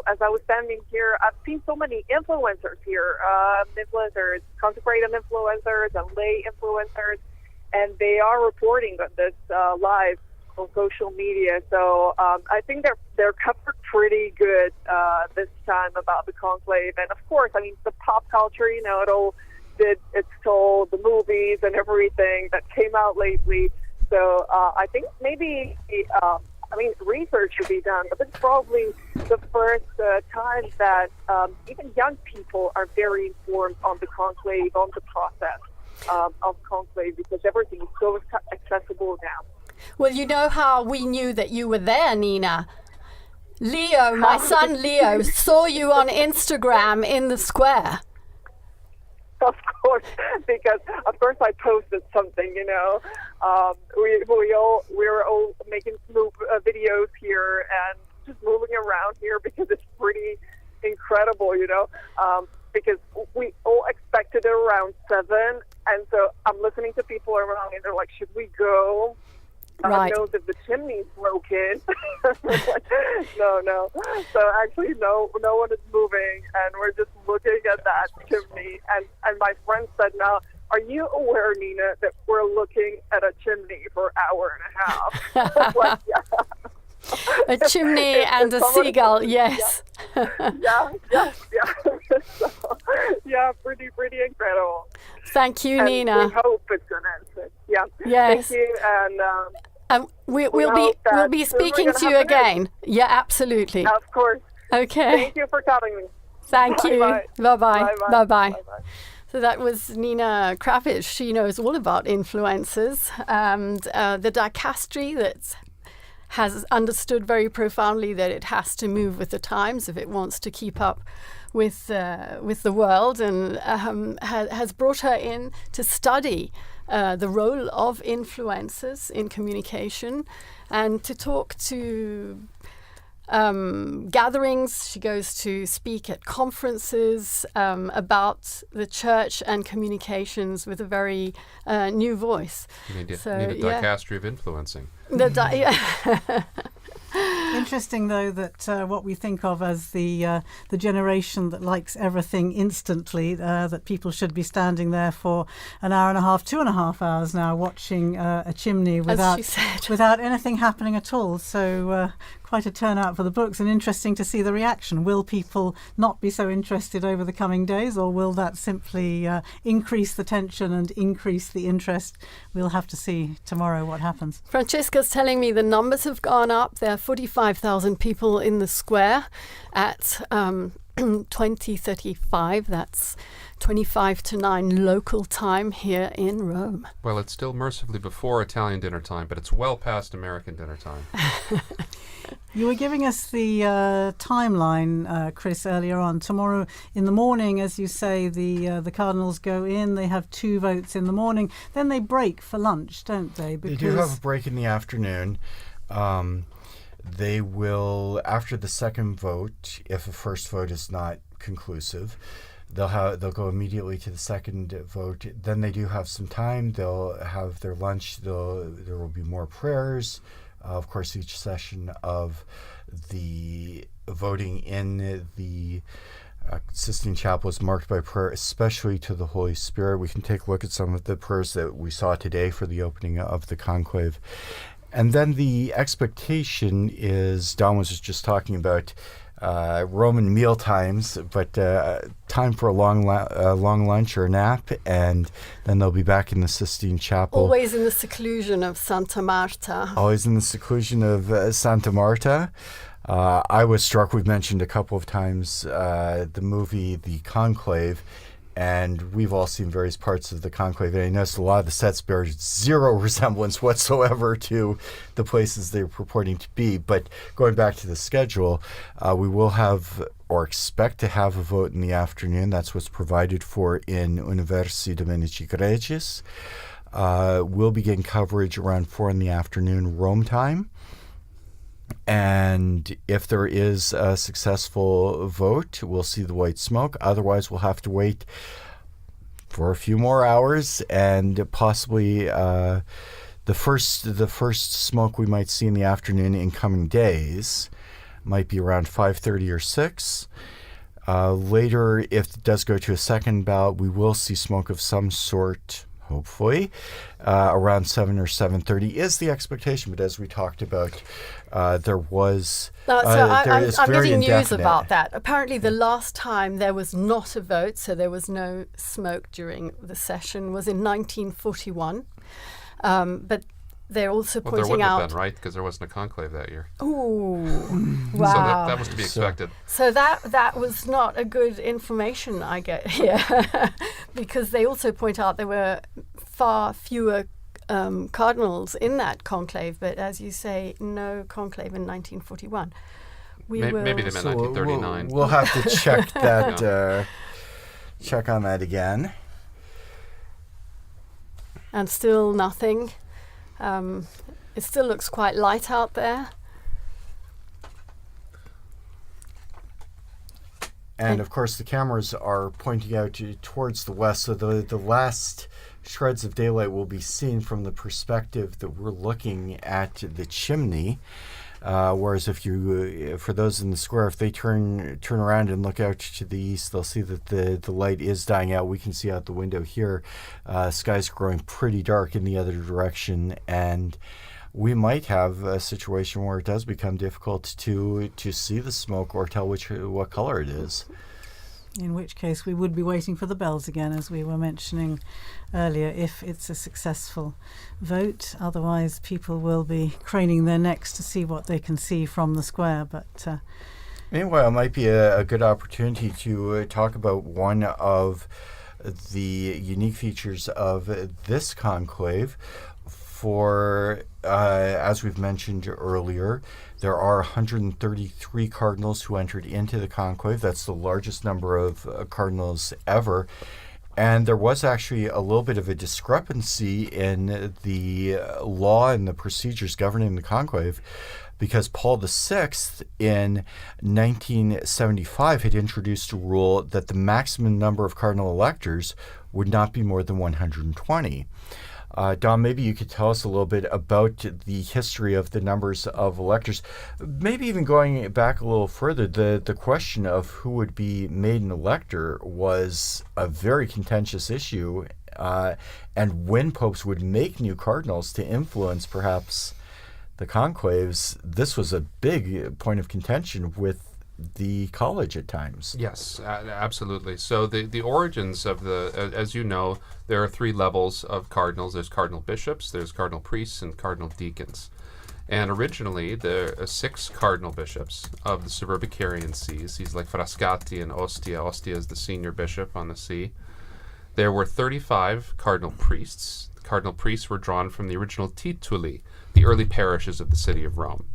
as I was standing here, I've seen so many influencers here, consecrated influencers and lay influencers, and they are reporting on this live on social media. So I think they're covered pretty good this time about the conclave. And of course, I mean, the pop culture, it stole the movies and everything that came out lately. So I think maybe, research should be done, but this is probably the first time that even young people are very informed on the conclave, on the process of conclave, because everything is so accessible now. Well, you know how we knew that you were there, Nina? Leo, my son Leo, saw you on Instagram in the square. Of course, because of course I posted something. We were all making videos here and just moving around here because it's pretty incredible, because we all expected it around 7, and so I'm listening to people around and they're like, "Should we go?" Right. Knows if the chimney's broken. No. So actually, no one is moving, and we're just looking at that chimney. And my friend said, "Now, are you aware, Nina, that we're looking at a chimney for an hour and a half?" Like, yeah. A chimney and a seagull, yes. Yeah. So, yeah, pretty incredible. Thank you, and Nina. We hope it's an answer. Yeah. Yes. Thank you, and we'll be speaking to you again. Yeah, absolutely. Of course. Okay. Thank you for telling me. Thank you. Bye-bye. Bye-bye. Bye-bye. Bye-bye. So that was Nina Krapic. She knows all about influencers and the dicastery that has understood very profoundly that it has to move with the times if it wants to keep up with the world, and has brought her in to study the role of influencers in communication and to talk to gatherings. She goes to speak at conferences about the church and communications with a very new voice. You need a dicastery of influencing. Interesting, though, that what we think of as the generation that likes everything instantly, that people should be standing there for an hour and a half, 2.5 hours now, watching a chimney without anything happening at all. So quite a turnout for the books, and interesting to see the reaction. Will people not be so interested over the coming days, or will that simply increase the tension and increase the interest? We'll have to see tomorrow what happens. Francesca's telling me the numbers have gone up. There are 45,000 people in the square at 20:35. That's 25 to 9 local time here in Rome. Well, it's still mercifully before Italian dinner time, but it's well past American dinner time. You were giving us the timeline, Chris, earlier on. Tomorrow in the morning, as you say, the cardinals go in. They have 2 votes in the morning. Then they break for lunch, don't they? They do have a break in the afternoon. they will, after the second vote, if a first vote is not conclusive, they'll go immediately to the second vote. Then they do have some time. They'll have their lunch. There will be more prayers. Of course, each session of the voting in the Sistine Chapel is marked by prayer, especially to the Holy Spirit. We can take a look at some of the prayers that we saw today for the opening of the conclave. And then the expectation is, Don was just talking about Roman meal times, but time for a long lunch or a nap, and then they'll be back in the Sistine Chapel. Always in the seclusion of Santa Marta. Always in the seclusion of Santa Marta. I was struck, we've mentioned a couple of times, the movie The Conclave, and we've all seen various parts of the conclave, and I noticed a lot of the sets bear zero resemblance whatsoever to the places they're purporting to be. But going back to the schedule, we will have, or expect to have, a vote in the afternoon. That's what's provided for in Universi Dominici Gregis. We'll begin coverage around 4 in the afternoon Rome time. And if there is a successful vote, we'll see the white smoke. Otherwise, we'll have to wait for a few more hours, and possibly the first smoke we might see in the afternoon in coming days might be around 5:30 or 6. Later, if it does go to a second ballot, we will see smoke of some sort, hopefully, around 7 or 7:30 is the expectation. But as we talked about, there was... I'm getting news about that. Apparently the last time there was not a vote, so there was no smoke during the session, was in 1941. But they're also pointing there wouldn't out... have been, right? Because there wasn't a conclave that year. Ooh, wow. So that was to be expected. So that was not a good information I get here. Because they also point out there were far fewer cardinals in that conclave, but as you say, no conclave in 1941. Maybe they meant 1939. We'll have to check that. Check on that again. And still nothing. It still looks quite light out there. And of course, the cameras are pointing out towards the west, so the last shreds of daylight will be seen from the perspective that we're looking at the chimney. Whereas for those in the square, if they turn around and look out to the east, they'll see that the light is dying out. We can see out the window here, skies growing pretty dark in the other direction, and we might have a situation where it does become difficult to see the smoke or tell what color it is. In which case we would be waiting for the bells again, as we were mentioning earlier, if it's a successful vote. Otherwise, people will be craning their necks to see what they can see from the square. But meanwhile, it might be a good opportunity to talk about one of the unique features of this conclave. For, as we've mentioned earlier, there are 133 cardinals who entered into the conclave. That's the largest number of cardinals ever. And there was actually a little bit of a discrepancy in the law and the procedures governing the conclave, because Paul VI in 1975 had introduced a rule that the maximum number of Cardinal Electors would not be more than 120. Don, maybe you could tell us a little bit about the history of the numbers of electors. Maybe even going back a little further, the question of who would be made an elector was a very contentious issue, and when popes would make new cardinals to influence perhaps the conclaves, this was a big point of contention with the college at times. Yes, absolutely. So the origins of as you know, there are 3 levels of cardinals. There's cardinal bishops, there's cardinal priests, and cardinal deacons. And originally, there are 6 cardinal bishops of the Suburbicarian sees. He's like Frascati and Ostia. Ostia is the senior bishop on the see. There were 35 cardinal priests. The cardinal priests were drawn from the original tituli, the early parishes of the city of Rome.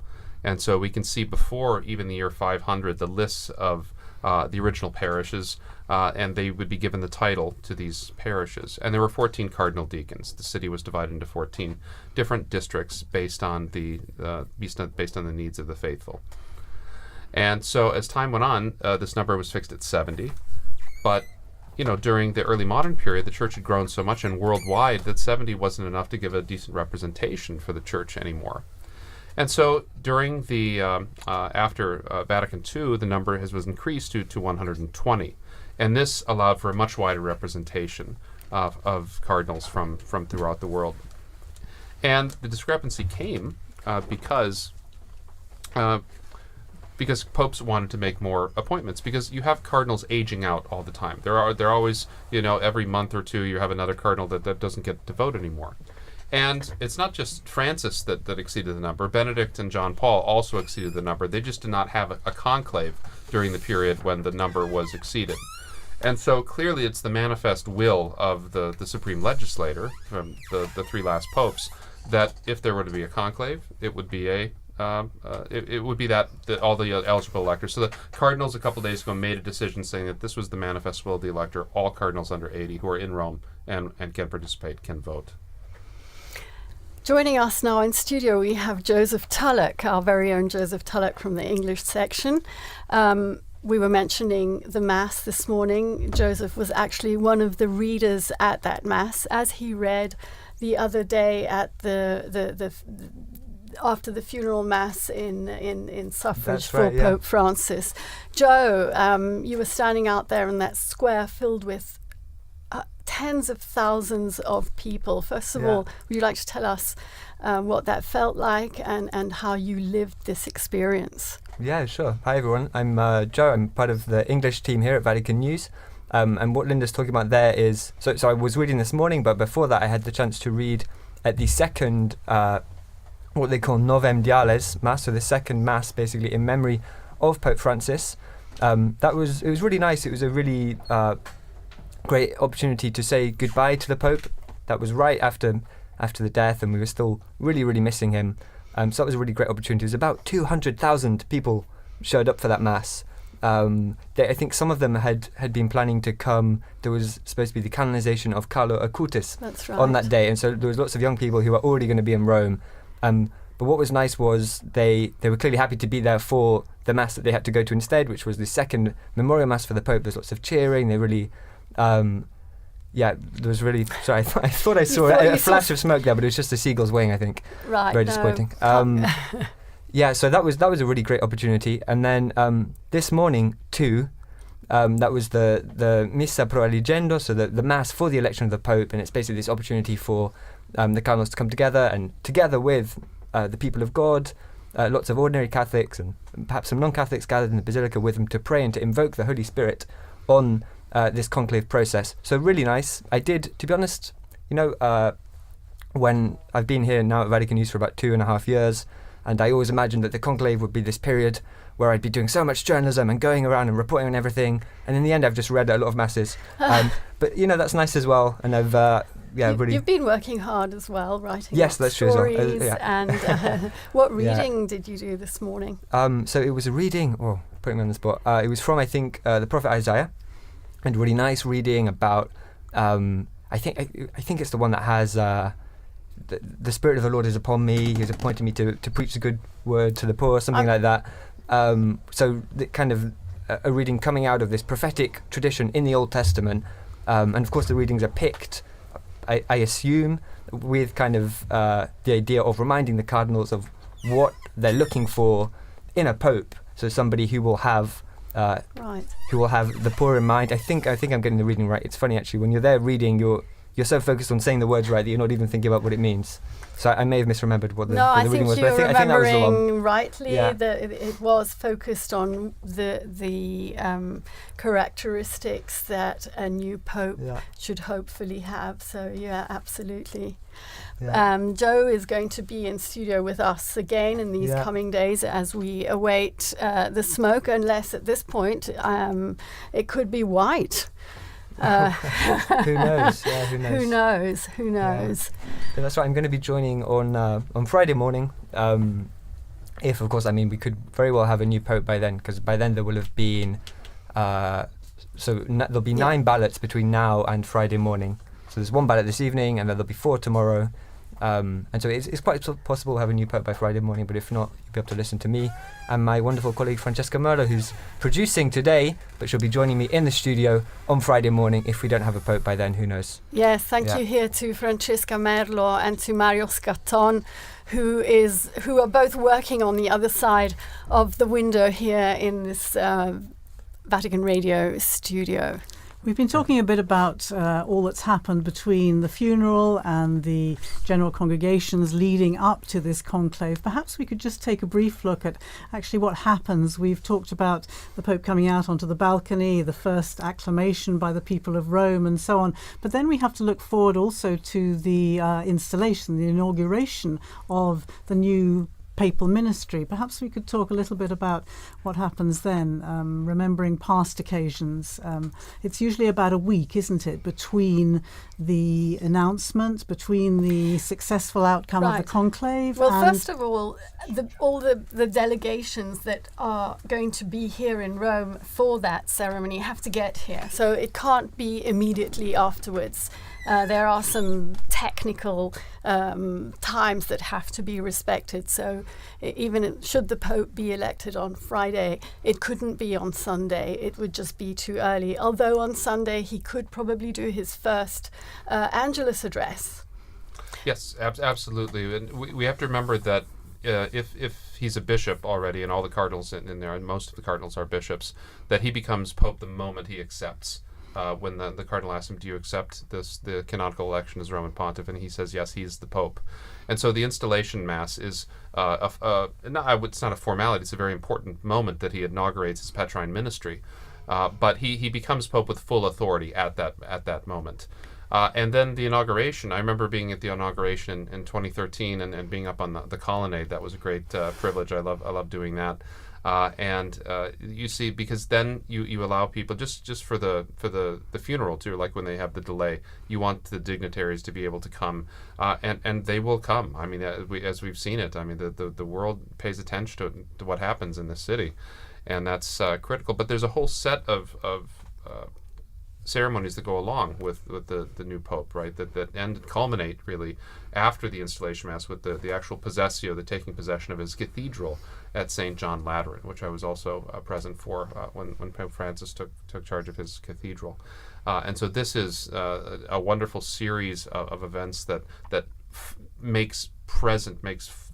And so we can see before even the year 500 the lists of the original parishes, and they would be given the title to these parishes. And there were 14 cardinal deacons. The city was divided into 14 different districts based on the needs of the faithful. And so as time went on, this number was fixed at 70. But during the early modern period, the church had grown so much and worldwide that 70 wasn't enough to give a decent representation for the church anymore. And so during the after Vatican II, the number was increased to 120, and this allowed for a much wider representation of cardinals from throughout the world. And the discrepancy came because popes wanted to make more appointments, because you have cardinals aging out all the time. They're always, every month or two you have another cardinal that doesn't get to vote anymore. And it's not just Francis that exceeded the number. Benedict and John Paul also exceeded the number. They just did not have a conclave during the period when the number was exceeded. And so clearly it's the manifest will of the supreme legislator, from the three last popes, that if there were to be a conclave, it would be all the eligible electors. So the cardinals a couple days ago made a decision saying that this was the manifest will of the elector. All cardinals under 80 who are in Rome and can participate can vote. Joining us now in studio, we have Joseph Tulloch, our very own Joseph Tulloch from the English section. We were mentioning the Mass this morning. Joseph was actually one of the readers at that Mass, as he read the other day at the after the funeral Mass in suffrage for Pope Francis. Joe, you were standing out there in that square filled with tens of thousands of people. First of all, would you like to tell us what that felt like and how you lived this experience? Yeah, sure. Hi, everyone. I'm Joe. I'm part of the English team here at Vatican News. And what Linda's talking about there is... So I was reading this morning, but before that I had the chance to read at the second, what they call Novem Diales Mass, so the second Mass basically in memory of Pope Francis. It was really nice. It was a really great opportunity to say goodbye to the Pope. That was right after the death, and we were still really, really missing him. So that was a really great opportunity. It was about 200,000 people showed up for that Mass. I think some of them had been planning to come. There was supposed to be the canonization of Carlo Acutis on that day, and so there was lots of young people who were already going to be in Rome. But what was nice was they were clearly happy to be there for the Mass that they had to go to instead, which was the second memorial Mass for the Pope. There's lots of cheering. They really... there was really... Sorry, I thought I saw a flash of smoke there, but it was just a seagull's wing, I think. Right. Very disappointing. So that was a really great opportunity. And then this morning too, that was the Missa pro Eligendo, so the Mass for the election of the Pope, and it's basically this opportunity for the cardinals to come together, and together with the people of God, lots of ordinary Catholics and perhaps some non-Catholics gathered in the Basilica with them to pray and to invoke the Holy Spirit on this conclave process. So really nice. I did, to be honest, when I've been here now at Vatican News for about 2.5 years, and I always imagined that the conclave would be this period where I'd be doing so much journalism and going around and reporting on everything, and in the end I've just read a lot of Masses. But that's nice as well, and I've really... You've been working hard as well, writing that's true as well. And what reading did you do this morning? So it was a reading, putting me on the spot, it was from, I think, the prophet Isaiah, and really nice reading about, I think it's the one that has... The Spirit of the Lord is upon me. He has appointed me to preach the good word to the poor, something like that. So the kind of a reading coming out of this prophetic tradition in the Old Testament. And of course the readings are picked, I assume, with kind of the idea of reminding the cardinals of what they're looking for in a pope. So somebody who will have who will have the poor in mind. I think I'm getting the reading right. It's funny actually, when you're there reading, you're so focused on saying the words right that you're not even thinking about what it means. So I may have misremembered what the reading was, but I think that was the one. Rightly, that it was focused on the characteristics that a new pope should hopefully have. So absolutely. Yeah. Joe is going to be in studio with us again in these coming days as we await the smoke, unless at this point it could be white. Who knows? Yeah, who knows? Who knows? Yeah, that's right. I'm going to be joining on Friday morning. If, of course, we could very well have a new pope by then, because by then there will have been There'll be 9 ballots between now and Friday morning. So there's 1 ballot this evening, and then there'll be 4 tomorrow. And so it's quite possible to have a new Pope by Friday morning, but if not, you'll be able to listen to me and my wonderful colleague Francesca Merlo, who's producing today, but she'll be joining me in the studio on Friday morning. If we don't have a Pope by then, who knows? Yes, thank you here to Francesca Merlo and to Mario Scatton, who are both working on the other side of the window here in this Vatican Radio studio. We've been talking a bit about all that's happened between the funeral and the general congregations leading up to this conclave. Perhaps we could just take a brief look at actually what happens. We've talked about the Pope coming out onto the balcony, the first acclamation by the people of Rome and so on. But then we have to look forward also to the installation, the inauguration of the new papal ministry. Perhaps we could talk a little bit about what happens then, remembering past occasions. It's usually about a week, isn't it, between the announcement, between the successful outcome of the conclave. Well, first of all, all the delegations that are going to be here in Rome for that ceremony have to get here. So it can't be immediately afterwards. There are some technical times that have to be respected. So even should the Pope be elected on Friday, it couldn't be on Sunday. It would just be too early. Although on Sunday he could probably do his first Angelus address. Yes, absolutely. And we have to remember that if he's a bishop already, and all the cardinals in there, and most of the cardinals are bishops, that he becomes Pope the moment he accepts. When the cardinal asks him, do you accept the canonical election as Roman pontiff? And he says, yes, he's the Pope. And so the installation mass is, it's not a formality, it's a very important moment that he inaugurates his Petrine ministry. But he becomes Pope with full authority at that moment. And then the inauguration, I remember being at the inauguration in 2013 and being up on the colonnade. That was a great privilege. I love doing that. You see, because then you allow people just for the funeral too, like when they have the delay, you want the dignitaries to be able to come, and they will come. I mean, as we've seen it, I mean, the world pays attention to what happens in the city, and that's critical. But there's a whole set of ceremonies that go along with the new Pope, right? That end and culminate really after the installation mass with the actual possessio, the taking possession of his cathedral at St. John Lateran, which I was also present for when Pope Francis took charge of his cathedral. And so this is a wonderful series of events that makes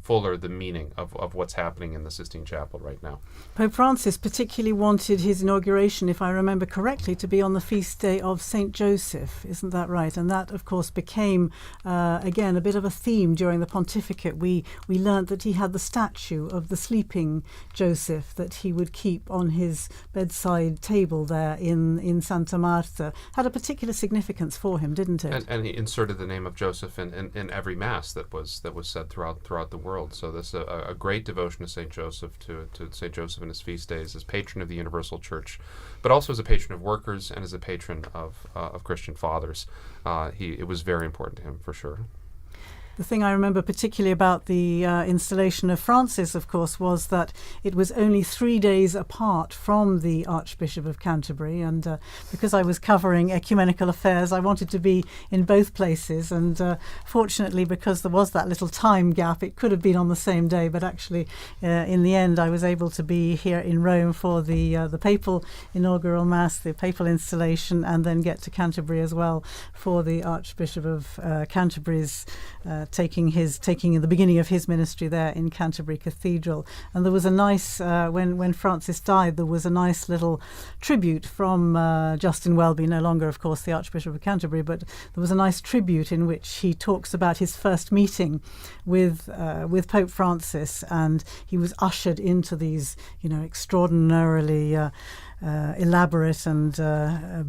fuller the meaning of what's happening in the Sistine Chapel right now. Pope Francis particularly wanted his inauguration, if I remember correctly, to be on the feast day of St. Joseph. Isn't that right? And that, of course, became, again, a bit of a theme during the pontificate. We learnt that he had the statue of the sleeping Joseph that he would keep on his bedside table there in Santa Marta. Had a particular significance for him, didn't it? And he inserted the name of Joseph in every mass that was said throughout the world. So this is a great devotion to St. Joseph, to St. Joseph and his feast days, as patron of the Universal Church, but also as a patron of workers and as a patron of Christian fathers. It was very important to him, for sure. The thing I remember particularly about the installation of Francis, of course, was that it was only 3 days apart from the Archbishop of Canterbury. And because I was covering ecumenical affairs, I wanted to be in both places. And fortunately, because there was that little time gap, it could have been on the same day. But actually, in the end, I was able to be here in Rome for the papal inaugural mass, the papal installation, and then get to Canterbury as well for the Archbishop of Canterbury's taking the beginning of his ministry there in Canterbury Cathedral. And there was a nice, when Francis died, there was a nice little tribute from Justin Welby, no longer, of course, the Archbishop of Canterbury, but there was a nice tribute in which he talks about his first meeting with Pope Francis, and he was ushered into these, extraordinarily elaborate and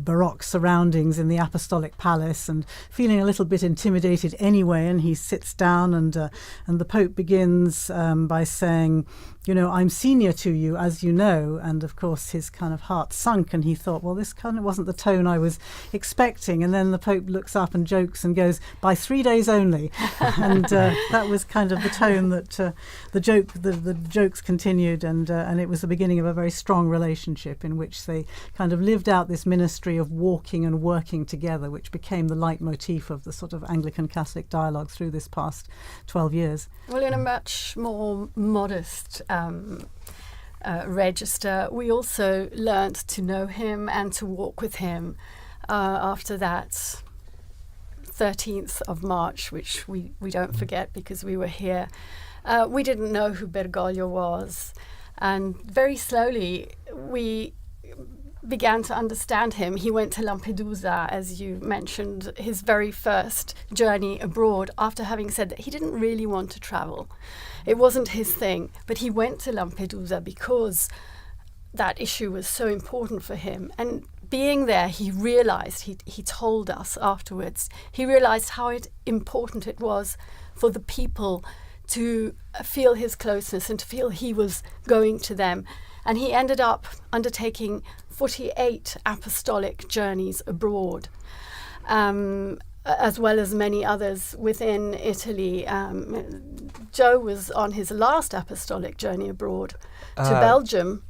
baroque surroundings in the Apostolic Palace, and feeling a little bit intimidated anyway, and he sits down and the Pope begins by saying, I'm senior to you, as you know. And of course his kind of heart sunk, and he thought, well, this kind of wasn't the tone I was expecting. And then the Pope looks up and jokes and goes, by 3 days only. And that was kind of the tone that the jokes continued, and it was the beginning of a very strong relationship in in which they kind of lived out this ministry of walking and working together, which became the leitmotif of the sort of Anglican Catholic dialogue through this past 12 years. Well, in a much more modest register, we also learnt to know him and to walk with him after that 13th of March, which we don't forget because we were here. We didn't know who Bergoglio was, and very slowly we began to understand him. He went to Lampedusa, as you mentioned, his very first journey abroad, after having said that he didn't really want to travel. It wasn't his thing, but he went to Lampedusa because that issue was so important for him. And being there, he realized, he told us afterwards, he realized how important it was for the people to feel his closeness and to feel he was going to them. And he ended up undertaking 48 apostolic journeys abroad, as well as many others within Italy. Joe was on his last apostolic journey abroad to Belgium.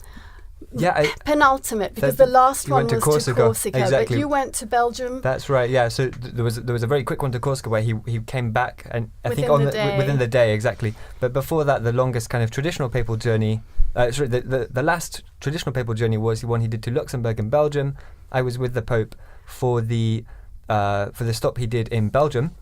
Penultimate, because the last one was to Corsica, exactly. But you went to Belgium. That's right. Yeah. So there was a very quick one to Corsica where he came back, and I think within the day, exactly. But before that, the longest kind of traditional papal journey. The last traditional papal journey was the one he did to Luxembourg and Belgium. I was with the Pope for the stop he did in Belgium.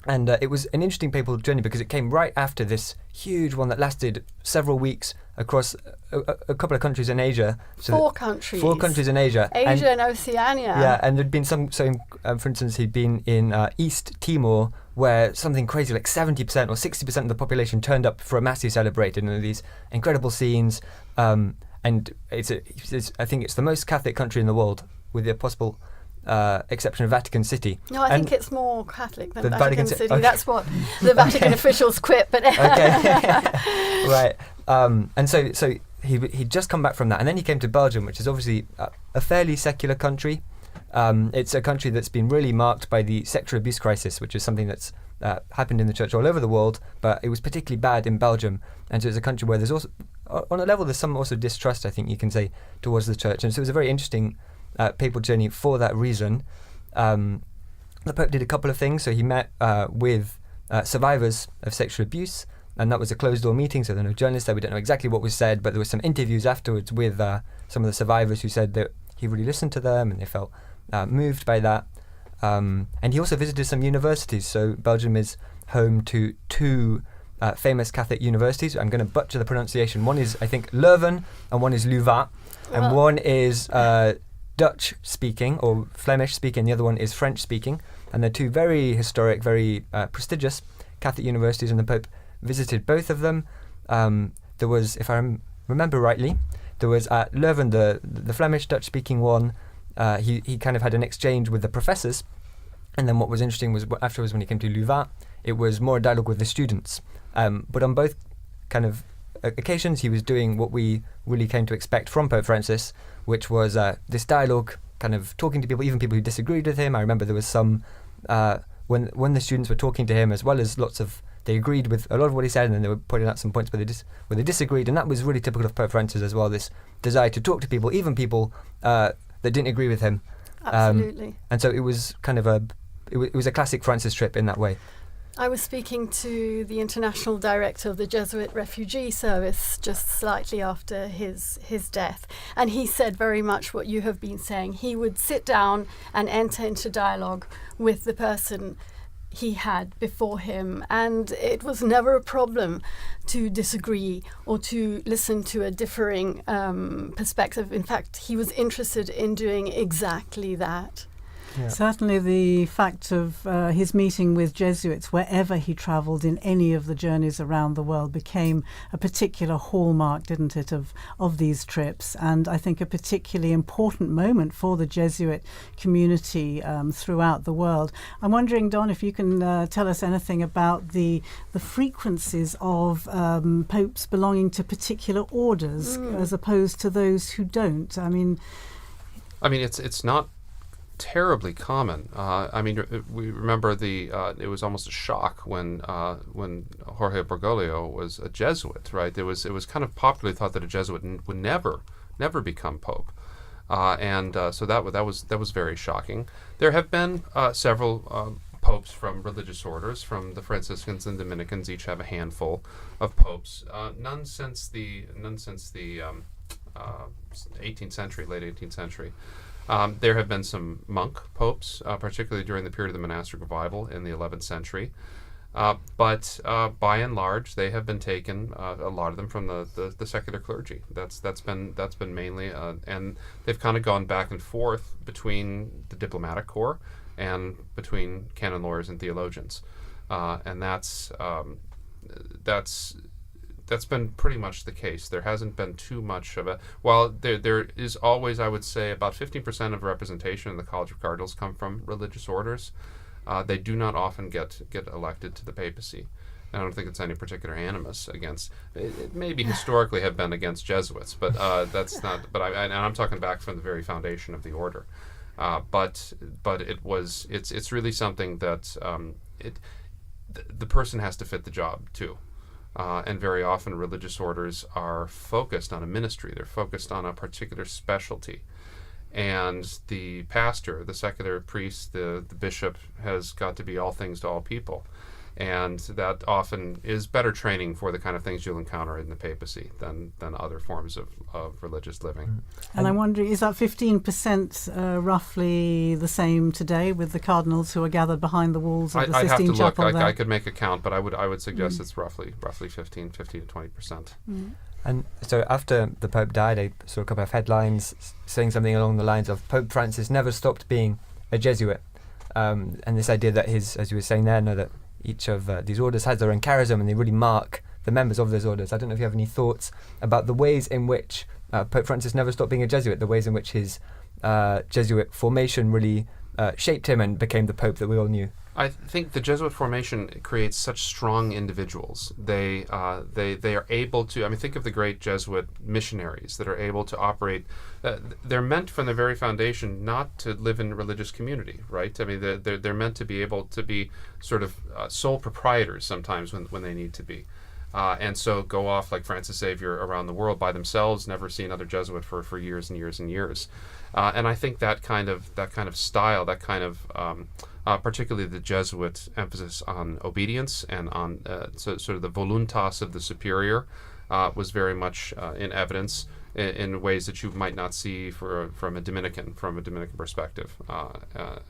And it was an interesting papal journey because it came right after this huge one that lasted several weeks across a couple of countries in Asia. So 4 countries. 4 countries in Asia. Asia and Oceania. Yeah, and there'd been some, for instance, he'd been in East Timor, where something crazy like 70% or 60% of the population turned up for a mass he celebrated, and these incredible scenes. And I think it's the most Catholic country in the world, with the possible exception of Vatican City. No, I think it's more Catholic than the Vatican City. Okay. That's what the Vatican officials quit. But right. And so he'd just come back from that, and then he came to Belgium, which is obviously a fairly secular country. It's a country that's been really marked by the sexual abuse crisis, which is something that's happened in the church all over the world, but it was particularly bad in Belgium. And so it's a country where there's also, on a level, there's some also distrust, I think you can say, towards the church. And so it was a very interesting papal journey for that reason. The Pope did a couple of things. So he met with survivors of sexual abuse, and that was a closed-door meeting, so there were no journalists there. We don't know exactly what was said, but there were some interviews afterwards with some of the survivors who said that he really listened to them and they felt moved by that. And he also visited some universities. So Belgium is home to 2 famous Catholic universities. I'm going to butcher the pronunciation. One is, I think, Leuven, and one is Louvain. And one is Dutch-speaking or Flemish-speaking, the other one is French-speaking. And they're 2 very historic, very prestigious Catholic universities, and the Pope visited both of them. There was, if I remember rightly, there was at Leuven, the Flemish Dutch-speaking one. He kind of had an exchange with the professors, and then what was interesting was afterwards when he came to Louvain, it was more a dialogue with the students. But on both kind of occasions, he was doing what we really came to expect from Pope Francis, which was this dialogue, kind of talking to people, even people who disagreed with him. I remember there was some when the students were talking to him, as well as they agreed with a lot of what he said, and then they were pointing out some points where they disagreed, and that was really typical of Pope Francis as well, this desire to talk to people, even people that didn't agree with him. Absolutely. And so it was kind of it was a classic Francis trip in that way. I was speaking to the international director of the Jesuit Refugee Service just slightly after his death, and he said very much what you have been saying. He would sit down and enter into dialogue with the person he had before him, and it was never a problem to disagree or to listen to a differing perspective. In fact, he was interested in doing exactly that. Yeah. Certainly the fact of his meeting with Jesuits wherever he travelled in any of the journeys around the world became a particular hallmark, didn't it, of these trips, and I think a particularly important moment for the Jesuit community throughout the world. I'm wondering, Don, if you can tell us anything about the frequencies of popes belonging to particular orders as opposed to those who don't. I mean, it's not terribly common. We remember it was almost a shock when Jorge Bergoglio was a Jesuit, right? It was kind of popularly thought that a Jesuit would never become pope. So that was very shocking. There have been several popes from religious orders. From the Franciscans and Dominicans, each have a handful of popes. None since the 18th century, late 18th century. There have been some monk popes, particularly during the period of the monastic revival in the 11th century. But by and large, they have been taken, a lot of them, from the secular clergy. That's been mainly, and they've kind of gone back and forth between the diplomatic corps and between canon lawyers and theologians, and that's been pretty much the case. There hasn't been too much of a, while there is always, I would say, about 15% of representation in the College of Cardinals come from religious orders. They do not often get elected to the papacy. And I don't think it's any particular animus against. It maybe historically have been against Jesuits, but that's not. But I'm talking back from the very foundation of the order. But it's really something that the person has to fit the job too. And very often religious orders are focused on a ministry. They're focused on a particular specialty. And the pastor, the secular priest, the bishop has got to be all things to all people. And that often is better training for the kind of things you'll encounter in the papacy than other forms of religious living. And I'm wondering, is that 15% roughly the same today with the cardinals who are gathered behind the walls of the Sistine Chapel? I'd have to look. I could make a count, but I would suggest it's roughly 15 to 20%. And so after the Pope died, I saw a couple of headlines saying something along the lines of Pope Francis never stopped being a Jesuit. And this idea that as you were saying there, that each of these orders has their own charism and they really mark the members of those orders. I don't know if you have any thoughts about the ways in which Pope Francis never stopped being a Jesuit, the ways in which his Jesuit formation really shaped him and became the Pope that we all knew. I think the Jesuit formation creates such strong individuals. They are able to. I mean, think of the great Jesuit missionaries that are able to operate. They're meant from the very foundation not to live in a religious community, right? I mean, they're meant to be able to be sort of sole proprietors sometimes when they need to be, and so go off like Francis Xavier around the world by themselves, never see another Jesuit for years and years and years. And I think that kind of style, that kind of particularly the Jesuit emphasis on obedience and on sort of the voluntas of the superior was very much in evidence in ways that you might not see from a Dominican perspective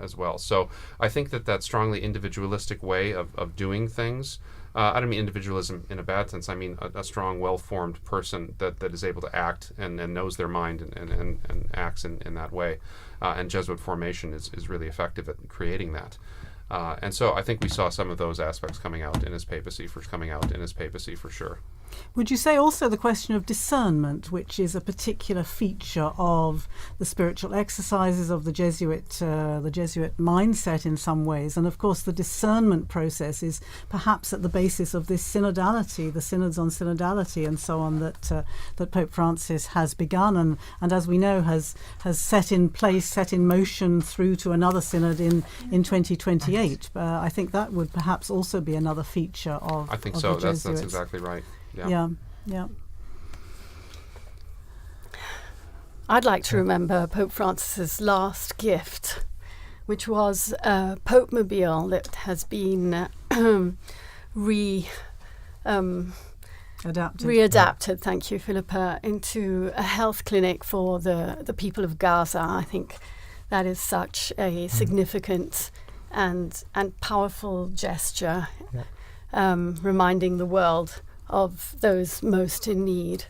as well. So I think that strongly individualistic way of doing things. I don't mean individualism in a bad sense. I mean a strong, well-formed person that is able to act and knows their mind and acts in that way. And Jesuit formation is really effective at creating that. And so I think we saw some of those aspects coming out in his papacy for sure. Would you say also the question of discernment, which is a particular feature of the spiritual exercises of the Jesuit mindset in some ways, and of course the discernment process is perhaps at the basis of this synodality, the synods on synodality and so on that Pope Francis has begun and as we know has set in motion through to another synod in 2028. I think that would perhaps also be another feature of I think of so. the That's Jesuits. exactly right. Yeah. I'd like to remember Pope Francis's last gift, which was a Pope Mobile that has been readapted, thank you, Philippa, into a health clinic for the people of Gaza. I think that is such a significant and powerful gesture, reminding the world of those most in need.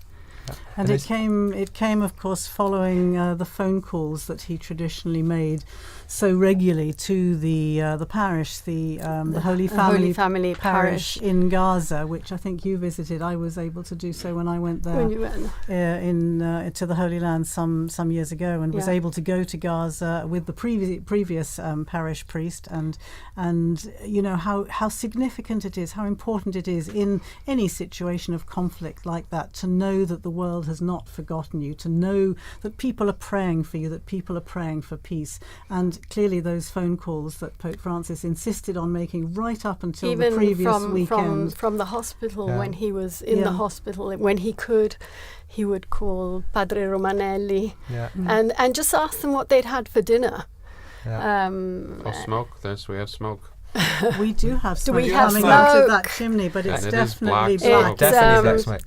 And it came, of course, following the phone calls that he traditionally made so regularly to the parish, the Holy Family Parish in Gaza, which I think you visited. I was able to do so when I went there when you went. To the Holy Land some years ago, and was able to go to Gaza with the previous parish priest, and you know how significant it is, how important it is in any situation of conflict like that to know that the world has not forgotten you, to know that people are praying for you, that people are praying for peace. And clearly those phone calls that Pope Francis insisted on making right up until even the previous weekend. From the hospital, when he was in the hospital, when he could, he would call Padre Romanelli and just ask them what they'd had for dinner. Smoke. We have smoke. We do have smoke. Do we have coming smoke? out of that chimney, but it's definitely black.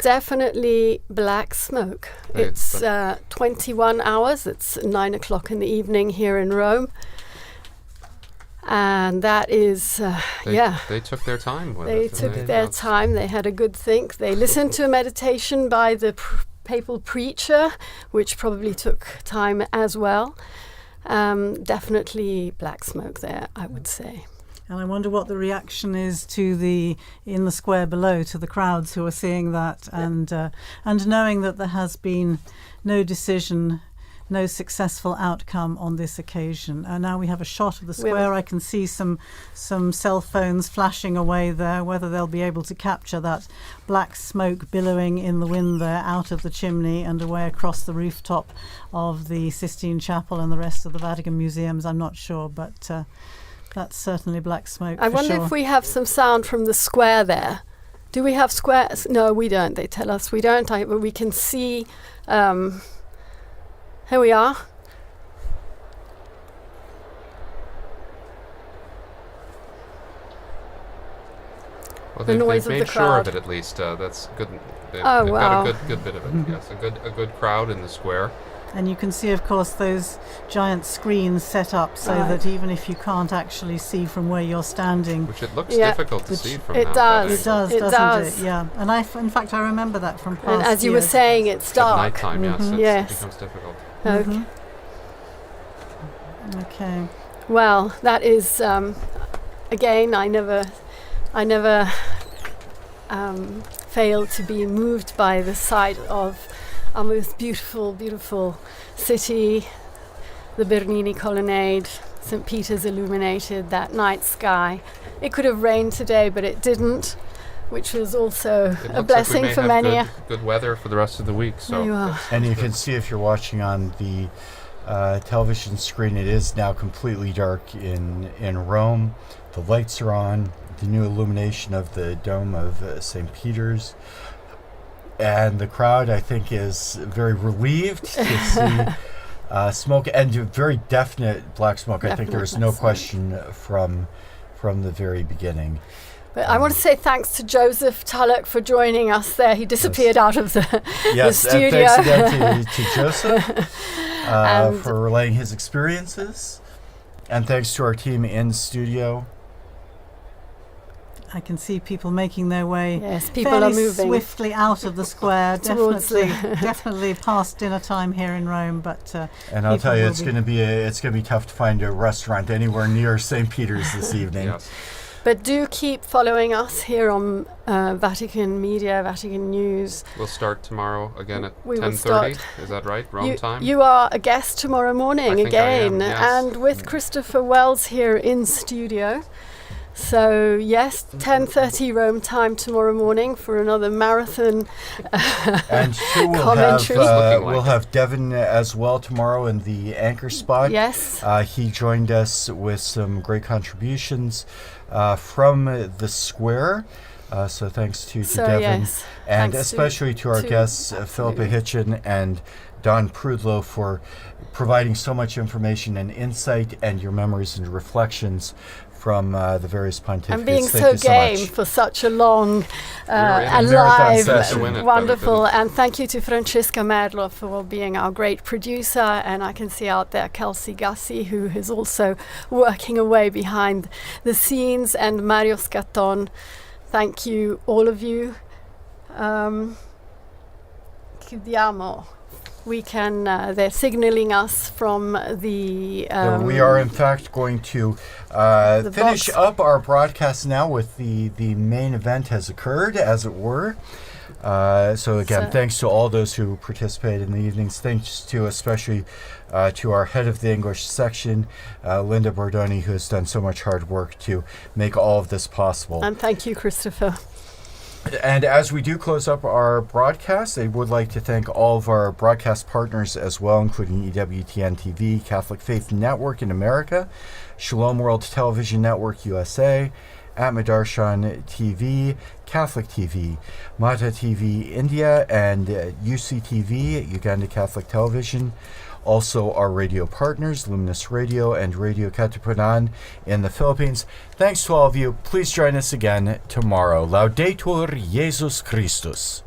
Definitely black smoke. It's 21 hours. It's 9 o'clock in the evening here in Rome. And that is, They took their time with it. They took their time. They had a good think. They listened to a meditation by the papal preacher, which probably took time as well. Definitely black smoke there, I would say. And I wonder what the reaction is to in the square below, to the crowds who are seeing that and knowing that there has been no decision, no successful outcome on this occasion. Now we have a shot of the square. I can see some cell phones flashing away there. Whether they'll be able to capture that black smoke billowing in the wind there out of the chimney and away across the rooftop of the Sistine Chapel and the rest of the Vatican museums, I'm not sure, but that's certainly black smoke. I wonder if we have some sound from the square there. Do we have squares? No, we don't. They tell us we don't. But we can see. Here we are. Well, the noise they've of made the sure crowd. of it at least. That's good. They've wow. got a good bit of it. Yes, a good crowd in the square. And you can see, of course, those giant screens set up so that even if you can't actually see from where you're standing, which it looks difficult to see from. It does, doesn't it? Yeah. And in fact, I remember that from past And as you years. were saying, it's dark. At nighttime, yes, it becomes difficult. Okay. Okay. Well, that is again. I never fail to be moved by the sight of our most beautiful city, the Bernini Colonnade, St. Peter's illuminated, that night sky. It could have rained today, but it didn't, which was also a blessing for many. Good weather for the rest of the week. So. There you are. And you can see if you're watching on the television screen, it is now completely dark in Rome. The lights are on, the new illumination of the dome of St. Peter's. And the crowd, I think, is very relieved to see smoke and very definite black smoke. I think there's no question from the very beginning. But I want to say thanks to Joseph Tulloch for joining us there. He disappeared out of the studio. And thanks again to Joseph for relaying his experiences. And thanks to our team in studio. I can see people making their way. Yes, people are moving swiftly out of the square. definitely past dinner time here in Rome. But and I'll tell you, it's going to be tough to find a restaurant anywhere near St. Peter's this evening. Yes. But do keep following us here on Vatican Media, Vatican News. We'll start tomorrow again at 10:30. Is that right? Rome time? You are a guest tomorrow morning again, yes. and with Christopher Wells here in studio. So yes, 10:30 Rome time tomorrow morning for another marathon and commentary. We'll have Devin as well tomorrow in the anchor spot. Yes. He joined us with some great contributions from the square. So thanks to Devin. Yes, and especially to our guests, Philippa Hitchin and Don Prudlow, for providing so much information and insight and your memories and reflections from the various pontificates. And being so game for such a long, alive, wonderful. And thank you to Francesca Merlo for being our great producer. And I can see out there Kelsey Gassi, who is also working away behind the scenes, and Mario Scatton. Thank you, all of you. Chiudiamo. We can, they're signaling us from the... we are, in fact, going to finish up our broadcast now with the main event has occurred, as it were. So, again, thanks to all those who participated in the evenings. Thanks to especially to our head of the English section, Linda Bordoni, who has done so much hard work to make all of this possible. And thank you, Christopher. And as we do close up our broadcast, I would like to thank all of our broadcast partners as well, including EWTN TV, Catholic Faith Network in America, Shalom World Television Network USA, Atmadarshan TV, Catholic TV, Mata TV India, and UCTV, Uganda Catholic Television. Also our radio partners, Luminous Radio and Radio Katipunan in the Philippines. Thanks to all of you. Please join us again tomorrow. Laudetur Jesus Christus.